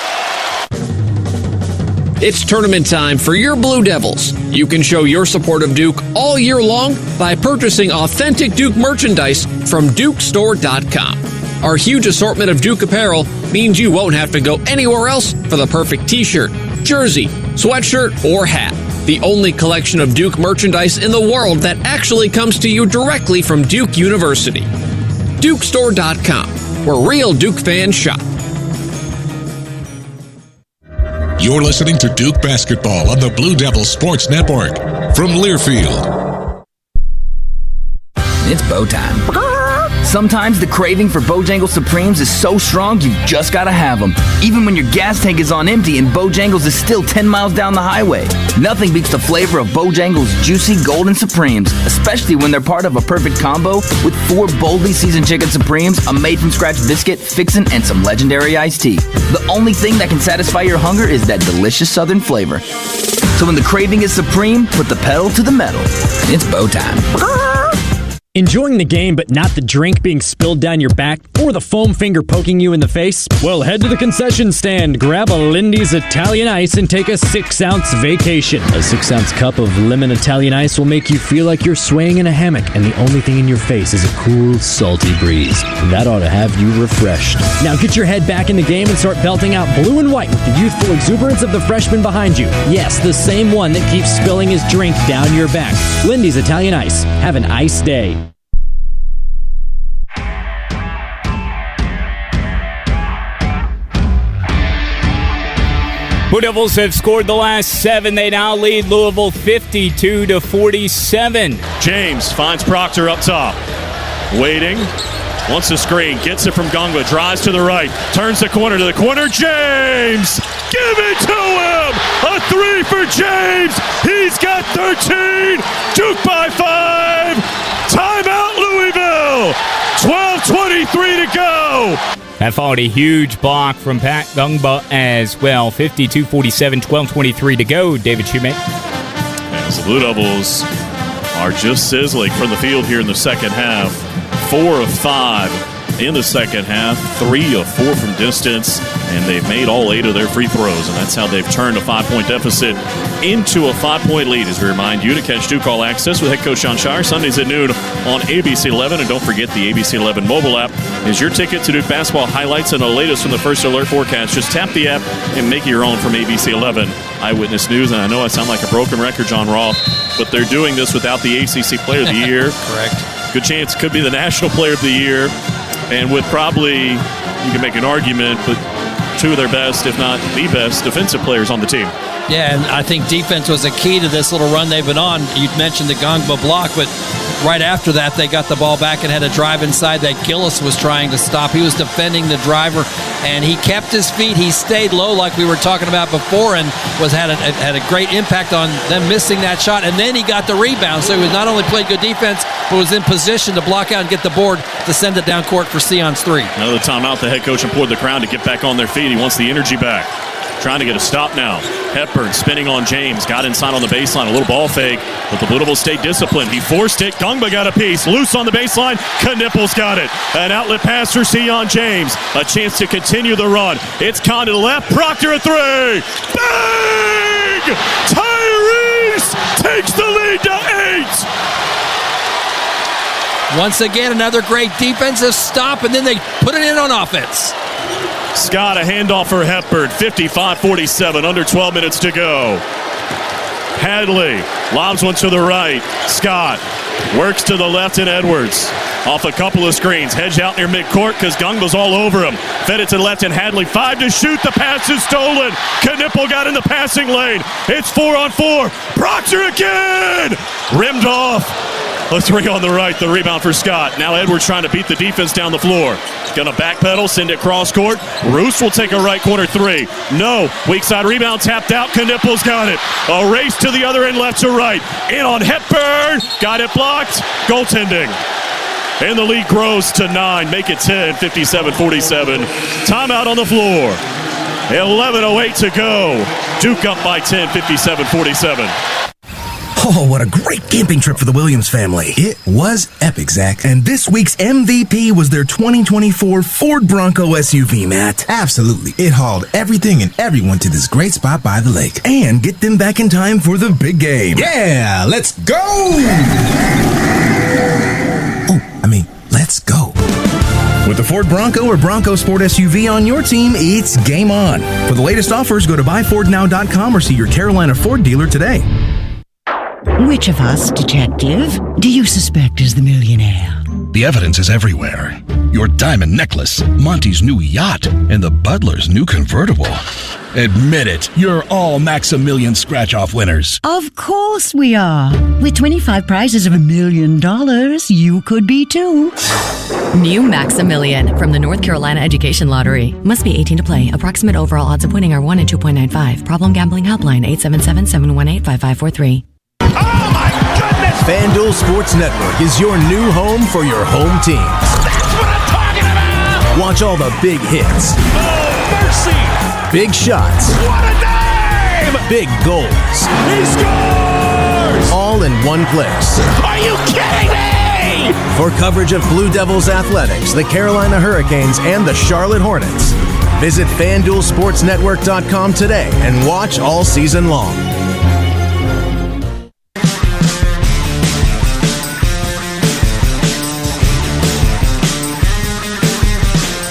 It's tournament time for your Blue Devils. You can show your support of Duke all year long by purchasing authentic Duke merchandise from DukeStore.com. Our huge assortment of Duke apparel means you won't have to go anywhere else for the perfect t-shirt, jersey, sweatshirt, or hat. The only collection of Duke merchandise in the world that actually comes to you directly from Duke University. DukeStore.com, where real Duke fans shop. You're listening to Duke Basketball on the Blue Devils Sports Network from Learfield. It's bow time. Sometimes the craving for Bojangles Supremes is so strong you just gotta have them. Even when your gas tank is on empty and Bojangles is still 10 miles down the highway. Nothing beats the flavor of Bojangles juicy golden Supremes, especially when they're part of a perfect combo with 4 boldly seasoned chicken Supremes, a made-from-scratch biscuit, fixin', and some legendary iced tea. The only thing that can satisfy your hunger is that delicious southern flavor. So when the craving is supreme, put the pedal to the metal. It's bow time. Enjoying the game but not the drink being spilled down your back or the foam finger poking you in the face? Well, head to the concession stand, grab a Lindy's Italian Ice, and take a 6-ounce vacation. A 6-ounce cup of lemon Italian Ice will make you feel like you're swaying in a hammock, and the only thing in your face is a cool, salty breeze. That ought to have you refreshed. Now get your head back in the game and start belting out blue and white with the youthful exuberance of the freshman behind you. Yes, the same one that keeps spilling his drink down your back. Lindy's Italian Ice. Have an ice day. Blue Devils have scored the last 7. They now lead Louisville 52-47. James finds Proctor up top. Waiting. Wants the screen. Gets it from Gongba. Drives to the right. Turns the corner to the corner. James! Give it to him! A 3 for James! He's got 13! Duke by 5! Timeout Louisville! 12:23 to go! That followed a huge block from Pat Gongba as well. 52-47, 12:23 to go. David Shoemate. As the Blue Devils are just sizzling from the field here in the second half. 4 of 5 in the second half. 3 of 4 from distance. And they've made all 8 of their free throws. And that's how they've turned a 5-point deficit into a 5-point lead. As we remind you to catch Duke All Access with head coach Sean Shire Sundays at noon on ABC 11. And don't forget the ABC 11 mobile app is your ticket to Duke basketball highlights and the latest from the First Alert forecast. Just tap the app and make it your own from ABC 11 Eyewitness News. And I know I sound like a broken record, John Roth, but they're doing this without the ACC Player of the Year. Correct. Good chance it could be the National Player of the Year. And with probably, you can make an argument, but 2 of their best, if not the best, defensive players on the team. Yeah, and I think defense was a key to this little run they've been on. You mentioned the Gongba block, but right after that, they got the ball back and had a drive inside that Gillis was trying to stop. He was defending the driver, and he kept his feet. He stayed low like we were talking about before and had a great impact on them missing that shot. And then he got the rebound, so he was not only played good defense, but was in position to block out and get the board to send it down court for Sion's 3. Another timeout. The head coach implored the crowd to get back on their feet. He wants the energy back. Trying to get a stop now. Hepburn spinning on James. Got inside on the baseline. A little ball fake. But the Blue Devils stayed disciplined. He forced it. Gongba got a piece. Loose on the baseline. Knipples got it. An outlet pass for Sion James. A chance to continue the run. It's Kahn to the left. Proctor a 3. Bang! Tyrese takes the lead to 8. Once again, another great defensive stop, and then they put it in on offense. Scott, a handoff for Hepburn. 55-47, under 12 minutes to go. Hadley lobs one to the right. Scott works to the left and Edwards. Off a couple of screens. Hedge out near midcourt because Gongba's all over him. Fed it to the left and Hadley. 5 to shoot. The pass is stolen. Knipple got in the passing lane. It's 4-on-4. Proctor again. Rimmed off. A 3 on the right, the rebound for Scott. Now Edwards trying to beat the defense down the floor. Gonna backpedal, send it cross court. Roos will take a right corner 3. No, weak side rebound tapped out. Knipple's got it. A race to the other end, left to right. In on Hepburn. Got it blocked. Goaltending. And the lead grows to 9. Make it 10, 57-47. Timeout on the floor. 11:08 to go. Duke up by 10, 57-47. Oh, what a great camping trip for the Williams family. It was epic, Zach. And this week's MVP was their 2024 Ford Bronco SUV, Matt. Absolutely. It hauled everything and everyone to this great spot by the lake. And get them back in time for the big game. Yeah, let's go! Let's go. With the Ford Bronco or Bronco Sport SUV on your team, it's game on. For the latest offers, go to buyfordnow.com or see your Carolina Ford dealer today. Which of us, detective, do you suspect is the millionaire? The evidence is everywhere. Your diamond necklace, Monty's new yacht, and the butler's new convertible. Admit it, you're all Maximilian scratch-off winners. Of course we are. With 25 prizes of $1 million, you could be too. New Maximilian from the North Carolina Education Lottery. Must be 18 to play. Approximate overall odds of winning are 1 in 2.95. Problem gambling helpline 877-718-5543. FanDuel Sports Network is your new home for your home teams. That's what I'm talking about! Watch all the big hits. Oh, mercy! Big shots. What a name! Big goals. He scores! All in one place. Are you kidding me? For coverage of Blue Devils athletics, the Carolina Hurricanes, and the Charlotte Hornets, visit FanDuelSportsNetwork.com today and watch all season long.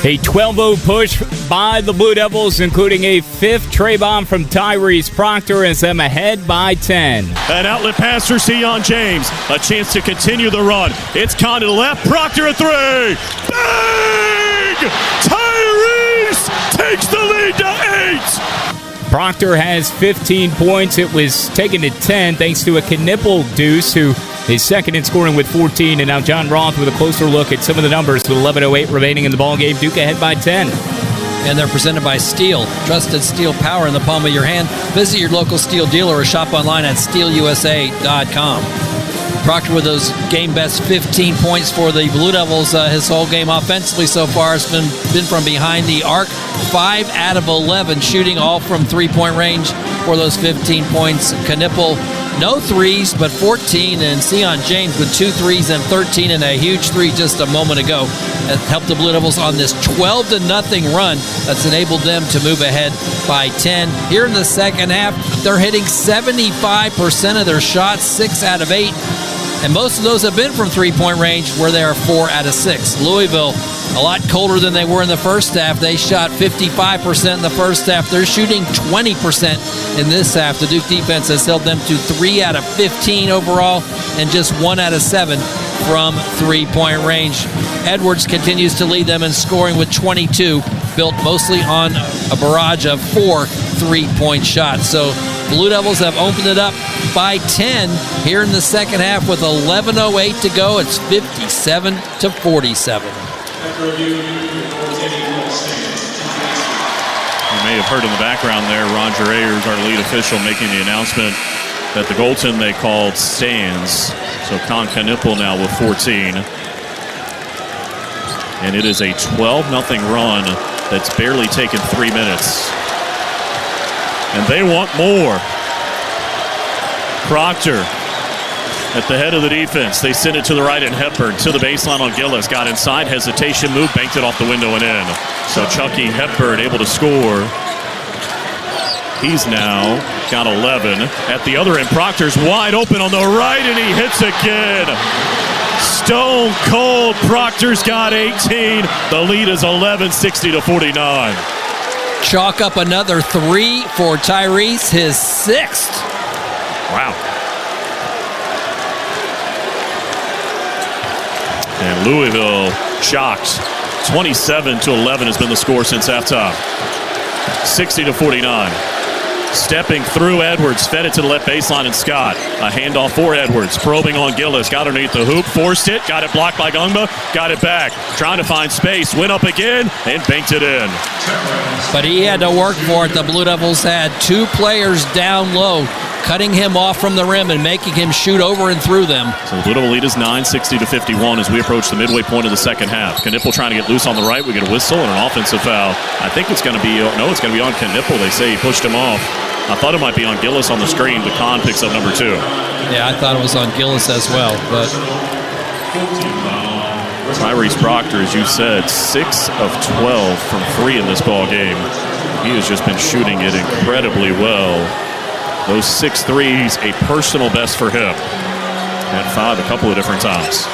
A 12-0 push by the Blue Devils, including a fifth tray bomb from Tyrese Proctor, as them ahead by 10. An outlet pass for Sion James. A chance to continue the run. It's Kahn to the left. Proctor a three. Bang! Tyrese takes the lead to 8. Proctor has 15 points. It was taken to 10 thanks to a Knipple deuce, who is second in scoring with 14. And now John Roth with a closer look at some of the numbers with 11:08 remaining in the ballgame. Duke ahead by 10. And they're presented by Steel. Trusted steel power in the palm of your hand. Visit your local Steel dealer or shop online at steelusa.com. Proctor with those game best 15 points for the Blue Devils. His whole game offensively so far has been from behind the arc. 5 out of 11 shooting, all from three-point range for those 15 points. Knipple, no threes, but 14. And Sion James with 2 threes and 13, and a huge three just a moment ago. That helped the Blue Devils on this 12-0 run that's enabled them to move ahead by 10. Here in the second half, they're hitting 75% of their shots, 6 out of 8. And most of those have been from three-point range, where they are 4 out of 6. Louisville, a lot colder than they were in the first half. They shot 55% in the first half. They're shooting 20% in this half. The Duke defense has held them to 3 out of 15 overall and just 1 out of 7 from three-point range. Edwards continues to lead them in scoring with 22, built mostly on a barrage of 4 three-point shots. So Blue Devils have opened it up by 10 here in the second half with 11:08 to go. It's 57-47. You may have heard in the background there, Roger Ayers, our lead official, making the announcement that the goaltend they called stands. So Kahn Knipple now with 14. And it is a 12-0 run that's barely taken 3 minutes. And they want more. Proctor at the head of the defense. They send it to the right, and Hepburn to the baseline on Gillis. Got inside, hesitation, move, banked it off the window and in. So Chucky Hepburn able to score. He's now got 11. At the other end, Proctor's wide open on the right, and he hits again. Stone cold. Proctor's got 18. The lead is 11, 60-49. Chalk up another 3 for Tyrese, his 6th. Wow. And Louisville shocked. 27-11 has been the score since halftime. 60-49. Stepping through Edwards, fed it to the left baseline, and Scott. A handoff for Edwards, probing on Gillis, got underneath the hoop, forced it, got it blocked by Gungba, got it back, trying to find space, went up again, and banked it in. But he had to work for it. The Blue Devils had 2 players down low, cutting him off from the rim and making him shoot over and through them. So the Blue Devil lead is 9, 60-51 as we approach the midway point of the second half. Knipple trying to get loose on the right. We get a whistle and an offensive foul. I think it's going to be, no, it's going to be on Knipple. They say he pushed him off. I thought it might be on Gillis on the screen, but Kahn picks up number 2. Yeah, I thought it was on Gillis as well. But Tyrese Proctor, as you said, 6 of 12 from 3 in this ball game. He has just been shooting it incredibly well. Those 6 threes, a personal best for him. Had 5 a couple of different times.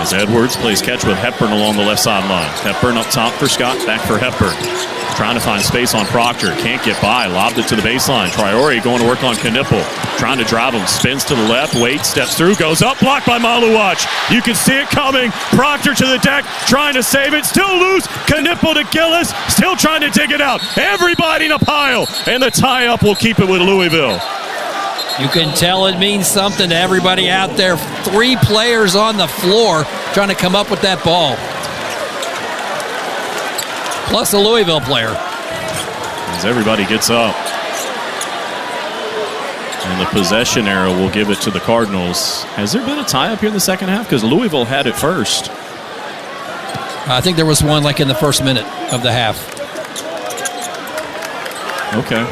As Edwards plays catch with Hepburn along the left sideline. Hepburn up top for Scott, back for Hepburn. Trying to find space on Proctor. Can't get by. Lobbed it to the baseline. Traore going to work on Knipple. Trying to drive him. Spins to the left. Waits. Steps through. Goes up. Blocked by Maluach. You can see it coming. Proctor to the deck. Trying to save it. Still loose. Knipple to Gillis. Still trying to dig it out. Everybody in a pile. And the tie-up will keep it with Louisville. you can tell it means something to everybody out there. 3 players on the floor trying to come up with that ball. Plus a Louisville player. As everybody gets up. And the possession arrow will give it to the Cardinals. Has there been a tie-up here in the second half? Because Louisville had it first. I think there was one like in the first minute of the half. Okay.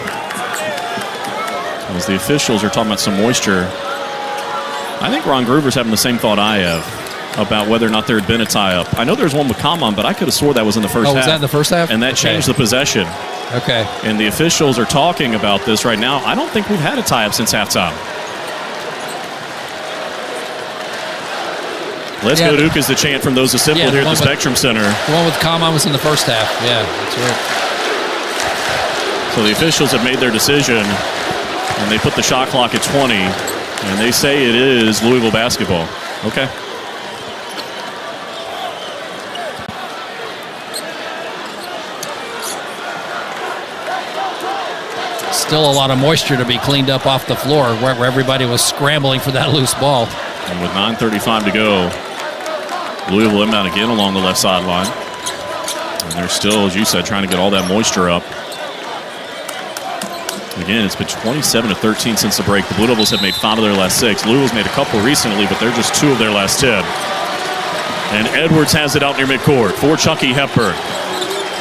As the officials are talking about some moisture, I think Ron Groover's having the same thought I have about whether or not there had been a tie-up. I know there's one with Common, but I could have swore that was in the first half. Oh, was that in the first half? And that changed the possession. Okay. And the officials are talking about this right now. I don't think we've had a tie-up since halftime. Let's go Duke is the chant from those assembled here at the Spectrum Center. The one with Common was in the first half. Yeah, that's right. So the officials have made their decision, and they put the shot clock at 20, and they say it is Louisville basketball. Okay. Still a lot of moisture to be cleaned up off the floor where everybody was scrambling for that loose ball. And with 9:35 to go, Louisville inbound again along the left sideline. And they're still, as you said, trying to get all that moisture up. Again, it's been 27-13 since the break. The Blue Devils have made 5 of their last 6. Louisville's made a couple recently, but they're just 2 of their last 10. And Edwards has it out near midcourt for Chucky Hepburn.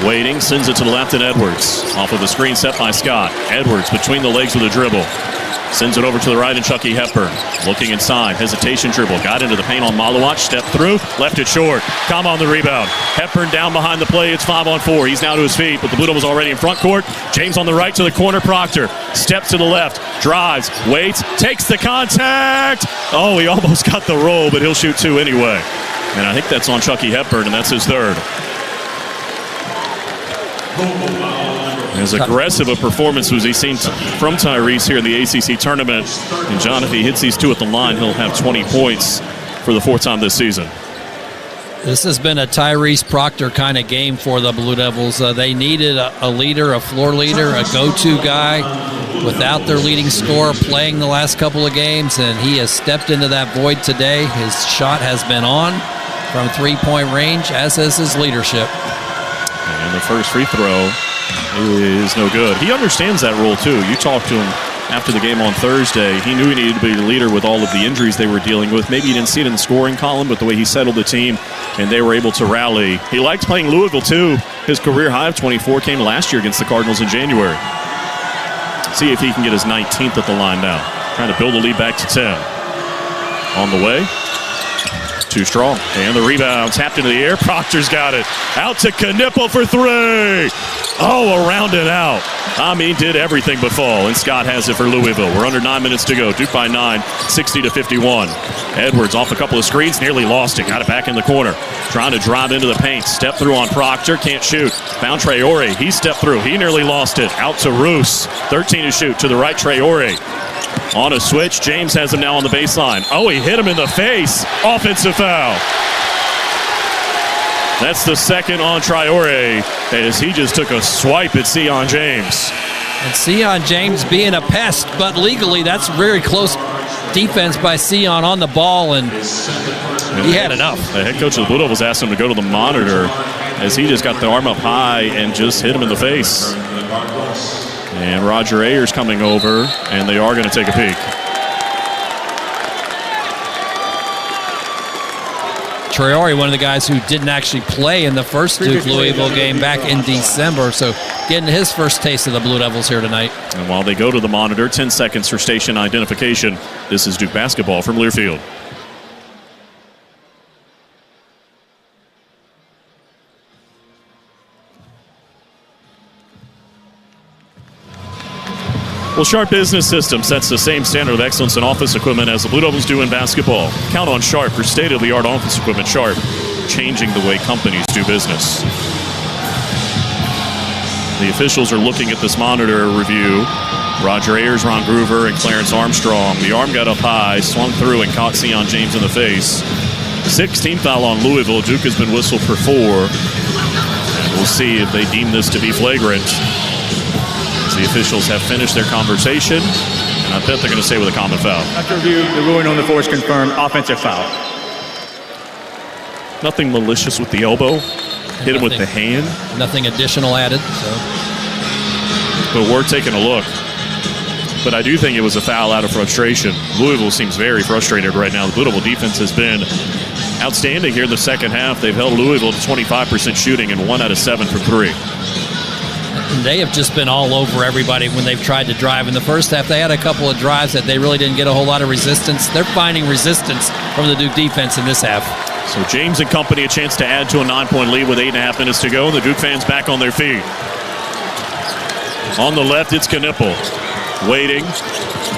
Waiting, sends it to the left, and Edwards. Off of the screen set by Scott. Edwards between the legs with a dribble. Sends it over to the right, and Chucky Hepburn. Looking inside, hesitation dribble. Got into the paint on Maluach, stepped through, left it short. Come on the rebound. Hepburn down behind the play, it's 5-on-4. He's now to his feet, but the Blue Devils already in front court. James on the right to the corner, Proctor. Steps to the left, drives, waits, takes the contact. Oh, he almost got the roll, but he'll shoot 2 anyway. And I think that's on Chucky Hepburn, and that's his 3rd. As aggressive a performance was he seen from Tyrese here in the ACC Tournament. And John, if he hits these 2 at the line, he'll have 20 points for the 4th time this season. This has been a Tyrese Proctor kind of game for the Blue Devils. They needed a leader, a floor leader, a go-to guy without their leading scorer playing the last couple of games, and he has stepped into that void today. His shot has been on from 3-point range, as is his leadership. And the first free throw is no good. He understands that role, too. You talked to him after the game on Thursday. He knew he needed to be the leader with all of the injuries they were dealing with. Maybe you didn't see it in the scoring column, but the way he settled the team, and they were able to rally. He likes playing Louisville, too. His career high of 24 came last year against the Cardinals in January. See if he can get his 19th at the line now. Trying to build a lead back to 10. On the way. Too strong. And the rebound tapped into the air. Proctor's got it. Out to Knipple for 3. Oh, around and out. I mean, did everything but fall. And Scott has it for Louisville. We're under 9 minutes to go. Duke by 9, 60-51. Edwards off a couple of screens. Nearly lost it. Got it back in the corner. Trying to drive into the paint. Step through on Proctor. Can't shoot. Found Traore. He stepped through. He nearly lost it. Out to Roos. 13 to shoot. To the right, Traore. On a switch, James has him now on the baseline. Oh, he hit him in the face. Offensive foul. That's the 2nd on Traore, as he just took a swipe at Sion James. And Sion James being a pest, but legally that's very close defense by Sion on the ball, and he had enough. The head coach of the Blue Devils asked him to go to the monitor as he just got the arm up high and just hit him in the face. And Roger Ayers coming over, and they are going to take a peek. Traore, one of the guys who didn't actually play in the first Duke-Louisville game back in December. So getting his first taste of the Blue Devils here tonight. And while they go to the monitor, 10 seconds for station identification. This is Duke basketball from Learfield. Well, Sharp Business System sets the same standard of excellence in office equipment as the Blue Devils do in basketball. Count on Sharp for state-of-the-art office equipment. Sharp, changing the way companies do business. The officials are looking at this monitor review. Roger Ayers, Ron Groover, and Clarence Armstrong. The arm got up high, swung through, and caught Sion James in the face. 16th foul on Louisville. Duke has been whistled for 4. And we'll see if they deem this to be flagrant. The officials have finished their conversation, and I bet they're going to say with a common foul. After review, the ruling on the four is confirmed. Offensive foul. Nothing malicious with the elbow. Hit him with the hand. Nothing additional added. But we're taking a look. But I do think it was a foul out of frustration. Louisville seems very frustrated right now. The Blue Devil defense has been outstanding here in the second half. They've held Louisville to 25% shooting and 1 out of 7 from 3. They have just been all over everybody when they've tried to drive. In the first half, they had a couple of drives that they really didn't get a whole lot of resistance. They're finding resistance from the Duke defense in this half. So James and company a chance to add to a 9-point lead with 8.5 minutes to go. The Duke fans back on their feet. On the left, it's Knipple. Waiting.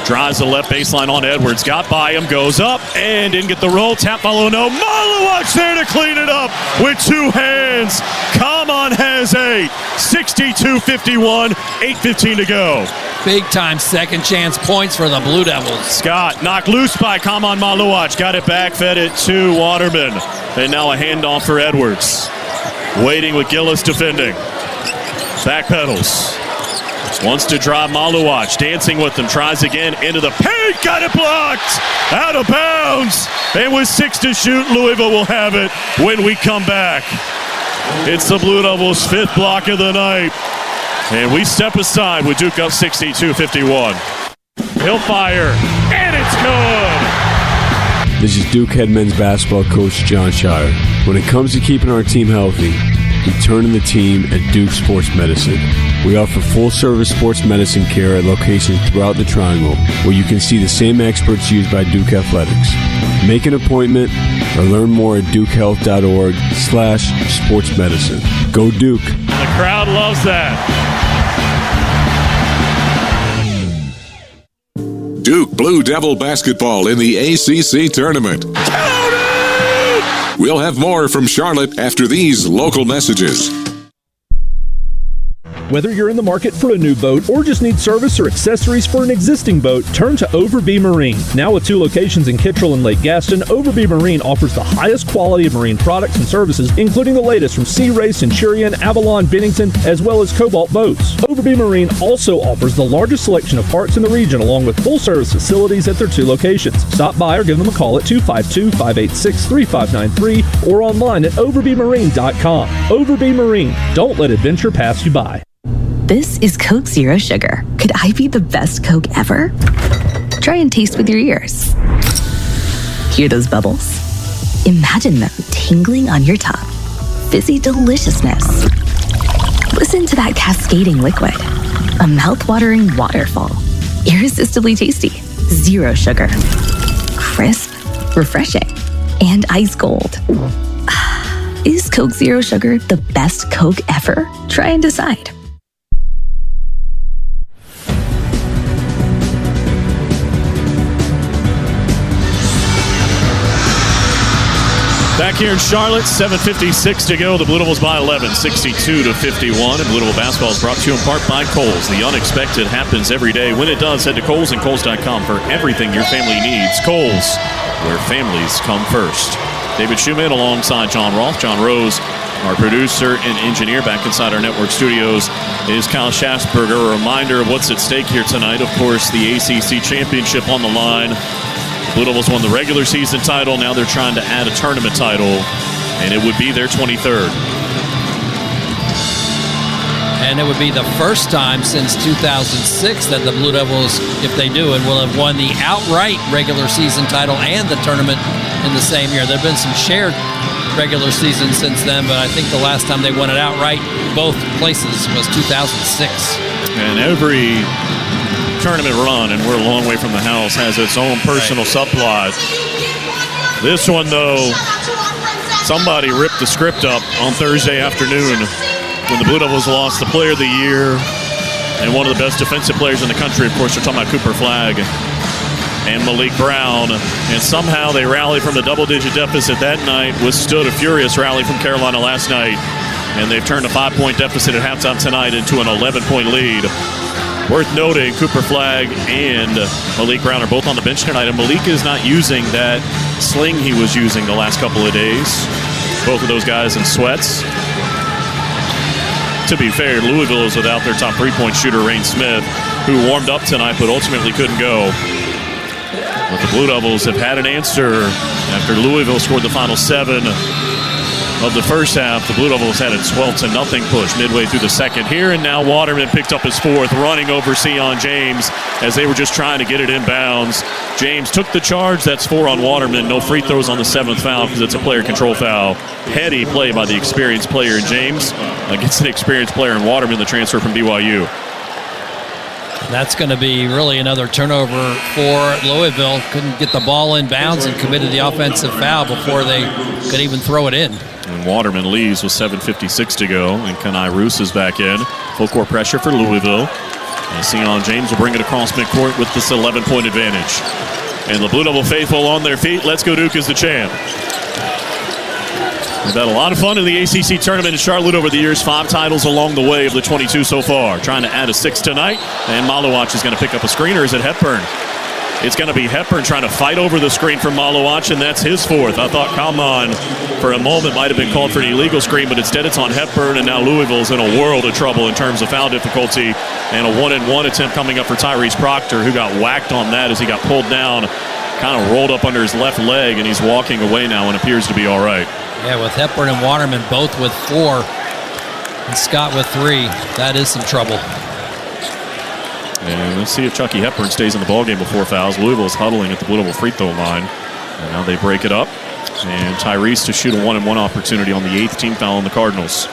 Drives the left baseline on Edwards. Got by him. Goes up and didn't get the roll. Tap follow no. Malawatch there to clean it up with 2 hands. Kaman has 8. 62-51. 8:15 to go. Big time second chance points for the Blue Devils. Scott knocked loose by Kaman Malawatch. Got it back. Fed it to Waterman. And now a handoff for Edwards. Waiting with Gillis defending. Back pedals. Wants to drive Malawatch, dancing with them, tries again into the paint, got it blocked, out of bounds, and with 6 to shoot, Louisville will have it when we come back. It's the Blue Devils' 5th block of the night, and we step aside with Duke up 62-51. He'll fire, and it's good! This is Duke head men's basketball coach John Shire. When it comes to keeping our team healthy, we turn to the team at Duke Sports Medicine. We offer full-service sports medicine care at locations throughout the Triangle, where you can see the same experts used by Duke Athletics. Make an appointment or learn more at dukehealth.org/sportsmedicine. Go Duke. The crowd loves that. Duke Blue Devil basketball in the ACC Tournament. We'll have more from Charlotte after these local messages. Whether you're in the market for a new boat or just need service or accessories for an existing boat, turn to Overby Marine. Now with 2 locations in Kittrell and Lake Gaston, Overby Marine offers the highest quality of marine products and services, including the latest from Sea Ray, Centurion, Avalon, Bennington, as well as Cobalt boats. Overby Marine also offers the largest selection of parts in the region, along with full-service facilities at their 2 locations. Stop by or give them a call at 252-586-3593 or online at overbymarine.com. Overby Marine. Don't let adventure pass you by. This is Coke Zero Sugar. Could I be the best Coke ever? Try and taste with your ears. Hear those bubbles? Imagine them tingling on your tongue. Fizzy deliciousness. Listen to that cascading liquid. A mouth-watering waterfall. Irresistibly tasty. Zero sugar. Crisp, refreshing, and ice cold. Is Coke Zero Sugar the best Coke ever? Try and decide. Back here in Charlotte, 7:56 to go. The Blue Devils by 11, 62-51. And Blue Devil basketball is brought to you in part by Kohl's. The unexpected happens every day. When it does, head to Kohl's and Kohl's.com for everything your family needs. Kohl's, where families come first. David Schumann alongside John Roth. John Rose, our producer and engineer, back inside our network studios, is Kyle Schaffsberger. A reminder of what's at stake here tonight. Of course, the ACC Championship on the line. Blue Devils won the regular season title. Now they're trying to add a tournament title, and it would be their 23rd. And it would be the first time since 2006 that the Blue Devils, if they do it, will have won the outright regular season title and the tournament in the same year. There have been some shared regular season since then, but I think the last time they won it outright, both places, was 2006. And every tournament run, and we're a long way from the house, has its own personal subplot. This one, though, somebody ripped the script up on Thursday afternoon when the Blue Devils lost the Player of the Year and one of the best defensive players in the country. Of course, we're talking about Cooper Flagg and Malik Brown. And somehow they rallied from the double-digit deficit that night, withstood a furious rally from Carolina last night, and they've turned a 5-point deficit at halftime tonight into an 11-point lead. Worth noting, Cooper Flagg and Malik Brown are both on the bench tonight, and Malik is not using that sling he was using the last couple of days. Both of those guys in sweats. To be fair, Louisville is without their top three-point shooter, Rain Smith, who warmed up tonight but ultimately couldn't go. But the Blue Devils have had an answer after Louisville scored the final 7 of the first half. The Blue Devils had a 12-0 push midway through the second here, and now Waterman picked up his fourth, running over Sion James as they were just trying to get it inbounds. James took the charge. That's 4 on Waterman. No free throws on the 7th foul because it's a player control foul. Heady play by the experienced player in James against an experienced player in Waterman, the transfer from BYU. That's going to be really another turnover for Louisville. Couldn't get the ball in bounds and committed the offensive foul before they could even throw it in. And Waterman leaves with 7:56 to go, and Kenai Roos is back in. Full court pressure for Louisville. And Sion James will bring it across midcourt with this 11-point advantage. And the Blue Devil faithful on their feet. Let's Go Duke is the champ. We've had a lot of fun in the ACC Tournament in Charlotte over the years. 5 titles along the way of the 22 so far. Trying to add a 6th tonight. And Malowacz is going to pick up a screen, or is it Hepburn? It's going to be Hepburn trying to fight over the screen from Malowacz, and that's his 4th. I thought Kalman for a moment might have been called for an illegal screen, but instead it's on Hepburn, and now Louisville's in a world of trouble in terms of foul difficulty. And a 1-and-1 attempt coming up for Tyrese Proctor, who got whacked on that as he got pulled down, kind of rolled up under his left leg, and he's walking away now and appears to be all right. Yeah, with Hepburn and Waterman both with 4 and Scott with 3, that is some trouble. And let's see if Chucky Hepburn stays in the ballgame before fouls. Louisville's huddling at the Blue Devil free throw line. And now they break it up. And Tyrese to shoot a 1-and-1 opportunity on the 8th team foul on the Cardinals.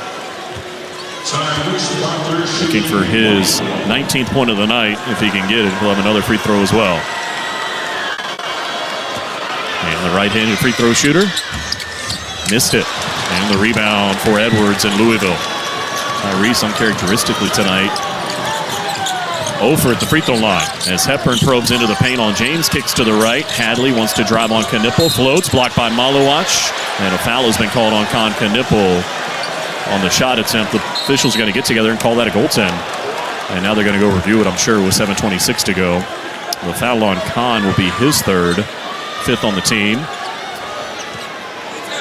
Looking for his 19th point of the night. If he can get it, he'll have another free throw as well. And the right-handed free throw shooter missed it. And the rebound for Edwards in Louisville. Tyrese uncharacteristically tonight 0 for at the free throw line as Hepburn probes into the paint on James, kicks to the right. Hadley wants to drive on Knipple, floats, blocked by Malowacz, and a foul has been called on Con Knipple on the shot attempt. The officials are going to get together and call that a goaltend, and now they're going to go review it, I'm sure, with 7:26 to go. The foul on Con will be his 3rd, 5th on the team.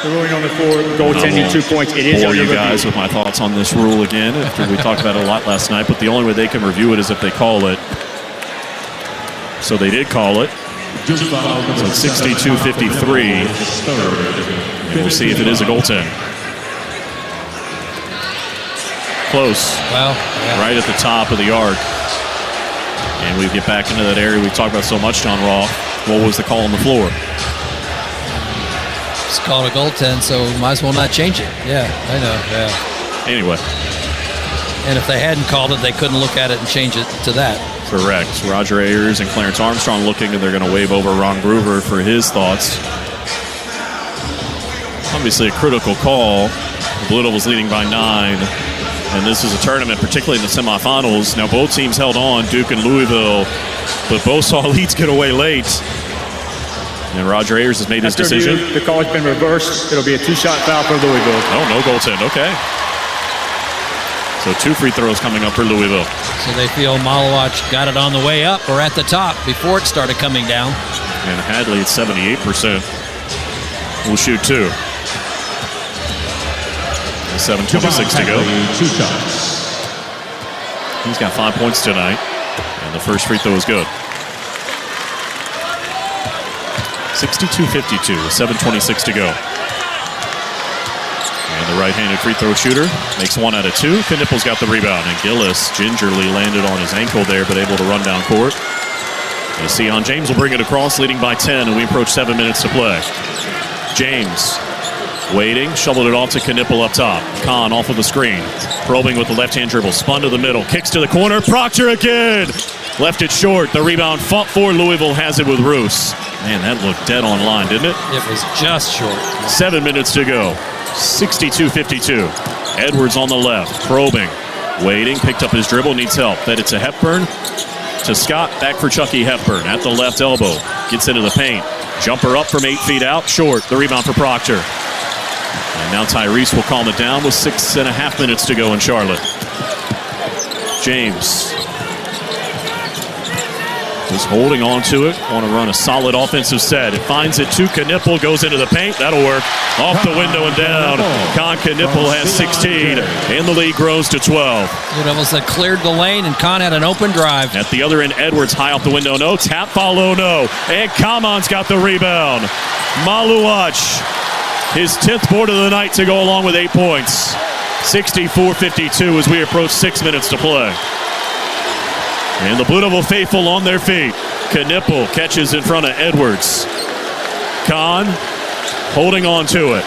The ruling on the floor, goaltending 2 points. It is for under you guys review. with my thoughts on this rule again after we talked about it a lot last night, but the only way they can review it is if they call it. So they did call it. So it's 62-53. And we'll see if it is a goaltend. Close. Well, yeah. Right at the top of the arc. And we get back into that area we talked about so much, John Roth. What was the call on the floor? It's called a goaltend, so might as well not change it. Yeah, I know, yeah. Anyway. And if they hadn't called it, they couldn't look at it and change it to that. Correct. Roger Ayers and Clarence Armstrong looking, and they're going to wave over Ron Groover for his thoughts. Obviously a critical call. The Blue Devils leading by 9. And this is a tournament, particularly in the semifinals. Now both teams held on, Duke and Louisville, but both saw leads get away late. And Roger Ayers has made his decision. The call has been reversed. It'll be a 2-shot foul for Louisville. Oh, no goaltend. Okay. So 2 free throws coming up for Louisville. So they feel Malowacz got it on the way up or at the top before it started coming down. And Hadley at 78%. Will shoot 2. 7:26 to go. 2 shots. He's got 5 points tonight. And the first free throw is good. 62-52, 7:26 to go. And the right-handed free throw shooter makes 1 out of 2. Knipple's got the rebound, and Gillis gingerly landed on his ankle there, but able to run down court. And Sion James will bring it across, leading by 10, and we approach 7 minutes to play. James Waiting, shoveled it off to Knipple up top. Kahn off of the screen. Probing with the left-hand dribble. Spun to the middle. Kicks to the corner. Proctor again. Left it short. The rebound fought for. Louisville has it with Roos. Man, that looked dead on line, didn't it? It was just short. 7 minutes to go. 62-52. Edwards on the left. Probing. Waiting. Picked up his dribble. Needs help. Fed it to Hepburn. To Scott. Back for Chucky Hepburn. At the left elbow. Gets into the paint. Jumper up from 8 feet out. Short. The rebound for Proctor. And now Tyrese will calm it down with 6.5 minutes to go in Charlotte. James is holding on to it. Want to run a solid offensive set. It finds it to Knipple. Goes into the paint. That'll work. Off the window and down. Kahn Knipple has 16. And the lead grows to 12. Blue Devils had cleared the lane, and Kahn had an open drive. At the other end, Edwards high off the window. No. Tap follow. No. And Kaman's got the rebound. Maluach. His 10th board of the night to go along with 8 points. 64-52 as we approach 6 minutes to play. And the Blue Devil faithful on their feet. Knipple catches in front of Edwards. Kahn holding on to it.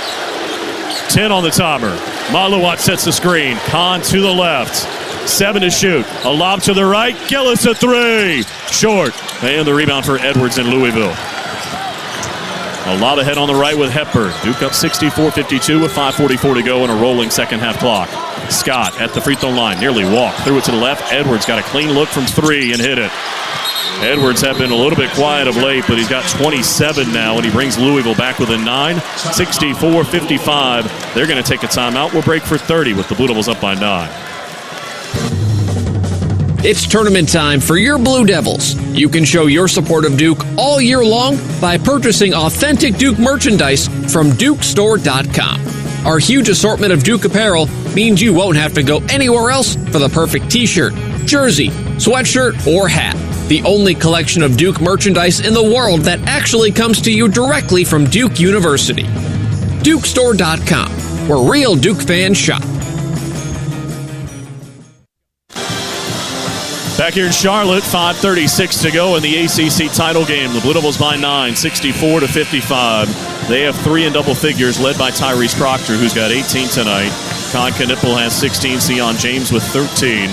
10 on the timer. Maluach sets the screen. Kahn to the left. 7 to shoot. A lob to the right. Gillis a 3. Short. And the rebound for Edwards in Louisville. A lob ahead on the right with Hepburn. Duke up 64-52 with 5:44 to go in a rolling second half clock. Scott at the free throw line. Nearly walked. Threw it to the left. Edwards got a clean look from 3 and hit it. Edwards have been a little bit quiet of late, but he's got 27 now, and he brings Louisville back within 9. 64-55. They're going to take a timeout. We'll break for 30 with the Blue Devils up by 9. It's tournament time for your Blue Devils. You can show your support of Duke all year long by purchasing authentic Duke merchandise from DukeStore.com. Our huge assortment of Duke apparel means you won't have to go anywhere else for the perfect t-shirt, jersey, sweatshirt, or hat. The only collection of Duke merchandise in the world that actually comes to you directly from Duke University. DukeStore.com, where real Duke fans shop. Back here in Charlotte, 5:36 to go in the ACC title game. The Blue Devils by 9, 64-55. They have 3 in double figures, led by Tyrese Proctor, who's got 18 tonight. Kahn Knipple has 16. Sion James with 13.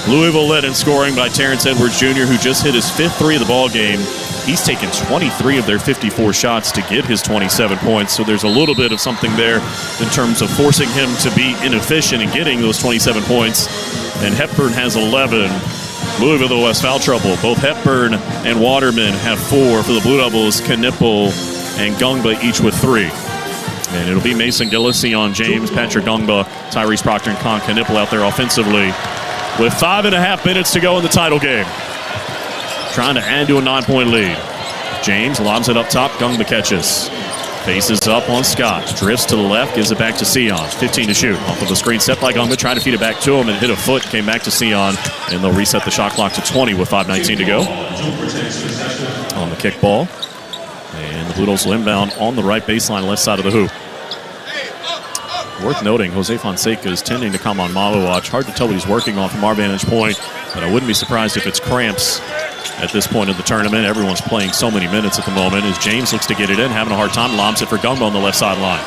Louisville led in scoring by Terrence Edwards Jr., who just hit his 5th 3 of the ball game. He's taken 23 of their 54 shots to get his 27 points, so there's a little bit of something there in terms of forcing him to be inefficient in getting those 27 points. And Hepburn has 11. Louisville, though, has foul trouble. Both Hepburn and Waterman have 4 for the Blue Devils. Knipple and Gungba each with 3. And it'll be Mason Gillis, Sion James, Patrick Gungba, Tyrese Proctor, and Kahn Knipple out there offensively with 5.5 minutes to go in the title game. Trying to add to a 9-point lead. James lobs it up top. Gungba catches. Faces up on Scott. Drifts to the left. Gives it back to Sion. 15 to shoot. Off of the screen set by Gungba. Trying to feed it back to him and hit a foot. Came back to Sion. And they'll reset the shot clock to 20 with 5:19 to go. On the kickball. And the Blue Devils will inbound on the right baseline, left side of the hoop. Worth noting, Jose Fonseca is tending to come on Maluach. Hard to tell what he's working on from our vantage point, but I wouldn't be surprised if it's cramps at this point of the tournament. Everyone's playing so many minutes at the moment as James looks to get it in, having a hard time. Lobs it for Gungba on the left sideline.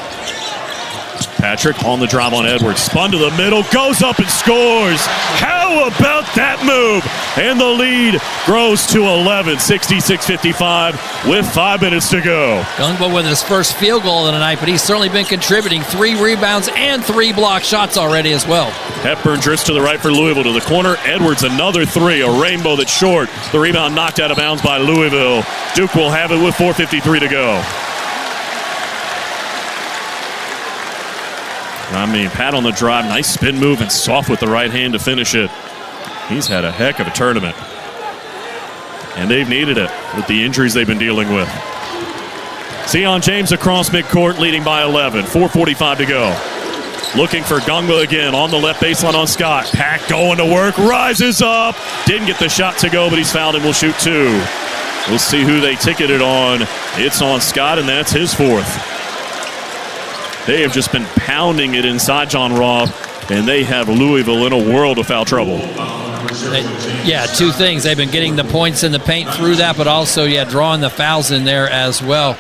Patrick on the drive on Edwards. Spun to the middle, goes up and scores. How about that move? And the lead grows to 11, 66-55 with 5 minutes to go. Gungba with his first field goal of the night, but he's certainly been contributing. 3 rebounds and 3 block shots already as well. Hepburn drifts to the right for Louisville to the corner. Edwards another 3, a rainbow that's short. The rebound knocked out of bounds by Louisville. Duke will have it with 4:53 to go. I mean, Pat on the drive, nice spin move and soft with the right hand to finish it. He's had a heck of a tournament. And they've needed it with the injuries they've been dealing with. Sion James across midcourt, leading by 11. 4:45 to go. Looking for Gungba again on the left baseline on Scott. Pack going to work, rises up. Didn't get the shot to go, but he's fouled and will shoot 2. We'll see who they ticketed on. It's on Scott, and that's his 4th. They have just been pounding it inside John Roth, and they have Louisville in a world of foul trouble. 2 things. They've been getting the points in the paint through that, but also, drawing the fouls in there as well.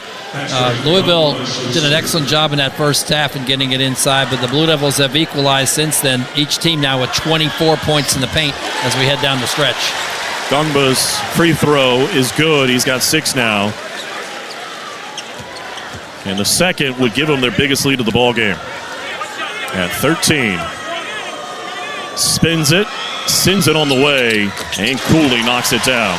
Louisville did an excellent job in that first half in getting it inside, but the Blue Devils have equalized since then. Each team now with 24 points in the paint as we head down the stretch. Gungba's free throw is good. He's got 6 now. And the second would give them their biggest lead of the ball game at 13. Spins it, sends it on the way, and Cooley knocks it down.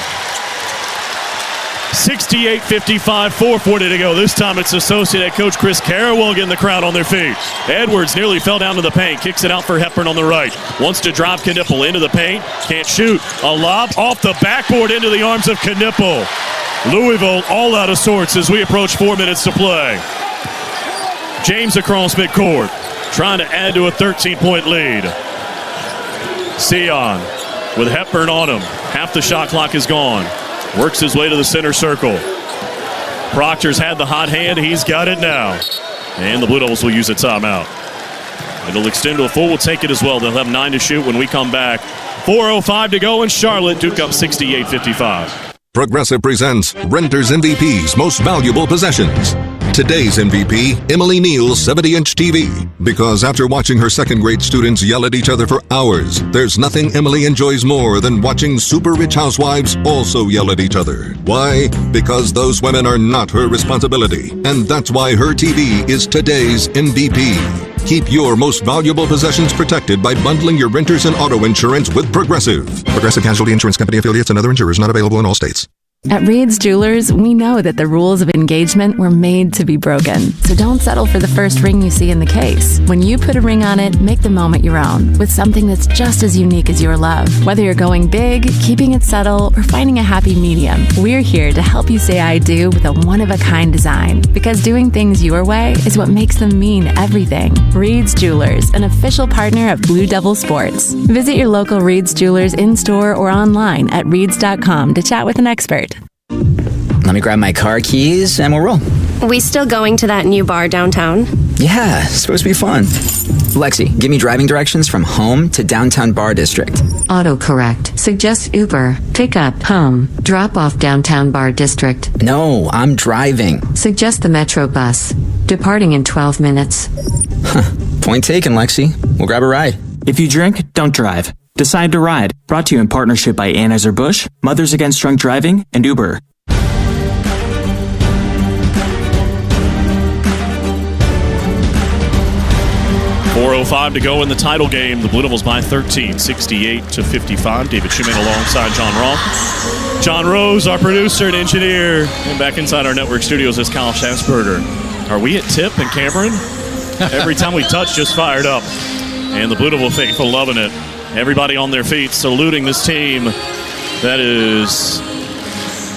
68-55, 4:40 to go. This time it's Associate Head Coach Chris Carrawell getting the crowd on their feet. Edwards nearly fell down to the paint. Kicks it out for Hepburn on the right. Wants to drive Knipple into the paint. Can't shoot. A lob off the backboard into the arms of Knipple. Louisville all out of sorts as we approach 4 minutes to play. James across midcourt, trying to add to a 13-point lead. Sion with Hepburn on him. Half the shot clock is gone. Works his way to the center circle. Proctor's had the hot hand. He's got it now. And the Blue Devils will use a timeout. It'll extend to a full. We'll take it as well. They'll have 9 to shoot when we come back. 4:05 to go in Charlotte. Duke up 68-55. Progressive presents Renter's MVP's Most Valuable Possessions. Today's MVP, Emily Neal's 70-inch TV. Because after watching her second-grade students yell at each other for hours, there's nothing Emily enjoys more than watching super-rich housewives also yell at each other. Why? Because those women are not her responsibility. And that's why her TV is today's MVP. Keep your most valuable possessions protected by bundling your renters and auto insurance with Progressive. Progressive Casualty Insurance Company affiliates and other insurers not available in all states. At Reed's Jewelers, we know that the rules of engagement were made to be broken. So don't settle for the first ring you see in the case. When you put a ring on it, make the moment your own with something that's just as unique as your love. Whether you're going big, keeping it subtle, or finding a happy medium, we're here to help you say I do with a one-of-a-kind design. Because doing things your way is what makes them mean everything. Reed's Jewelers, an official partner of Blue Devil Sports. Visit your local Reed's Jewelers in-store or online at reeds.com to chat with an expert. Let me grab my car keys and we'll roll. We still going to that new bar downtown? Yeah, it's supposed to be fun. Lexi, give me driving directions from home to downtown bar district. Autocorrect. Suggest Uber. Pick up, home. Drop off downtown bar district. No, I'm driving. Suggest the Metro bus. Departing in 12 minutes. Point taken, Lexi. We'll grab a ride. If you drink, don't drive. Decide to Ride. Brought to you in partnership by Anheuser-Busch, Mothers Against Drunk Driving, and Uber. .405 to go in the title game. The Blue Devils by 13, 68-55. David Schumann alongside John Roth. John Rose, our producer and engineer. And back inside our network studios is Kyle Schaffsberger. Are we at tip and Cameron? Every time we touch, just fired up. And the Blue Devil faithful loving it. Everybody on their feet saluting this team that is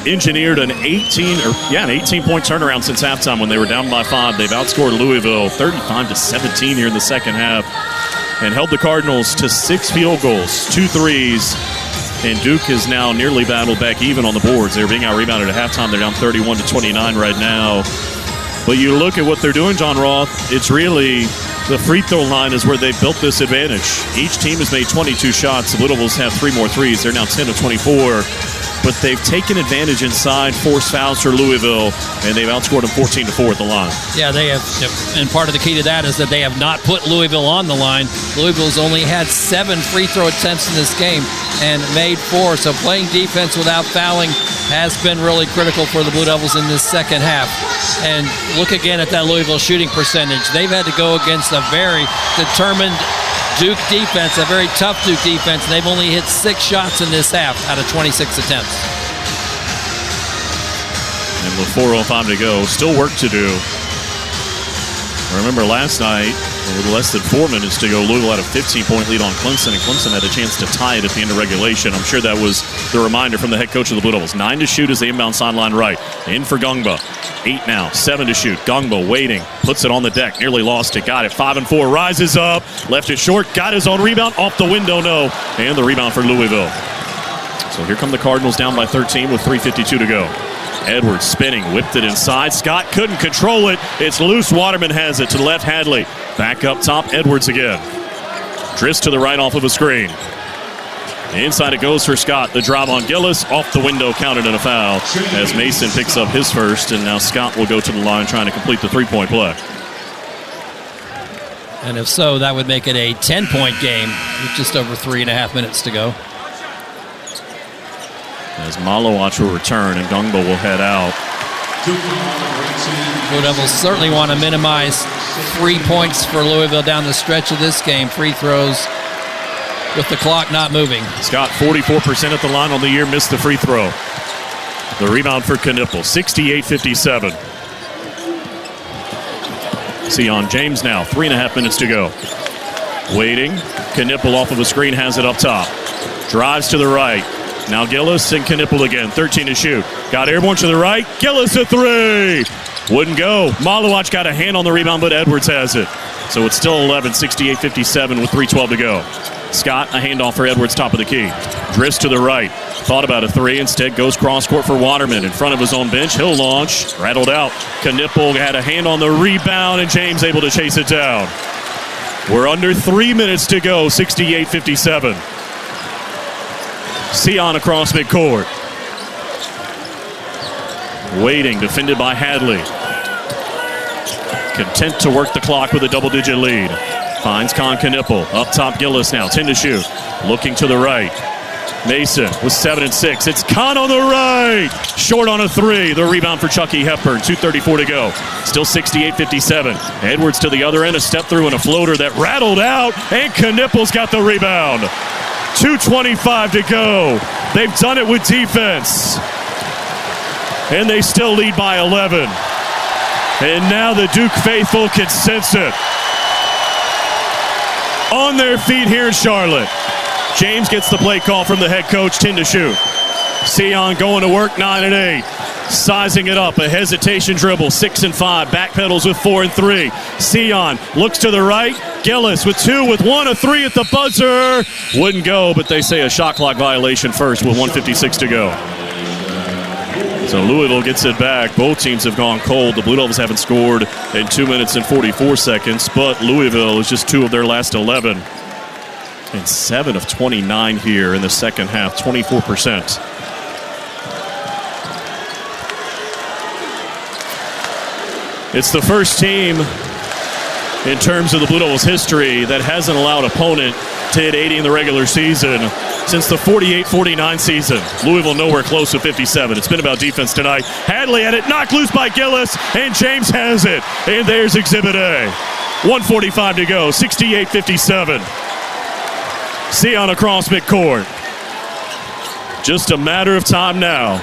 engineered an 18-point turnaround since halftime when they were down by 5. They've outscored Louisville 35-17 here in the second half and held the Cardinals to 6 field goals, 2 threes, and Duke is now nearly battled back even on the boards. They're being out-rebounded at halftime. They're down 31-29 right now. But you look at what they're doing, John Roth, it's really the free throw line is where they've built this advantage. Each team has made 22 shots. The Blue Devils have 3 more threes. They're now 10 of 24. But they've taken advantage inside, forced fouls for Louisville, and they've outscored them 14-4 at the line. Yeah, they have, and part of the key to that is that they have not put Louisville on the line. Louisville's only had 7 free throw attempts in this game and made 4. So playing defense without fouling has been really critical for the Blue Devils in this second half. And look again at that Louisville shooting percentage. They've had to go against a very determined Duke defense, a very tough Duke defense, and they've only hit 6 shots in this half out of 26 attempts. And with 4:05 to go, still work to do. Remember last night, a little less than 4 minutes to go, Louisville had a 15-point lead on Clemson, and Clemson had a chance to tie it at the end of regulation. I'm sure that was the reminder from the head coach of the Blue Devils. 9 to shoot as they inbound sideline right. In for Gungba. 8 now, 7 to shoot. Gungba waiting, puts it on the deck, nearly lost it, got it. 5 and 4, rises up, left it short, got his own rebound, off the window, no. And the rebound for Louisville. So here come the Cardinals down by 13 with 3:52 to go. Edwards spinning, whipped it inside. Scott couldn't control it. It's loose. Waterman has it to the left. Hadley back up top. Edwards again. Drifts to the right off of a screen. Inside it goes for Scott. The drive on Gillis. Off the window, counted in a foul as Mason picks up his first, and now Scott will go to the line trying to complete the three-point play. And if so, that would make it a 10-point game with just over 3.5 minutes to go. As Malowacz will return and Gungbo will head out. Blue Devils certainly want to minimize 3 points for Louisville down the stretch of this game. Free throws with the clock not moving. Scott 44% at the line on the year, missed the free throw. The rebound for Knipple, 68-57. Sion James now, 3.5 minutes to go. Waiting, Knipple off of a screen, has it up top. Drives to the right. Now Gillis and Knipple again, 13 to shoot. Got airborne to the right, Gillis a three. Wouldn't go. Malowacz got a hand on the rebound, but Edwards has it. So it's still 11, 68-57 with 3:12 to go. Scott, a handoff for Edwards, top of the key. Drifts to the right. Thought about a three. Instead goes cross court for Waterman in front of his own bench. He'll launch. Rattled out. Knipple had a hand on the rebound, and James able to chase it down. We're under 3 minutes to go, 68-57. Sion across midcourt. Waiting, defended by Hadley. Content to work the clock with a double-digit lead. Finds Con Knipple. Up top, Gillis now, 10 to shoot. Looking to the right. Mason with 7 and 6. It's Con on the right. Short on a three. The rebound for Chucky Hepburn. 2:34 to go. Still 68-57. Edwards to the other end. A step through and a floater that rattled out. And Knipple's got the rebound. 2:25 to go. They've done it with defense. And they still lead by 11. And now the Duke faithful can sense it. On their feet here in Charlotte. James gets the play call from the head coach, 10 to shoot. Sion going to work, 9 and 8. Sizing it up, a hesitation dribble, 6 and 5. Backpedals with 4 and 3. Sion looks to the right. Gillis with 2, with 1, a 3 at the buzzer. Wouldn't go, but they say a shot clock violation first with 1:56 to go. So Louisville gets it back. Both teams have gone cold. The Blue Devils haven't scored in 2 minutes and 44 seconds, but Louisville is just 2 of their last 11. And 7 of 29 here in the second half, 24%. It's the first team in terms of the Blue Devils' history that hasn't allowed opponent to hit 80 in the regular season since the 48-49 season. Louisville nowhere close to 57. It's been about defense tonight. Hadley at it, knocked loose by Gillis, and James has it. And there's Exhibit A. 1:45 to go, 68-57. Sion across midcourt. Just a matter of time now.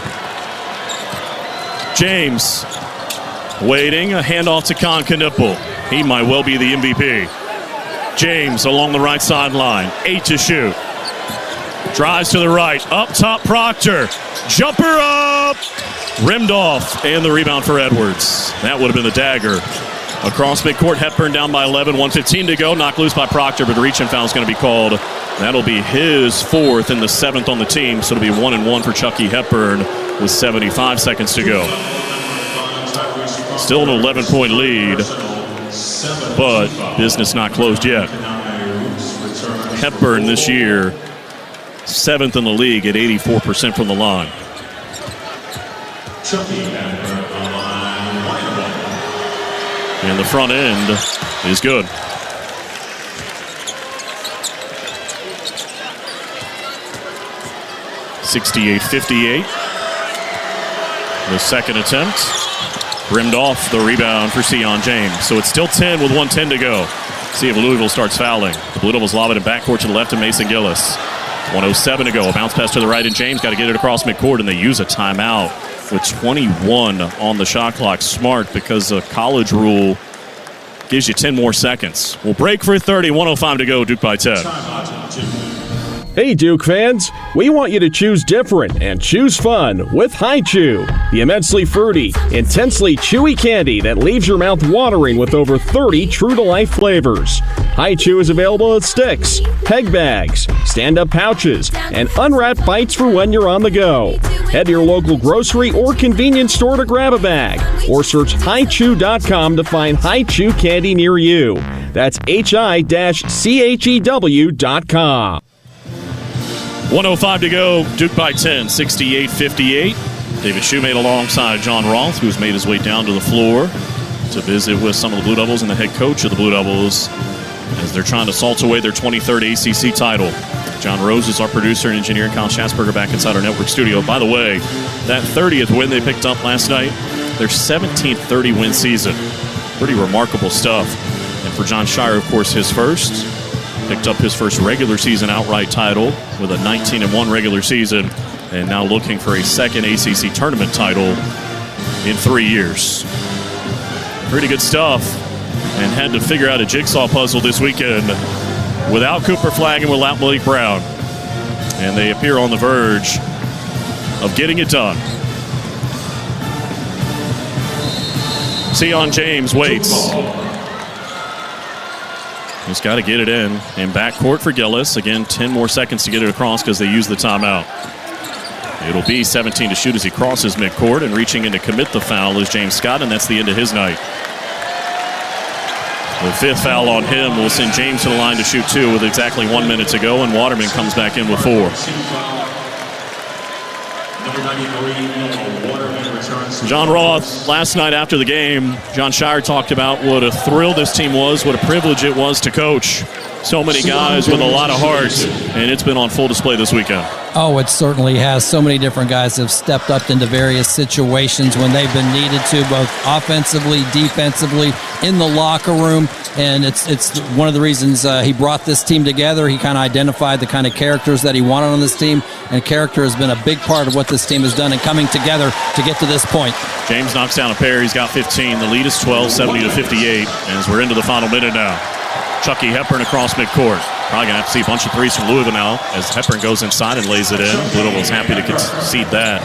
James waiting, a handoff to Con Knipple. He might well be the MVP. James along the right sideline, 8 to shoot. Drives to the right, up top Proctor. Jumper up! Rimmed off, and the rebound for Edwards. That would have been the dagger. Across midcourt, Hepburn down by 11, 1:15 to go. Knocked loose by Proctor, but a reach-in foul is going to be called. That'll be his 4th and the 7th on the team, so it'll be 1 and 1 for Chucky Hepburn with 75 seconds to go. Still an 11-point lead, but business not closed yet. Hepburn this year, 7th in the league at 84% from the line. And the front end is good. .58-58. The second attempt. Rimmed off, the rebound for Sion James. So it's still 10 with 1:10 to go. See if Louisville starts fouling. The Blue Devils lob it in backcourt to the left of Mason Gillis. 1:07 to go. A bounce pass to the right, and James got to get it across midcourt, and they use a timeout with 21 on the shot clock. Smart, because the college rule gives you 10 more seconds. We'll break for 30. 1:05 to go. Duke by 10. Hey Duke fans, we want you to choose different and choose fun with Hi-Chew, the immensely fruity, intensely chewy candy that leaves your mouth watering with over 30 true-to-life flavors. Hi-Chew is available in sticks, peg bags, stand-up pouches, and unwrapped bites for when you're on the go. Head to your local grocery or convenience store to grab a bag, or search hichew.com to find Hi-Chew candy near you. That's hi-chew.com. 1:05 to go. Duke by 10, 68-58. David Shoemate alongside John Roth, who's made his way down to the floor to visit with some of the Blue Devils and the head coach of the Blue Devils as they're trying to salt away their 23rd ACC title. John Rose is our producer and engineer. Kyle Schatzberger back inside our network studio. By the way, that 30th win they picked up last night, their 17th 30-win season. Pretty remarkable stuff. And for Jon Scheyer, of course, his first. Picked up his first regular season outright title with a 19-1 regular season, and now looking for a second ACC Tournament title in 3 years. Pretty good stuff, and had to figure out a jigsaw puzzle this weekend without Cooper Flagg and without Malik Brown. And they appear on the verge of getting it done. Sion James waits. He's got to get it in backcourt for Gillis. Again, 10 more seconds to get it across because they use the timeout. It'll be 17 to shoot as he crosses midcourt, and reaching in to commit the foul is James Scott, and that's the end of his night. The fifth foul on him will send James to the line to shoot 2 with exactly 1 minute to go, and Waterman comes back in with 4. John Roth, last night after the game, Jon Scheyer talked about what a thrill this team was, what a privilege it was to coach so many guys with a lot of heart, and it's been on full display this weekend. Oh, it certainly has. So many different guys have stepped up into various situations when they've been needed to, both offensively, defensively, in the locker room. And it's one of the reasons he brought this team together. He kind of identified the kind of characters that he wanted on this team, and character has been a big part of what this team has done and coming together to get to this point. James knocks down a pair. He's got 15. The lead is 12, 70-58, as we're into the final minute now. Chucky Hepburn across midcourt. Probably going to have to see a bunch of threes from Louisville now as Hepburn goes inside and lays it in. Louisville's happy to concede that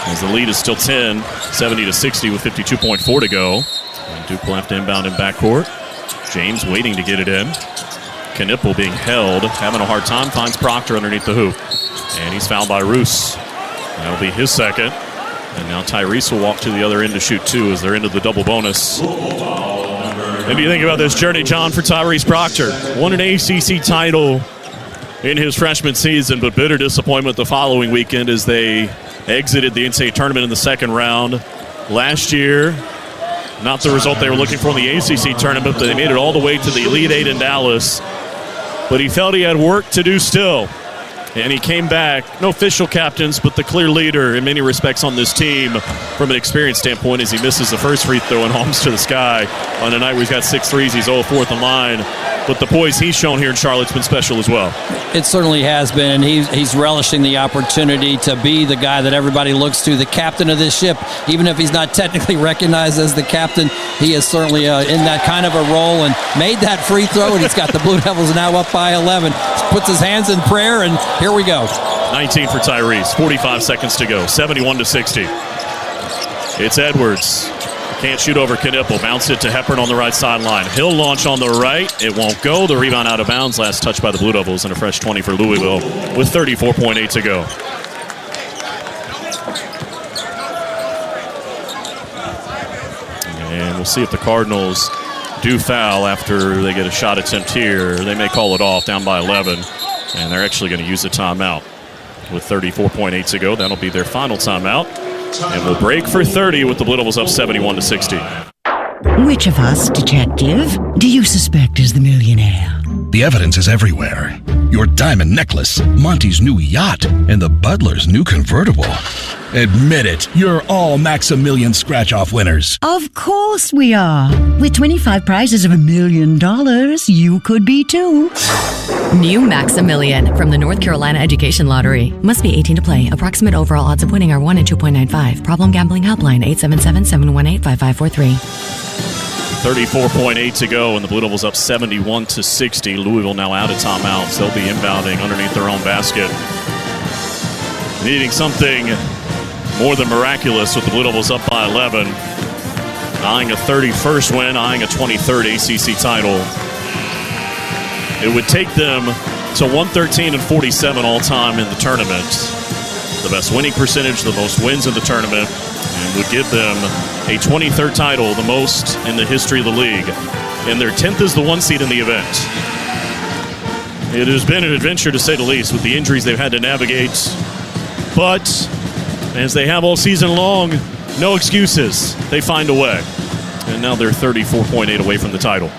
as the lead is still 10, 70-60 with 52.4 to go. And Duke left inbound in backcourt. James waiting to get it in. Knipple being held, having a hard time, finds Proctor underneath the hoop. And he's fouled by Roos. That'll be his second. And now Tyrese will walk to the other end to shoot 2 as they're into the double bonus. And you think about this journey, John, for Tyrese Proctor. Won an ACC title in his freshman season, but bitter disappointment the following weekend as they exited the NCAA Tournament in the second round. Last year, not the result they were looking for in the ACC Tournament, but they made it all the way to the Elite Eight in Dallas. But he felt he had work to do still. And he came back, no official captains, but the clear leader in many respects on this team from an experience standpoint as he misses the first free throw and homes to the sky on a night where he's got 6 threes. He's 0-4 in line. But the poise he's shown here in Charlotte's been special as well. It certainly has been. He's relishing the opportunity to be the guy that everybody looks to, the captain of this ship. Even if he's not technically recognized as the captain, he is certainly in that kind of a role and made that free throw, and he's got the Blue Devils now up by 11. Puts his hands in prayer, and here we go. 19 for Tyrese, 45 seconds to go, 71-60. It's Edwards. Can't shoot over Knipple. Bounce it to Hepburn on the right sideline. He'll launch on the right. It won't go. The rebound out of bounds. Last touch by the Blue Devils, and a fresh 20 for Louisville with 34.8 to go. And we'll see if the Cardinals do foul after they get a shot attempt here. They may call it off, down by 11. And they're actually going to use a timeout with 34.8 to go. That'll be their final timeout. And we'll break for 30 with the Blue Devils up 71-60. Which of us, detective, do you suspect is the millionaire? The evidence is everywhere. Your diamond necklace, Monty's new yacht, and the butler's new convertible. Admit it, you're all Maximilian scratch-off winners. Of course we are. With 25 prizes of $1 million, you could be too. New Maximilian from the North Carolina Education Lottery. Must be 18 to play. Approximate overall odds of winning are 1 in 2.95. Problem gambling helpline 877-718-5543. 34.8 to go, and the Blue Devils up 71-60. Louisville now out of timeouts. They'll be inbounding underneath their own basket. Needing something more than miraculous with the Blue Devils up by 11. Eyeing a 31st win, eyeing a 23rd ACC title. It would take them to 113-47 all-time in the tournament. The best winning percentage, the most wins in the tournament, and would give them a 23rd title, the most in the history of the league. And their 10th is the 1 seed in the event. It has been an adventure, to say the least, with the injuries they've had to navigate. But as they have all season long, no excuses. They find a way. And now they're 34.8 away from the title.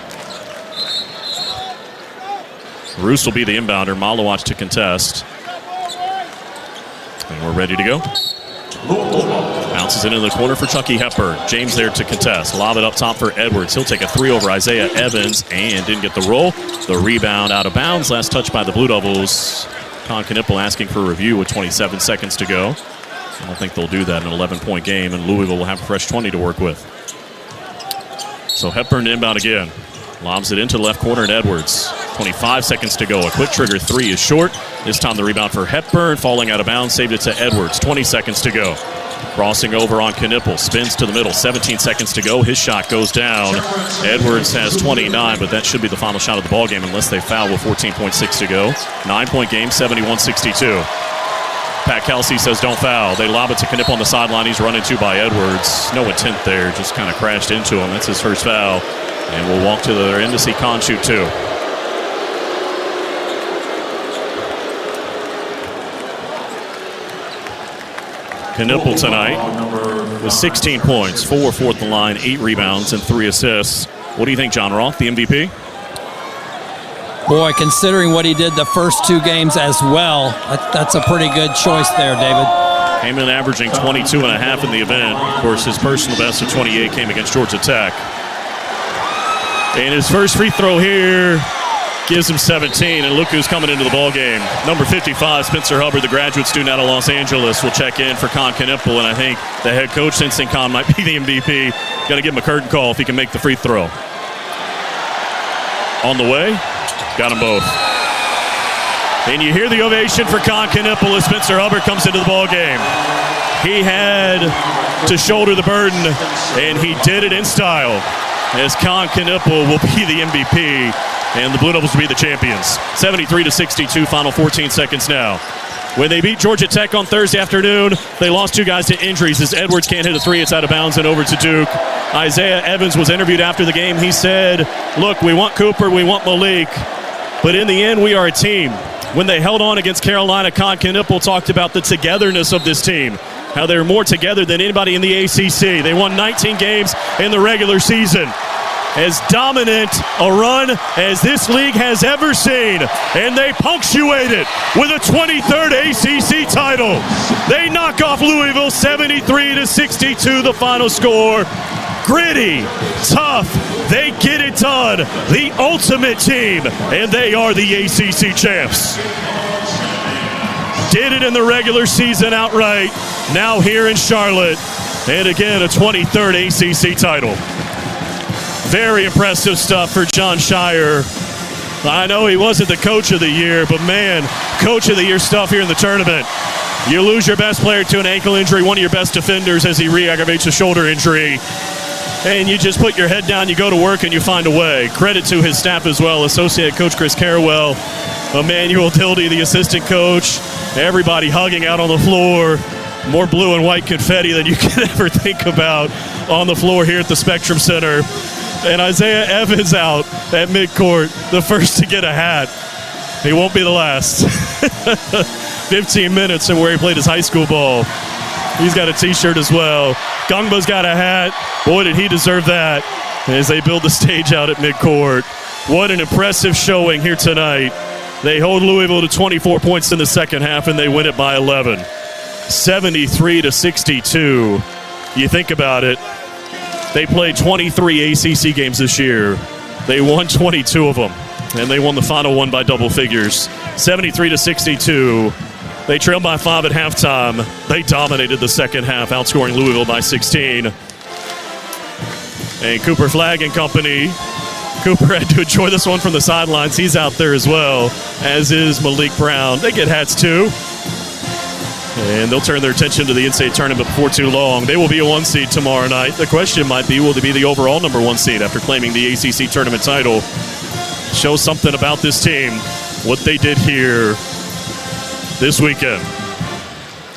Roos will be the inbounder. Malawatch to contest. And we're ready to go. Bounces it into the corner for Chucky Hepburn. James there to contest. Lob it up top for Edwards. He'll take a 3 over Isaiah Evans and didn't get the roll. The rebound out of bounds. Last touch by the Blue Devils. Con Knipple asking for a review with 27 seconds to go. I don't think they'll do that in an 11-point game, and Louisville will have a fresh 20 to work with. So Hepburn to inbound again. Lobs it into the left corner and Edwards. 25 seconds to go. A quick trigger 3 is short. This time the rebound for Hepburn. Falling out of bounds. Saved it to Edwards. 20 seconds to go. Crossing over on Knipple. Spins to the middle. 17 seconds to go. His shot goes down. Edwards has 29, but that should be the final shot of the ballgame unless they foul with 14.6 to go. 9-point game, 71-62. Pat Kelsey says don't foul. They lob it to Knipple on the sideline. He's run into by Edwards. No intent there. Just kind of crashed into him. That's his first foul. And we'll walk to the other end to see Con shoot 2. Knipple tonight with 16 points, 4 fourth the line, 8 rebounds, and 3 assists. What do you think, John Roth, the MVP? Boy, considering what he did the first 2 games as well, that's a pretty good choice there, David. Came in averaging 22.5 in the event. Of course, his personal best of 28 came against Georgia Tech. And his first free throw here gives him 17, and look who's coming into the ballgame. Number 55, Spencer Hubbard, the graduate student out of Los Angeles, will check in for Con Knipple, and I think the head coach sensing Con might be the MVP. Got to give him a curtain call if he can make the free throw. On the way, got them both. And you hear the ovation for Con Knipple as Spencer Hubbard comes into the ballgame. He had to shoulder the burden, and he did it in style, as Con Knipple will be the MVP. And the Blue Devils will be the champions. 73-62, final 14 seconds now. When they beat Georgia Tech on Thursday afternoon, they lost 2 guys to injuries as Edwards can't hit a 3. It's out of bounds and over to Duke. Isaiah Evans was interviewed after the game. He said, look, we want Cooper, we want Malik, but in the end, we are a team. When they held on against Carolina, Con Knipple talked about the togetherness of this team, how they're more together than anybody in the ACC. They won 19 games in the regular season. As dominant a run as this league has ever seen, and they punctuate it with a 23rd ACC title. They knock off Louisville 73-62, the final score. Gritty, tough, they get it done. The ultimate team, and they are the ACC champs. Did it in the regular season outright, now here in Charlotte, and again a 23rd ACC title. Very impressive stuff for John Shire. I know he wasn't the coach of the year, but man, coach of the year stuff here in the tournament. You lose your best player to an ankle injury, one of your best defenders as he re-aggravates a shoulder injury. And you just put your head down, you go to work, and you find a way. Credit to his staff as well, Associate Coach Chris Carrawell, Emmanuel Dildy, the assistant coach, everybody hugging out on the floor. More blue and white confetti than you can ever think about on the floor here at the Spectrum Center. And Isaiah Evans out at midcourt, the first to get a hat. He won't be the last. 15 minutes and where he played his high school ball. He's got a t-shirt as well. Gungba's got a hat. Boy, did he deserve that as they build the stage out at midcourt. What an impressive showing here tonight. They hold Louisville to 24 points in the second half, and they win it by 11. 73-62. You think about it. They played 23 ACC games this year. They won 22 of them, and they won the final one by double figures. 73-62. They trailed by 5 at halftime. They dominated the second half, outscoring Louisville by 16. And Cooper Flagg and company. Cooper had to enjoy this one from the sidelines. He's out there as well, as is Malik Brown. They get hats too. And they'll turn their attention to the NCAA Tournament before too long. They will be a 1 seed tomorrow night. The question might be, will they be the overall number 1 seed after claiming the ACC Tournament title? Shows something about this team, what they did here this weekend.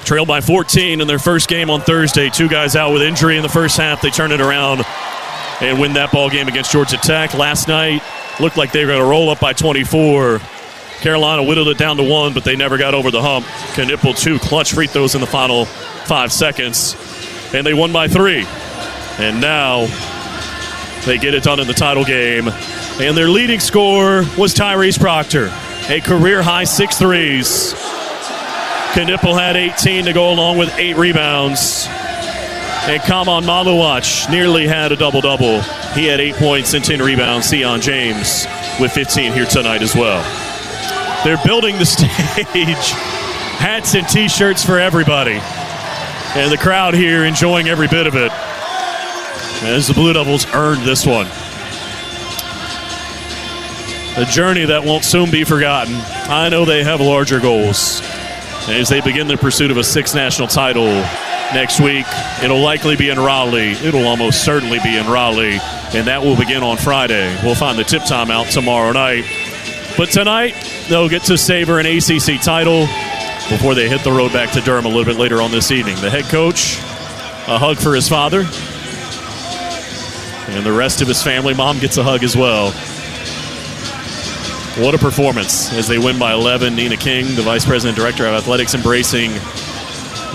Trailed by 14 in their first game on Thursday. 2 guys out with injury in the first half. They turn it around and win that ball game against Georgia Tech. Last night, looked like they were going to roll up by 24. Carolina whittled it down to 1, but they never got over the hump. Knipple 2 clutch free throws in the final 5 seconds, and they won by 3. And now they get it done in the title game. And their leading scorer was Tyrese Proctor, a career-high 6 threes. Knipple had 18 to go along with 8 rebounds. And Kamon Maluach nearly had a double-double. He had 8 points and 10 rebounds. Sion James with 15 here tonight as well. They're building the stage. Hats and T-shirts for everybody. And the crowd here enjoying every bit of it as the Blue Devils earned this one. A journey that won't soon be forgotten. I know they have larger goals. As they begin the pursuit of a 6th national title next week, it'll likely be in Raleigh. It'll almost certainly be in Raleigh, and that will begin on Friday. We'll find the tip time out tomorrow night. But tonight, they'll get to savor an ACC title before they hit the road back to Durham a little bit later on this evening. The head coach, a hug for his father, and the rest of his family. Mom gets a hug as well. What a performance as they win by 11. Nina King, the Vice President Director of Athletics, embracing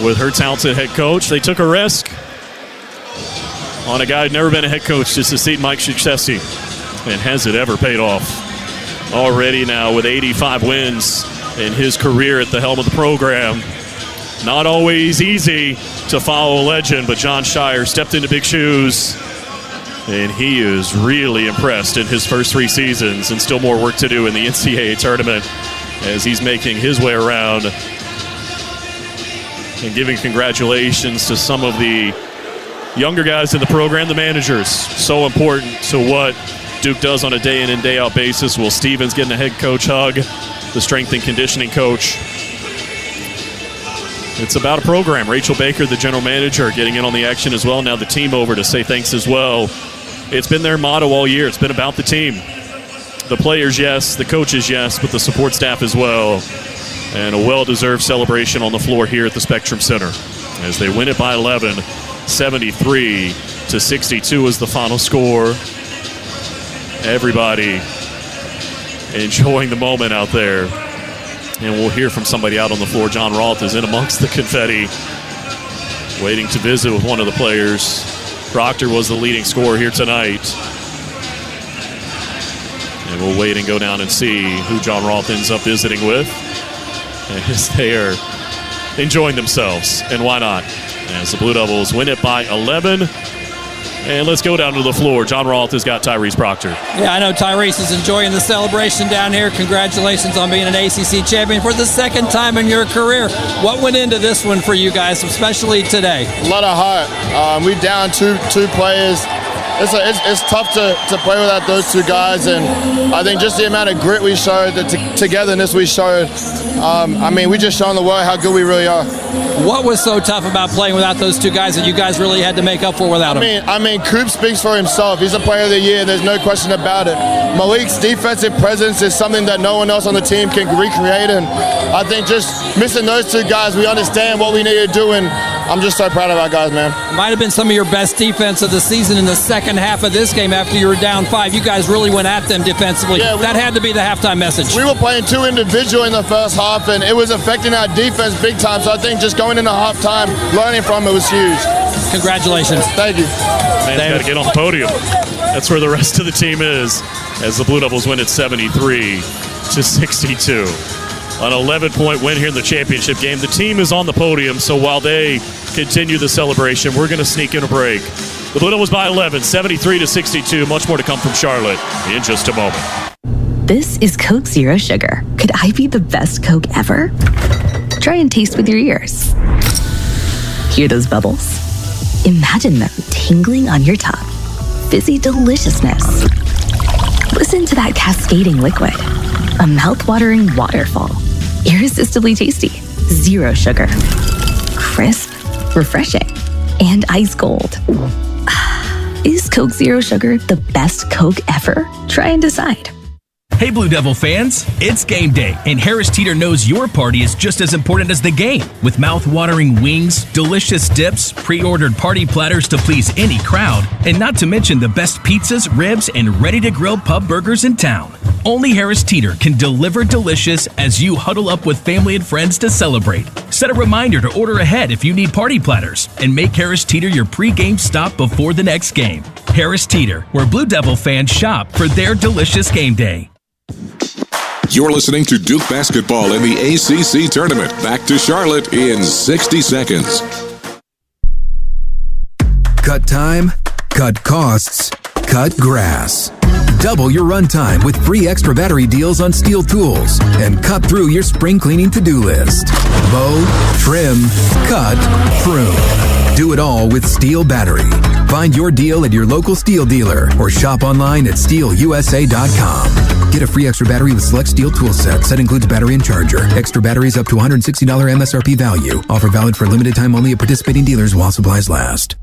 with her talented head coach. They took a risk on a guy who'd never been a head coach to succeed Mike Successi. And has it ever paid off? Already now with 85 wins in his career at the helm of the program. Not always easy to follow a legend, but John Shire stepped into big shoes. And he is really impressed in his first 3 seasons, and still more work to do in the NCAA Tournament as he's making his way around and giving congratulations to some of the younger guys in the program, the managers. So important to what Duke does on a day in and day out basis. Will Stevens getting a head coach hug, the strength and conditioning coach. It's about a program. Rachel Baker, the general manager, getting in on the action as well. Now the team over to say thanks as well. It's been their motto all year. It's been about the team. The players, yes. The coaches, yes. But the support staff as well. And a well-deserved celebration on the floor here at the Spectrum Center as they win it by 11. 73-62 is the final score. Everybody enjoying the moment out there. And we'll hear from somebody out on the floor. John Roth is in amongst the confetti, waiting to visit with one of the players. Proctor was the leading scorer here tonight. And we'll wait and go down and see who John Roth ends up visiting with as they are enjoying themselves. And why not? As the Blue Devils win it by 11. And let's go down to the floor. John Roth has got Tyrese Proctor. Yeah, I know Tyrese is enjoying the celebration down here. Congratulations on being an ACC champion for the 2nd time in your career. What went into this one for you guys, especially today? A lot of heart. We down two players. It's tough to play without those 2 guys, and I think just the amount of grit we showed, the togetherness we showed, we just shown the world how good we really are. What was so tough about playing without those 2 guys that you guys really had to make up for without them? Coop speaks for himself. He's a player of the year. There's no question about it. Malik's defensive presence is something that no one else on the team can recreate, and I think just missing those 2 guys, we understand what we need to do, and I'm just so proud of our guys, man. Might have been some of your best defense of the season in the second half of this game after you were down 5. You guys really went at them defensively. Yeah, that had to be the halftime message. We were playing 2 individual in the first half, and it was affecting our defense big time. So I think just going into halftime, learning from it was huge. Congratulations. Thank you. Man's got to get on the podium. That's where the rest of the team is as the Blue Devils win at 73-62. An 11-point win here in the championship game. The team is on the podium, so while they continue the celebration, we're going to sneak in a break. The Blue Devils by 11, 73-62. Much more to come from Charlotte in just a moment. This is Coke Zero Sugar. Could I be the best Coke ever? Try and taste with your ears. Hear those bubbles? Imagine them tingling on your tongue. Fizzy deliciousness. Listen to that cascading liquid. A mouth-watering waterfall. Irresistibly tasty. Zero sugar. Crisp, refreshing, and ice cold. Is Coke Zero Sugar the best Coke ever? Try and decide. Hey Blue Devil fans, it's game day, and Harris Teeter knows your party is just as important as the game. With mouth-watering wings, delicious dips, pre-ordered party platters to please any crowd, and not to mention the best pizzas, ribs, and ready-to-grill pub burgers in town. only Harris Teeter can deliver delicious as you huddle up with family and friends to celebrate. Set a reminder to order ahead if you need party platters, and make Harris Teeter your pregame stop before the next game. Harris Teeter, where Blue Devil fans shop for their delicious game day. You're listening to Duke Basketball in the ACC Tournament. Back to Charlotte in 60 seconds. Cut time, cut costs, cut grass. Double your runtime with free extra battery deals on steel tools and cut through your spring cleaning to-do list. Mow, trim, cut, prune. Do it all with Steel Battery. Find your deal at your local Steel dealer or shop online at steelusa.com. Get a free extra battery with select Steel tool set. Set includes battery and charger. Extra batteries up to $160 MSRP value. Offer valid for a limited time only at participating dealers while supplies last.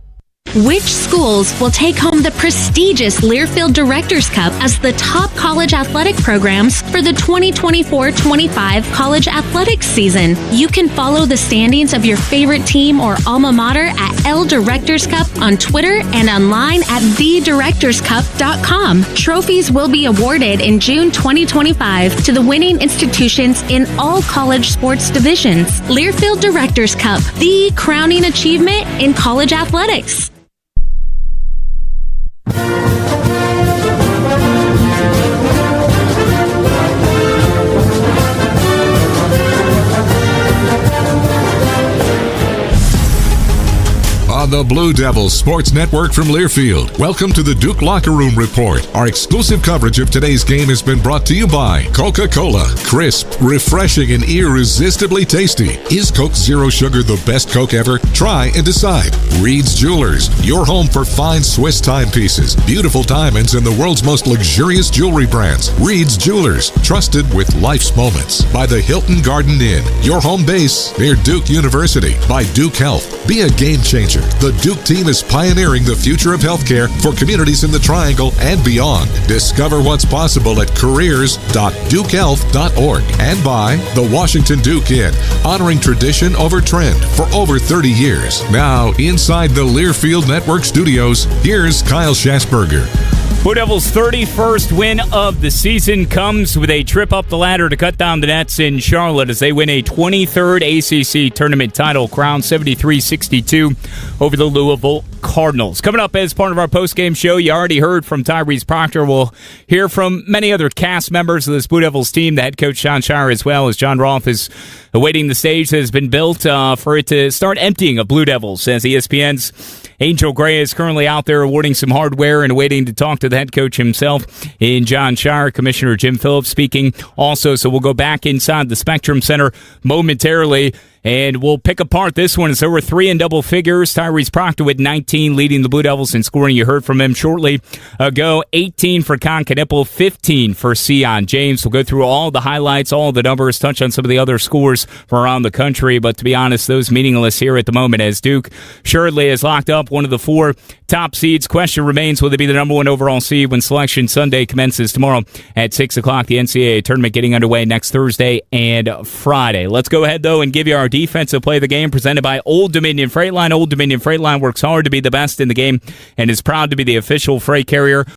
Which schools will take home the prestigious Learfield Directors Cup as the top college athletic programs for the 2024-25 college athletics season? You can follow the standings of your favorite team or alma mater at L Directors Cup on Twitter and online at thedirectorscup.com. Trophies will be awarded in June 2025 to the winning institutions in all college sports divisions. Learfield Directors Cup, the crowning achievement in college athletics. On the Blue Devils Sports Network from Learfield, welcome to the Duke Locker Room Report. Our exclusive coverage of today's game has been brought to you by Coca-Cola. Crisp, refreshing, and irresistibly tasty. Is Coke Zero Sugar the best Coke ever? Try and decide. Reed's Jewelers, your home for fine Swiss timepieces, beautiful diamonds, and the world's most luxurious jewelry brands. Reed's Jewelers, trusted with life's moments. By the Hilton Garden Inn, your home base near Duke University. By Duke Health, be a game changer. The Duke team is pioneering the future of healthcare for communities in the Triangle and beyond. Discover what's possible at careers.dukehealth.org. And by the Washington Duke Inn, honoring tradition over trend for over 30 years. Now, inside the Learfield Network studios, here's Kyle Schassberger. Blue Devils' 31st win of the season comes with a trip up the ladder to cut down the nets in Charlotte as they win a 23rd ACC Tournament title, crowned 73-62 over the Louisville Cardinals. Coming up as part of our postgame show, you already heard from Tyrese Proctor. We'll hear from many other cast members of this Blue Devils team, the head coach John Shire, as well as John Rolfe is awaiting the stage that has been built for it to start emptying of Blue Devils, as ESPN's Angel Gray is currently out there awarding some hardware and waiting to talk to the head coach himself in John Shire. Commissioner Jim Phillips speaking also, so we'll go back inside the Spectrum Center momentarily. And we'll pick apart this one. It's over 3 in double figures. Tyrese Proctor with 19 leading the Blue Devils in scoring. You heard from him shortly ago. 18 for Con Knipple, 15 for Sion James. We'll go through all the highlights, all the numbers, touch on some of the other scores from around the country. But to be honest, those meaningless here at the moment, as Duke assuredly has locked up one of the 4 top seeds. Question remains, will they be the number 1 overall seed when Selection Sunday commences tomorrow at 6 o'clock? The NCAA Tournament getting underway next Thursday and Friday. Let's go ahead, though, and give you our defensive play of the game presented by Old Dominion Freight Line. Old Dominion Freight Line works hard to be the best in the game and is proud to be the official freight carrier